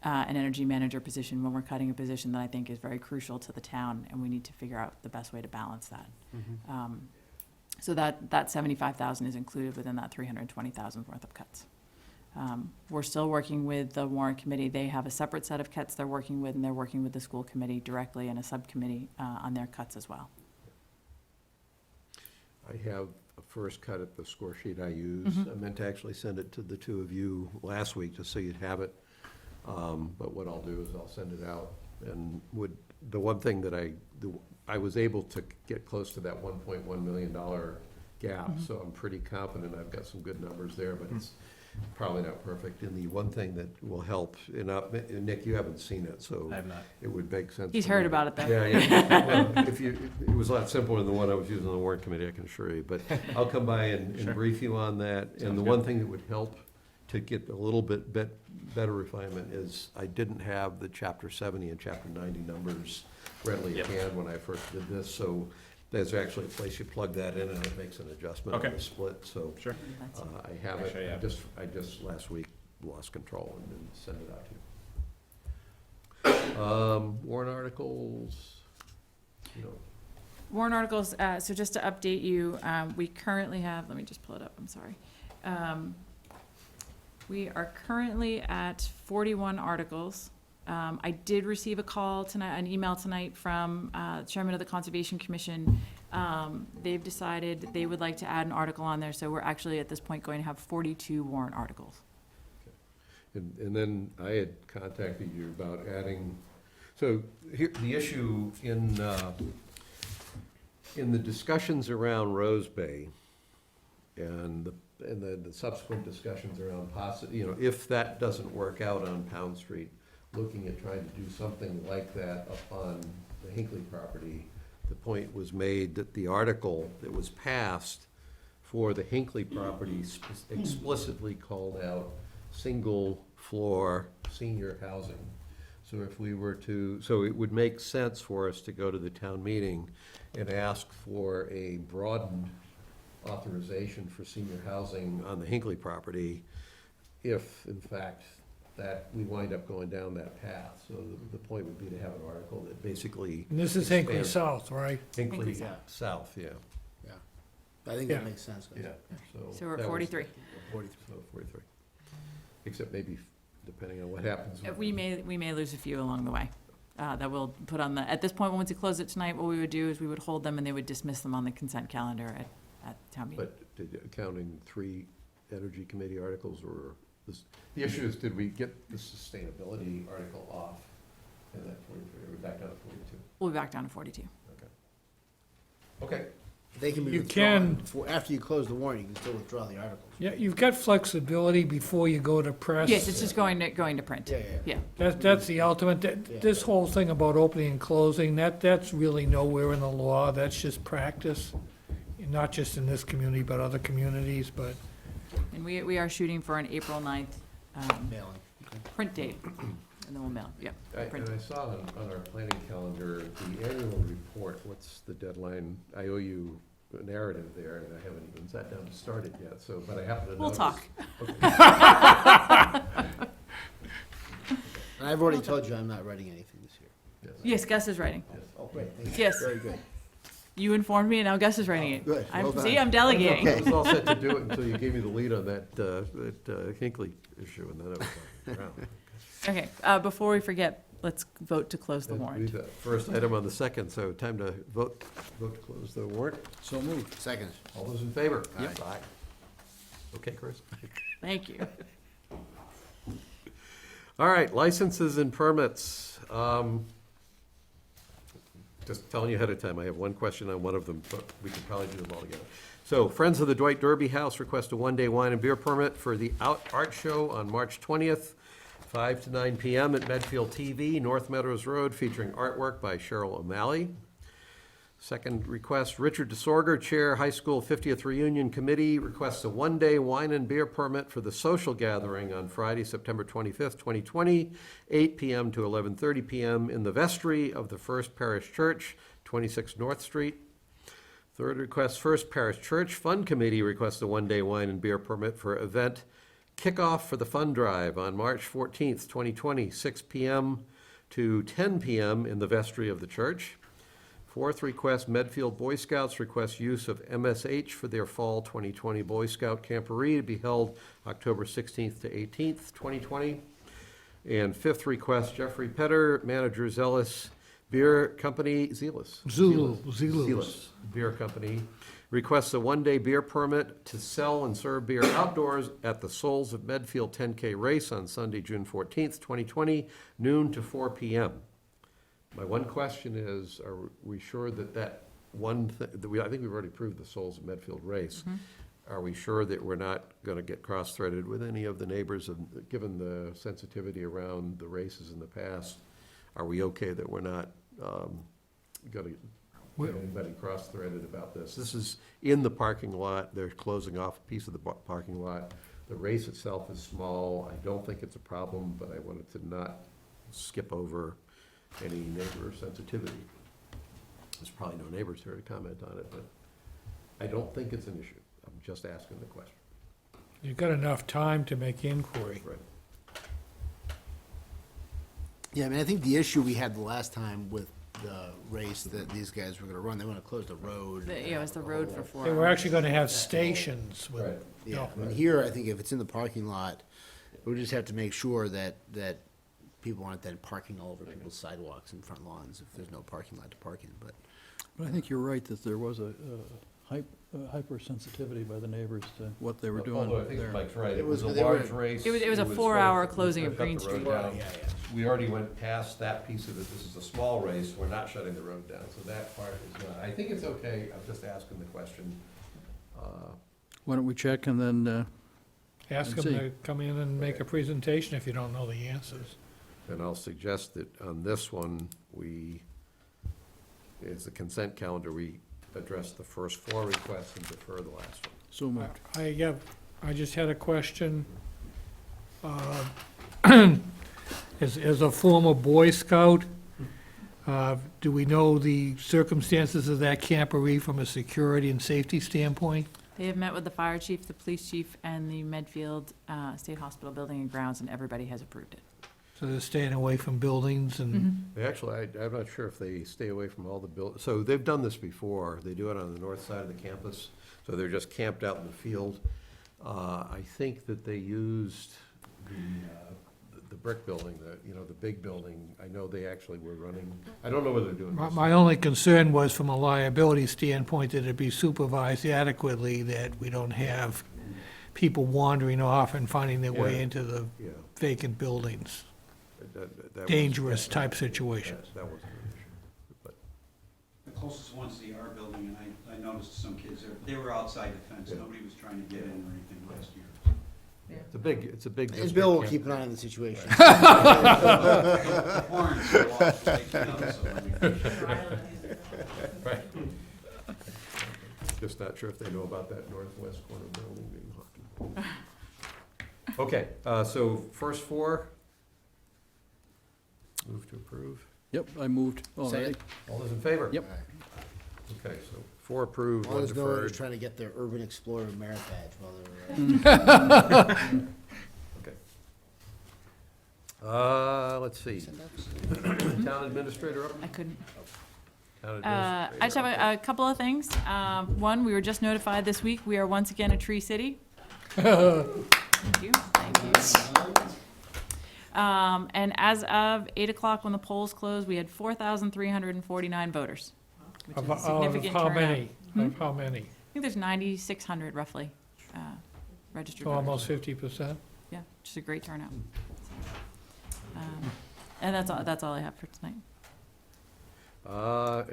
an energy manager position when we're cutting a position that I think is very crucial to the town, and we need to figure out the best way to balance that. So that 75,000 is included within that 320,000 worth of cuts. We're still working with the warrant committee. They have a separate set of cuts they're working with, and they're working with the school committee directly and a subcommittee on their cuts as well. I have a first cut at the score sheet I use. I meant to actually send it to the two of you last week, just so you'd have it. But what I'll do is I'll send it out, and the one thing that I was able to get close to that $1.1 million gap, so I'm pretty confident I've got some good numbers there, but it's probably not perfect. And the one thing that will help, and Nick, you haven't seen it, so I have not. it would make sense. He's for heard me. about it, though. Yeah. Well, it was a lot simpler than the one I was using on the warrant committee, I can assure you. But I'll come by and brief you on that. And the one thing that would help to get a little bit better refinement is I didn't have the Chapter 70 and Chapter 90 numbers readily at hand when I first did this. So there's actually a place you plug that in, and it makes an adjustment on Okay. the split. So Sure. I have it. Actually, yeah. I just last week lost control and didn't send it out to you. Warrant articles, Warrant articles, so just to update you, we currently have, let me just pull it up, I'm sorry. We are currently at 41 articles. I did receive a call tonight, an email tonight from Chairman of the Conservation Commission. They've decided they would like to add an article on there, so we're actually at this point going to have 42 warrant articles. and then I had contacted you about adding, so here, the issue in the discussions around Rose Bay and the subsequent discussions around if that doesn't work out on Pound Street, looking at trying to do something like that upon the Hinckley property, the point was made that the article that was passed for the Hinckley property explicitly called out single-floor senior housing. So if we were so it would make sense for us to go to the town meeting and ask for a broadened authorization for senior housing on the Hinckley property if, in fact, that we wind up going down that path. So the point would be to have an article that basically. And this is Hinckley expands- South, right? Hinckley Yeah. South, yeah, Yeah. I think Yeah. that makes sense. guys. yeah. So we're at that was- 43. 43. So 43. Except maybe depending on what happens. We may lose a few along the way, that we'll put on the, at this point, once we close it tonight, what we would do is we would hold them and they would dismiss them on the consent calendar at town meeting. But counting 3 energy committee articles, or the issue is, did we get the sustainability article off in that 43, or back down to 42? We'll be back down to 42. Okay. They can be You withdrawn. can- After you close the warrant, you can still withdraw the articles. Yeah, you've got flexibility before you go to press. Yes, it's just going to print. Yeah, yeah. Yeah. That's the ultimate, this whole thing about opening and closing, that's really nowhere in the law, that's just practice. Not just in this community, but other communities, but And we are shooting for an April 9th Mailing. print date, and then we'll mail, yeah. print. And I saw on our planning calendar, the annual report, what's the deadline? I owe you a narrative there, and I haven't even sat down to start it yet, so, but I happen to We'll notice. talk. And I've already told you I'm not writing anything this year. Yes, Gus is writing. Oh, great, thank you. Yes. Very good. You informed me, and now Gus is writing it. Good, well done. See, I'm delegating. I was all set to do it until you gave me the lead on that Hinckley issue, and then it was like, wow. Okay, before we forget, let's vote to close the That'd be warrant. the first item on the second, so time to vote to close the warrant. So moved. Second. All those in favor? Yep. Aye. Okay, Chris? Thank you. All right, licenses and permits. Just telling you ahead of time, I have one question on one of them, but we can probably do them all together. So Friends of the Dwight Derby House request a one-day wine and beer permit for the art show on March 20th, 5 to 9 p.m. at Medfield TV, North Meadows Road, featuring artwork by Cheryl O'Malley. Second request, Richard DeSorger, Chair, High School 50th Reunion Committee, requests a one-day wine and beer permit for the social gathering on Friday, September 25th, 2020, 8 p.m. to 11:30 p.m. in the vestry of the First Parish Church, 26 North Street. Third request, First Parish Church Fund Committee requests a one-day wine and beer permit for event kickoff for the fund drive on March 14th, 2020, 6 p.m. to 10 p.m. in the vestry of the church. Fourth request, Medfield Boy Scouts request use of MSH for their fall 2020 Boy Scout Camporee to be held October 16th to 18th, 2020. And fifth request, Jeffrey Petter, manager Zealous Beer Company, Zealous Beer Company, requests a one-day beer permit to sell and serve beer outdoors at the Souls of Medfield 10K race on Sunday, June 14th, 2020, noon to 4 p.m. My one question is, are we sure that one thing, I think we've already approved the Souls of Medfield race. Are we sure that we're not gonna get cross-threaded with any of the neighbors, and given the sensitivity around the races in the past? Are we okay that we're not, gonna get anybody cross-threaded about this? This is in the parking lot, they're closing off a piece of the parking lot. The race itself is small, I don't think it's a problem, but I wanted to not skip over any neighbor sensitivity. There's probably no neighbors here to comment on it, but I don't think it's an issue. I'm just asking the question. you've got enough time to make inquiry. Right. Yeah, I mean, I think the issue we had the last time with the race that these guys were gonna run, they wanna close the road. Yeah, it was the road for 4 They hours. were actually gonna have stations with, Right. you Yeah, know, and here, I think if it's in the parking lot, we just have to make sure that people aren't then parking all over people's sidewalks and front lawns if there's no parking lot to park in, but. But I think you're right that there was a hypersensitivity by the neighbors to what they were doing Although I think there. Mike's right, It it was a was- they were- large race. It was a sort 4-hour of- closing of shut the Green road Street. down. Yeah. We already went past that piece of it, this is a small race, we're not shutting the road down, so that part is not, I think it's okay, I'm just asking the question. Why don't we check and then, ask and them see. to come in and make a presentation if you don't know the answers. And I'll suggest that on this one, it's the consent calendar, we address the first 4 requests and defer the last one. so moved. I just had a question. As a former Boy Scout, do we know the circumstances of that camporee from a security and safety standpoint? They have met with the fire chief, the police chief, and the Medfield State Hospital Building and Grounds, and everybody has approved it. So they're staying away from buildings and, They actually, I'm not sure if they stay away from all the so they've done this before. They do it on the north side of the campus, so they're just camped out in the field. I think that they used the brick building, the big building. I know they actually were running, I don't know whether they're doing this. my only concern was from a liability standpoint that it be supervised adequately, that we don't have people wandering off and finding their way Yeah. into the Yeah. vacant buildings. That Dangerous type situations. That wasn't an issue, but. The closest one's the art building, and I noticed some kids there, they were outside the fence, Yeah. nobody was trying to get in or anything last year. It's a big And district. Bill will camp. keep an eye on the situation. The horns were all shaking up, so I mean, Right. Just not sure if they know about that northwest corner building being haunted. Okay, so first four. Move to approve. Yep, I moved already. Second. All those in favor? Yep. Okay, so four approved, As long one as no one was deferred. trying to get their Urban Explorer merit badge while they were. Okay. Let's see. Town administrator up? I couldn't. Town I just have administrator a couple of things. One, we were just notified this week, we are once again a tree city. Thank you, thank you. And as of 8 o'clock when the polls closed, we had 4,349 voters, which is a significant How turnout. many? Of how many? I think there's 9,600 roughly registered So voters. almost 50%? Yeah, which is a great turnout. And that's all I have for tonight.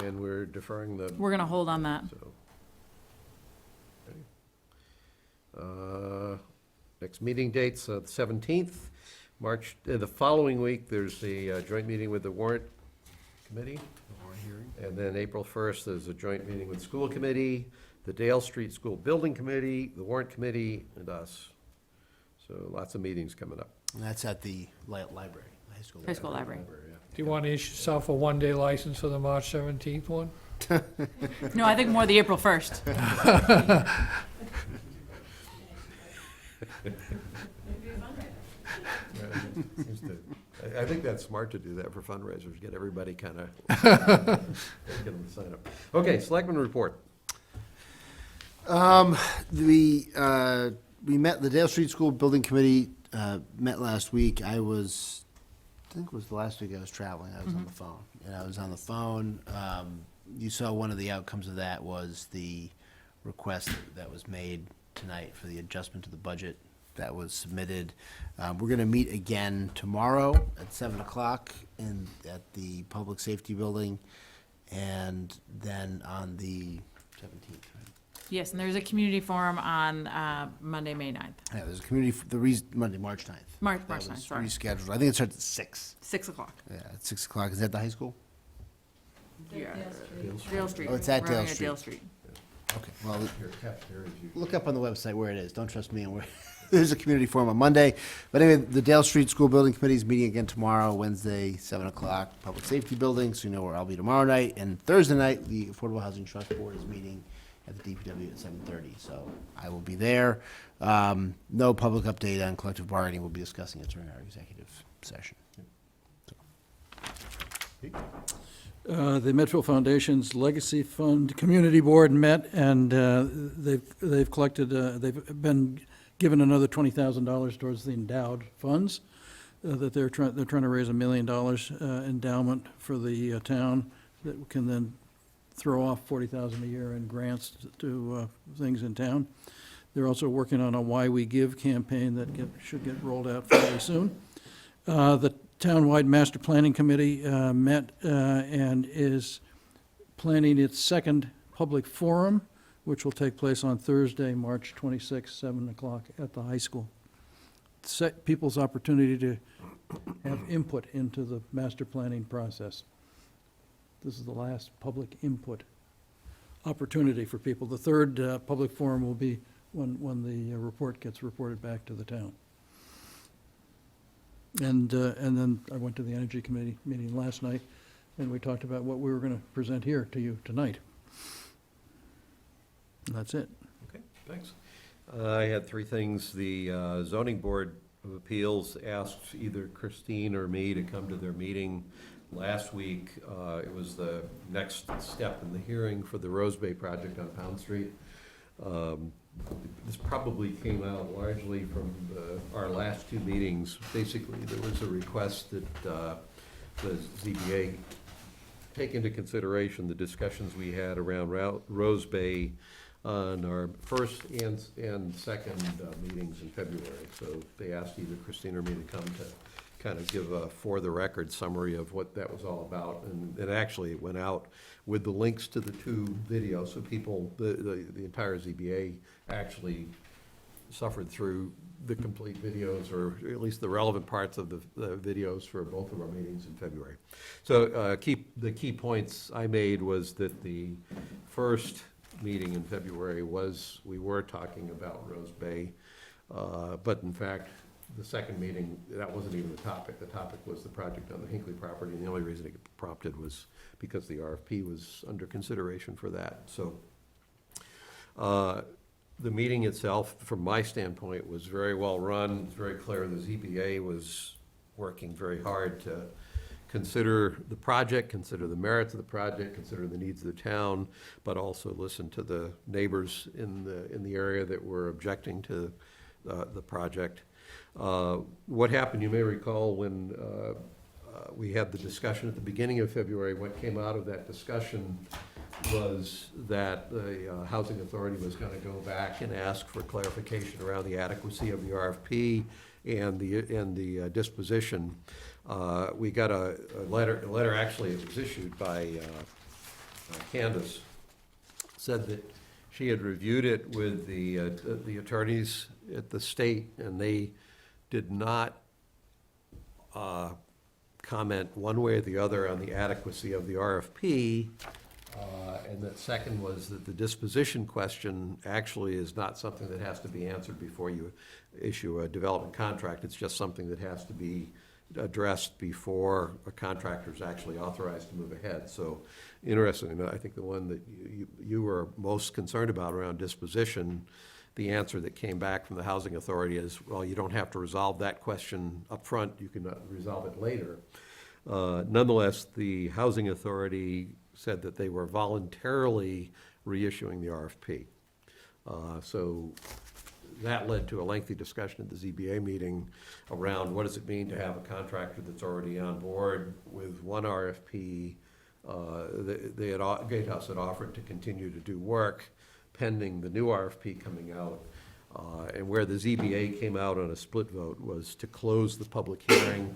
And we're deferring the. We're gonna hold on that. So. Okay. Next meeting date's the 17th, March, the following week, there's the joint meeting with the warrant committee. And then April 1st, there's a joint meeting with school committee, the Dale Street School Building Committee, the warrant committee, and us. So lots of meetings coming up. And that's at the library, high school. High school library. Do you want to issue yourself a one-day license for the March 17th one? No, I think more the April 1st. I think that's smart to do that for fundraisers, get everybody kind of, get them to sign up. Okay, selectmen report. We met, the Dale Street School Building Committee, met last week. I think it was the last week I was traveling, I was on the phone. And I was on the phone, you saw one of the outcomes of that was the request that was made tonight for the adjustment to the budget that was submitted. We're gonna meet again tomorrow at 7 o'clock at the Public Safety Building, and then on the 17th, right? Yes, and there's a community forum on Monday, May 9th. Yeah, there's a community, Monday, March 9th. March That 9th, was sorry. rescheduled. I think it starts at 6. 6 o'clock. Yeah, at 6 o'clock. Is that the high school? Yeah. Dale Street. Oh, it's at We're having Dale a Dale Street. Okay, well, Your cafeteria, you- look up on the website where it is. Don't trust me. And where there's a community forum on Monday. But anyway, the Dale Street School Building Committee is meeting again tomorrow, Wednesday, 7 o'clock, Public Safety Building, so you know where I'll be tomorrow night. And Thursday night, the Affordable Housing Trust Board is meeting at the DPW at 7:30, so I will be there. No public update on collective bargaining. We'll be discussing it during our executive session. The Medfield Foundation's Legacy Fund Community Board met, and they've collected, they've been given another $20,000 towards the endowed funds, that they're trying to raise $1 million endowment for the town that can then throw off $40,000 a year in grants to things in town. They're also working on a Why We Give campaign that should get rolled out fairly soon. The Townwide Master Planning Committee met and is planning its second public forum, which will take place on Thursday, March 26th, 7 o'clock at the high school. Set people's opportunity to have input into the master planning process. This is the last public input opportunity for people. The third public forum will be when the report gets reported back to the town. And then I went to the Energy Committee meeting last night, and we talked about what we were going to present here to you tonight. And that's it. Okay. Thanks. I had three things. The zoning board of appeals asked either Christine or me to come to their meeting last week. It was the next step in the hearing for the Rose Bay project on Pound Street. This probably came out largely from our last two meetings. Basically, there was a request that the ZBA take into consideration the discussions we had around Rose Bay on our first and second meetings in February. So they asked either Christine or me to come to kind of give a for-the-record summary of what that was all about. And actually, it went out with the links to the two videos, so people, the entire ZBA actually suffered through the complete videos, or at least the relevant parts of the videos for both of our meetings in February. So the key points I made was that the first meeting in February we were talking about Rose Bay, but in fact, the second meeting, that wasn't even the topic. The topic was the project on the Hinckley property, and the only reason it prompted was because the RFP was under consideration for that. So the meeting itself, from my standpoint, was very well run. It's very clear the ZBA was working very hard to consider the project, consider the merits of the project, consider the needs of the town, but also listen to the neighbors in the area that were objecting to the project. What happened, you may recall, when we had the discussion at the beginning of February, what came out of that discussion was that the Housing Authority was going to go back and ask for clarification around the adequacy of the RFP and the disposition. We got a letter actually, it was issued by Candace, said that she had reviewed it with the attorneys at the state, and they did not comment one way or the other on the adequacy of the RFP. And that second was that the disposition question actually is not something that has to be answered before you issue a development contract. It's just something that has to be addressed before a contractor is actually authorized to move ahead. So interestingly, I think the one that you were most concerned about around disposition, the answer that came back from the Housing Authority is, well, you don't have to resolve that question up front. You can resolve it later. Nonetheless, the Housing Authority said that they were voluntarily reissuing the RFP. So that led to a lengthy discussion at the ZBA meeting around what does it mean to have a contractor that's already on board with one RFP. Gatehouse had offered to continue to do work pending the new RFP coming out. And where the ZBA came out on a split vote was to close the public hearing.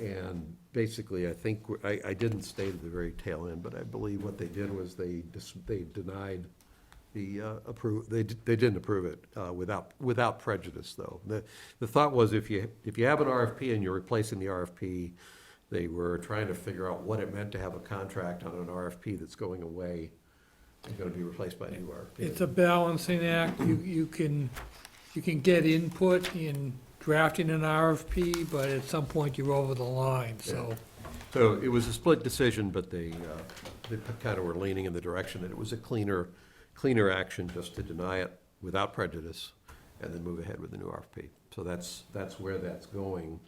And basically, I think, I didn't state at the very tail end, but I believe what they did was they denied the they didn't approve it without prejudice, though. The thought was if you have an RFP and you're replacing the RFP, they were trying to figure out what it meant to have a contract on an RFP that's going away and going to be replaced by a new RFP. It's a balancing act. You can get input in drafting an RFP, but at some point you're over the line, so. So it was a split decision, but they kind of were leaning in the direction that it was a cleaner action just to deny it without prejudice and then move ahead with the new RFP. So that's where that's going.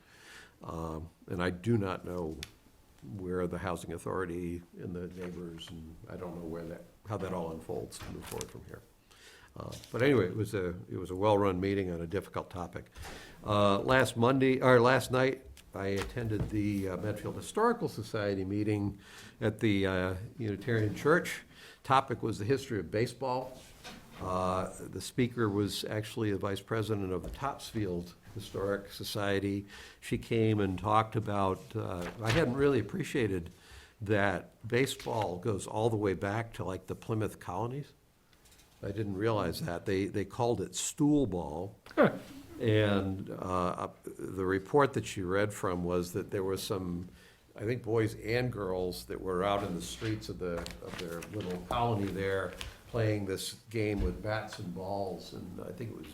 And I do not know where the Housing Authority and the neighbors, and I don't know how that all unfolds to move forward from here. But anyway, it was a well-run meeting on a difficult topic. Last night, I attended the Medfield Historical Society meeting at the Unitarian Church. Topic was the history of baseball. The speaker was actually the vice president of the Topsfield Historic Society. She came and talked about, I hadn't really appreciated that baseball goes all the way back to like the Plymouth colonies. I didn't realize that. They called it stool ball. And the report that she read from was that there was some, I think, boys and girls that were out in the streets of their little colony there playing this game with bats and balls. And I think it was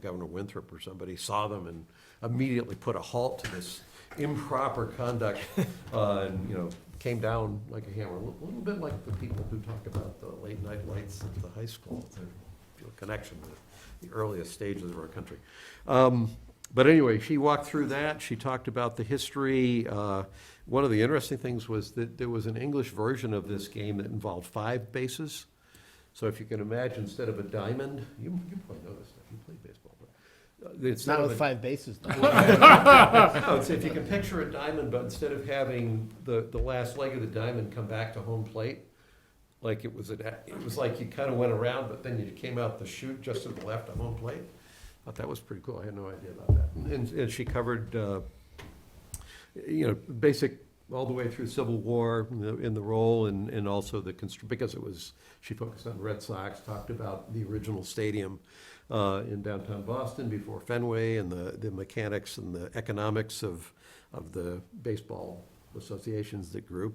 Governor Winthrop or somebody saw them and immediately put a halt to this improper conduct and, came down like a hammer. A little bit like the people who talk about the late night lights at the high school. connection with the earliest stages of our country. But anyway, she walked through that. She talked about the history. One of the interesting things was that there was an English version of this game that involved 5 bases. So if you can imagine, instead of a diamond, you probably know this stuff, you played baseball. But, It's not with 5 bases, though. no, it's if you can picture a diamond, but instead of having the last leg of the diamond come back to home plate, like it was like you kind of went around, but then you came out the chute just to the left of home plate. Thought that was pretty cool. I had no idea about that. And she covered, basic all the way through Civil War in the role, and also because she focused on the Red Sox, talked about the original stadium in downtown Boston before Fenway, and the mechanics and the economics of the baseball associations that grew.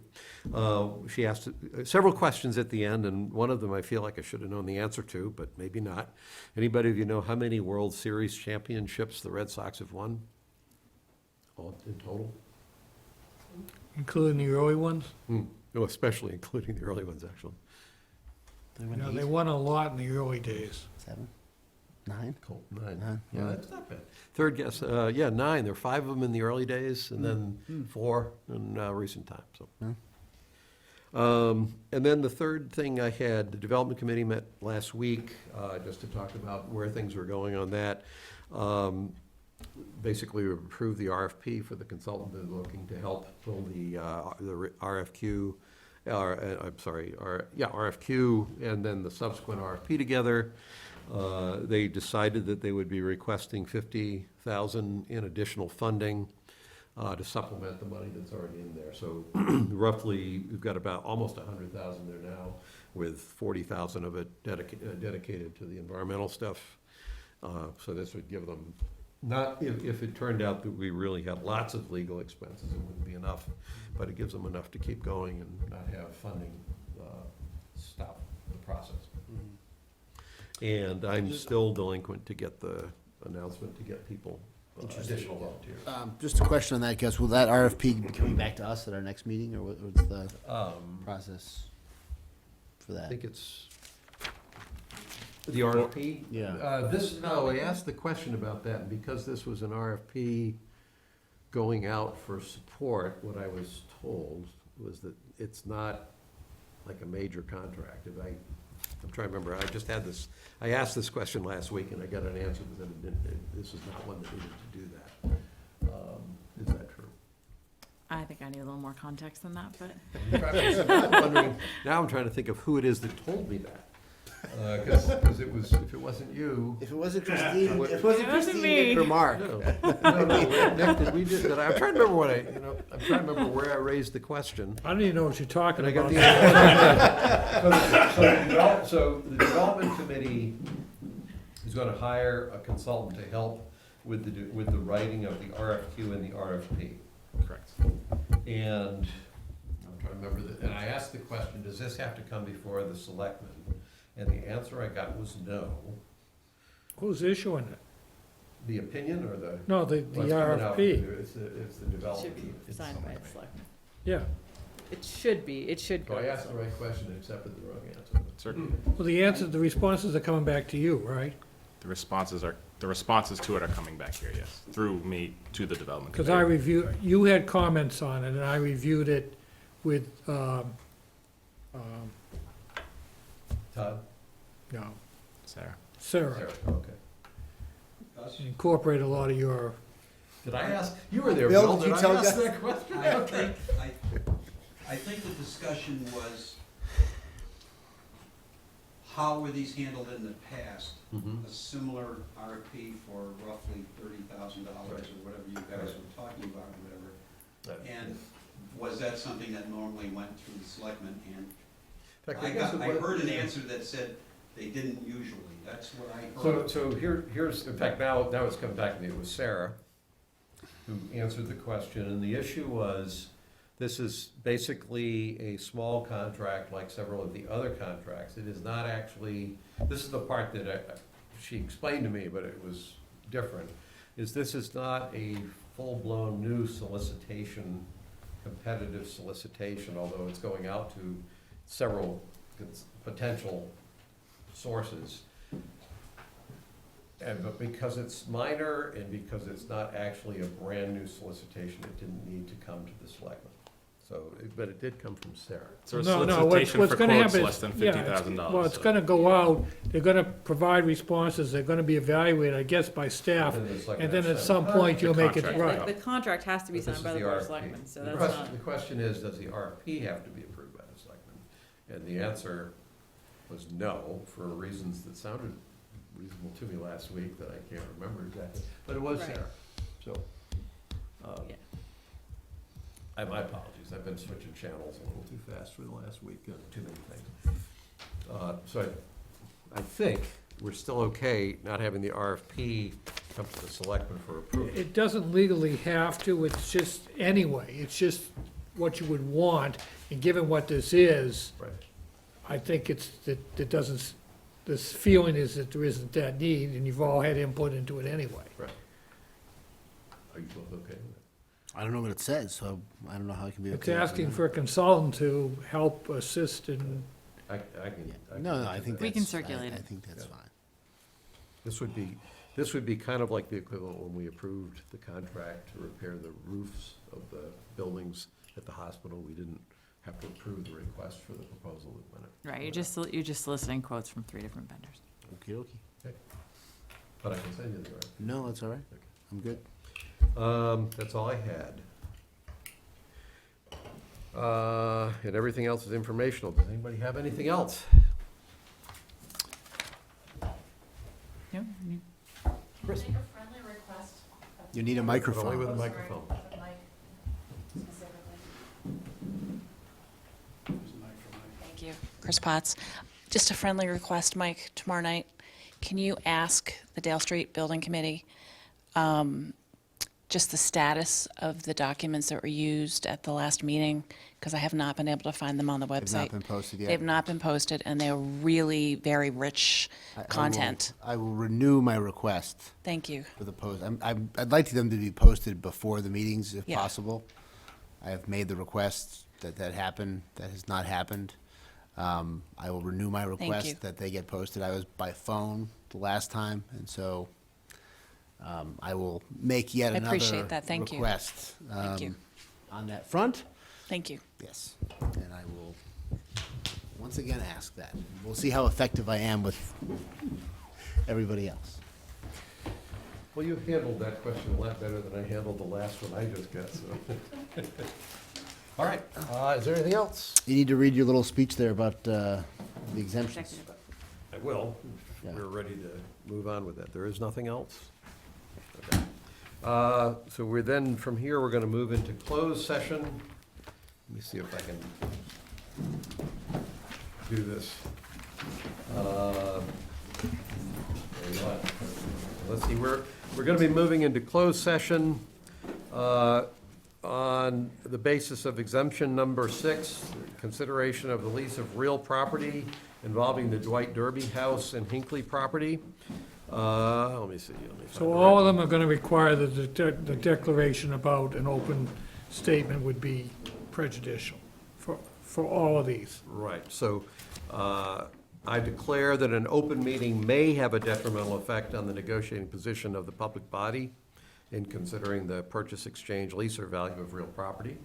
She asked several questions at the end, and one of them I feel like I should have known the answer to, but maybe not. Anybody of you know how many World Series championships the Red Sox have won? All in total? Including the early ones? No, especially including the early ones, actually. You know, they won a lot in the early days. 7, 9. Cool. 9. Nine, Yeah, yeah. that's not bad. Third guess, 9. There were 5 of them in the early days, and then 4 in recent times. So. And then the third thing I had, the development committee met last week just to talk about where things were going on that. Basically, we approved the RFP for the consultant that's looking to help pull the RFQ, RFQ, and then the subsequent RFP together. They decided that they would be requesting $50,000 in additional funding to supplement the money that's already in there. So roughly, we've got about almost $100,000 there now, with $40,000 of it dedicated to the environmental stuff. So this would give them, not if it turned out that we really had lots of legal expenses, it wouldn't be enough, but it gives them enough to keep going and not have funding stop the process. And I'm still delinquent to get the announcement to get people, additional volunteers. Just a question on that, Gus. Will that RFP be coming back to us at our next meeting, or what's the process for I that? think it's the RFP. Yeah. I asked the question about that, and because this was an RFP going out for support, what I was told was that it's not like a major contract. I'm trying to remember, I asked this question last week, and I got an answer that this is not one that needed to do that. Is that true? I think I need a little more context than that, but. Now I'm trying to think of who it is that told me that. Because if it wasn't you. If it wasn't Christine, What- if it wasn't It wasn't Christine, me. Nick, or Mark. No, Nick, did we did that? I'm trying to remember I'm trying to remember where I raised the question. I don't even know what you're talking And I got about. the answer. So the development committee is going to hire a consultant to help with the writing of the RFQ and the RFP. Correct. And I'm trying to remember and I asked the question, does this have to come before the selectmen? And the answer I got was no. Who's issuing it? The opinion or the? No, the what's coming out? RFP. It's the It development. should be signed by the selectmen. Yeah. It should be, it should So go. I to asked the selectmen. right question and accepted the wrong answer. Certainly. Well, the responses are coming back to you, right? The responses to it are coming back here, yes, through me to the development Because committee. you had comments on it, and I reviewed it with, Todd? no, Sarah. Sarah. Sarah, okay. Incorporate a lot of your, Did I ask, you were there, Bill, Bill, did did you I tell ask Gus? that question? I Okay. think the discussion was, how were these handled in the past? Mhm. A similar RFP for roughly $30,000 or whatever you guys were talking about, or whatever. And was that something that normally went through the selectmen? And In fact, I guess it was- heard an answer that said they didn't usually. That's what I So, heard. so here's, in fact, now it's coming back to me, it was Sarah who answered the question, and the issue was, this is basically a small contract like several of the other contracts. It is not actually, this is the part that she explained to me, but it was different, is this is not a full-blown new solicitation, competitive solicitation, although it's going out to several potential sources. but because it's minor and because it's not actually a brand-new solicitation, it didn't need to come to the selectmen. So, but it did come from Sarah. So a No, solicitation what's for gonna quotes happen is- less than yeah, $50,000. Well, it's gonna go out, they're gonna provide responses, they're gonna be evaluated, I guess, by staff, And then the selectmen and then have at to some sign. point, The you'll make it contract. right. The contract has to be But this signed by is the the Board of RFP. Selectmen, so The that's question- not. The question is, does the RFP have to be approved by the selectmen? And the answer was no, for reasons that sounded reasonable to me last week that I can't remember exactly, but it was Right. Sarah, so. Yeah. My apologies, I've been switching channels a little too fast for the last week, too many things. So I think we're still okay not having the RFP come to the selectmen for approval. It doesn't legally have to, it's just, anyway, it's just what you would want, and given what this is, Right. I think it's, that it doesn't, this feeling is that there isn't that need, and you've all had input into it anyway. Right. Are you both okay with that? I don't know what it says, so I don't know how it can be okay. It's with it. asking for a consultant to help assist in, I can. No, I think We that's. can circulate I it. think that's Yeah. fine. This would be kind of like the equivalent when we approved the contract to repair the roofs of the buildings at the hospital. We didn't have to approve the request for the proposal that went in. Right, you're just soliciting quotes from 3 different vendors. Okey-dokey. But I can send you the RFP. No, that's all right. I'm good. That's all I had. And everything else is informational. Does anybody have anything else? No? Chris? You need a Only microphone. with a microphone. Thank you. Chris Potts. Just a friendly request, Mike, tomorrow night, can you ask the Dale Street Building Committee just the status of the documents that were used at the last meeting? Because I have not been able to find them on the website. They've not been posted yet. They've not been posted, and they're really very rich content. I will renew my request Thank you. for the post. I'd like them to be posted before the meetings if Yeah. possible. I have made the request that happened. That has not happened. I will renew my you. request that they get posted. I was by phone the last time, and so I will make yet I another appreciate that. Thank you. request. Thank you. On that front, Thank you. yes. And I will once again ask that. We'll see how effective I am with everybody else. Well, you handled that question a lot better than I handled the last one I just got, so. All right, is there anything else? You need to read your little speech there about the exemptions. I will, if Yeah. we're ready to move on with that. There is nothing else? Okay. So we're then, from here, we're gonna move into closed session. Let me see if I can do this. Tell you what, let's see, we're gonna be moving into closed session on the basis of exemption number 6, consideration of the lease of real property involving the Dwight Derby House and Hinckley property. Let me see, let me find so the all right- of them are gonna require that the declaration about an open statement would be prejudicial for all of these. Right, so I declare that an open meeting may have a detrimental effect on the negotiating position of the public body in considering the purchase, exchange, lease, or value of real property.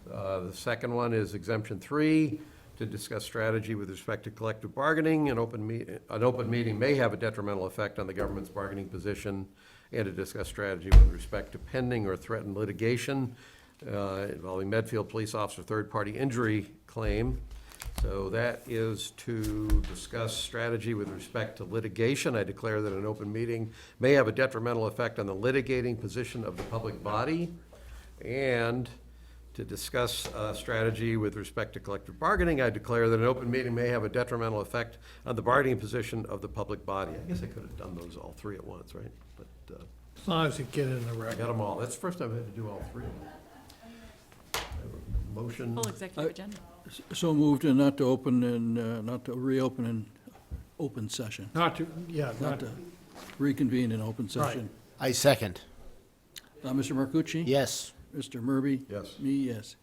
The second one is exemption 3, to discuss strategy with respect to collective bargaining. An open meeting may have a detrimental effect on the government's bargaining position, and to discuss strategy with respect to pending or threatened litigation involving Medfield police officer third-party injury claim. So that is to discuss strategy with respect to litigation. I declare that an open meeting may have a detrimental effect on the litigating position of the public body. And to discuss strategy with respect to collective bargaining, I declare that an open meeting may have a detrimental effect on the bargaining position of the public body. I guess I could have done those all 3 at once, right? But As long as you get it in the I record. got them all. That's the first time I had to do all 3 of them. I have a Motion. Full executive agenda. So moved and not to open and, not to reopen in open session, Not to, yeah, not to reconvene in open session. I second. Mr. Marcucci? Yes. Mr. Murby? Yes. Me, yes.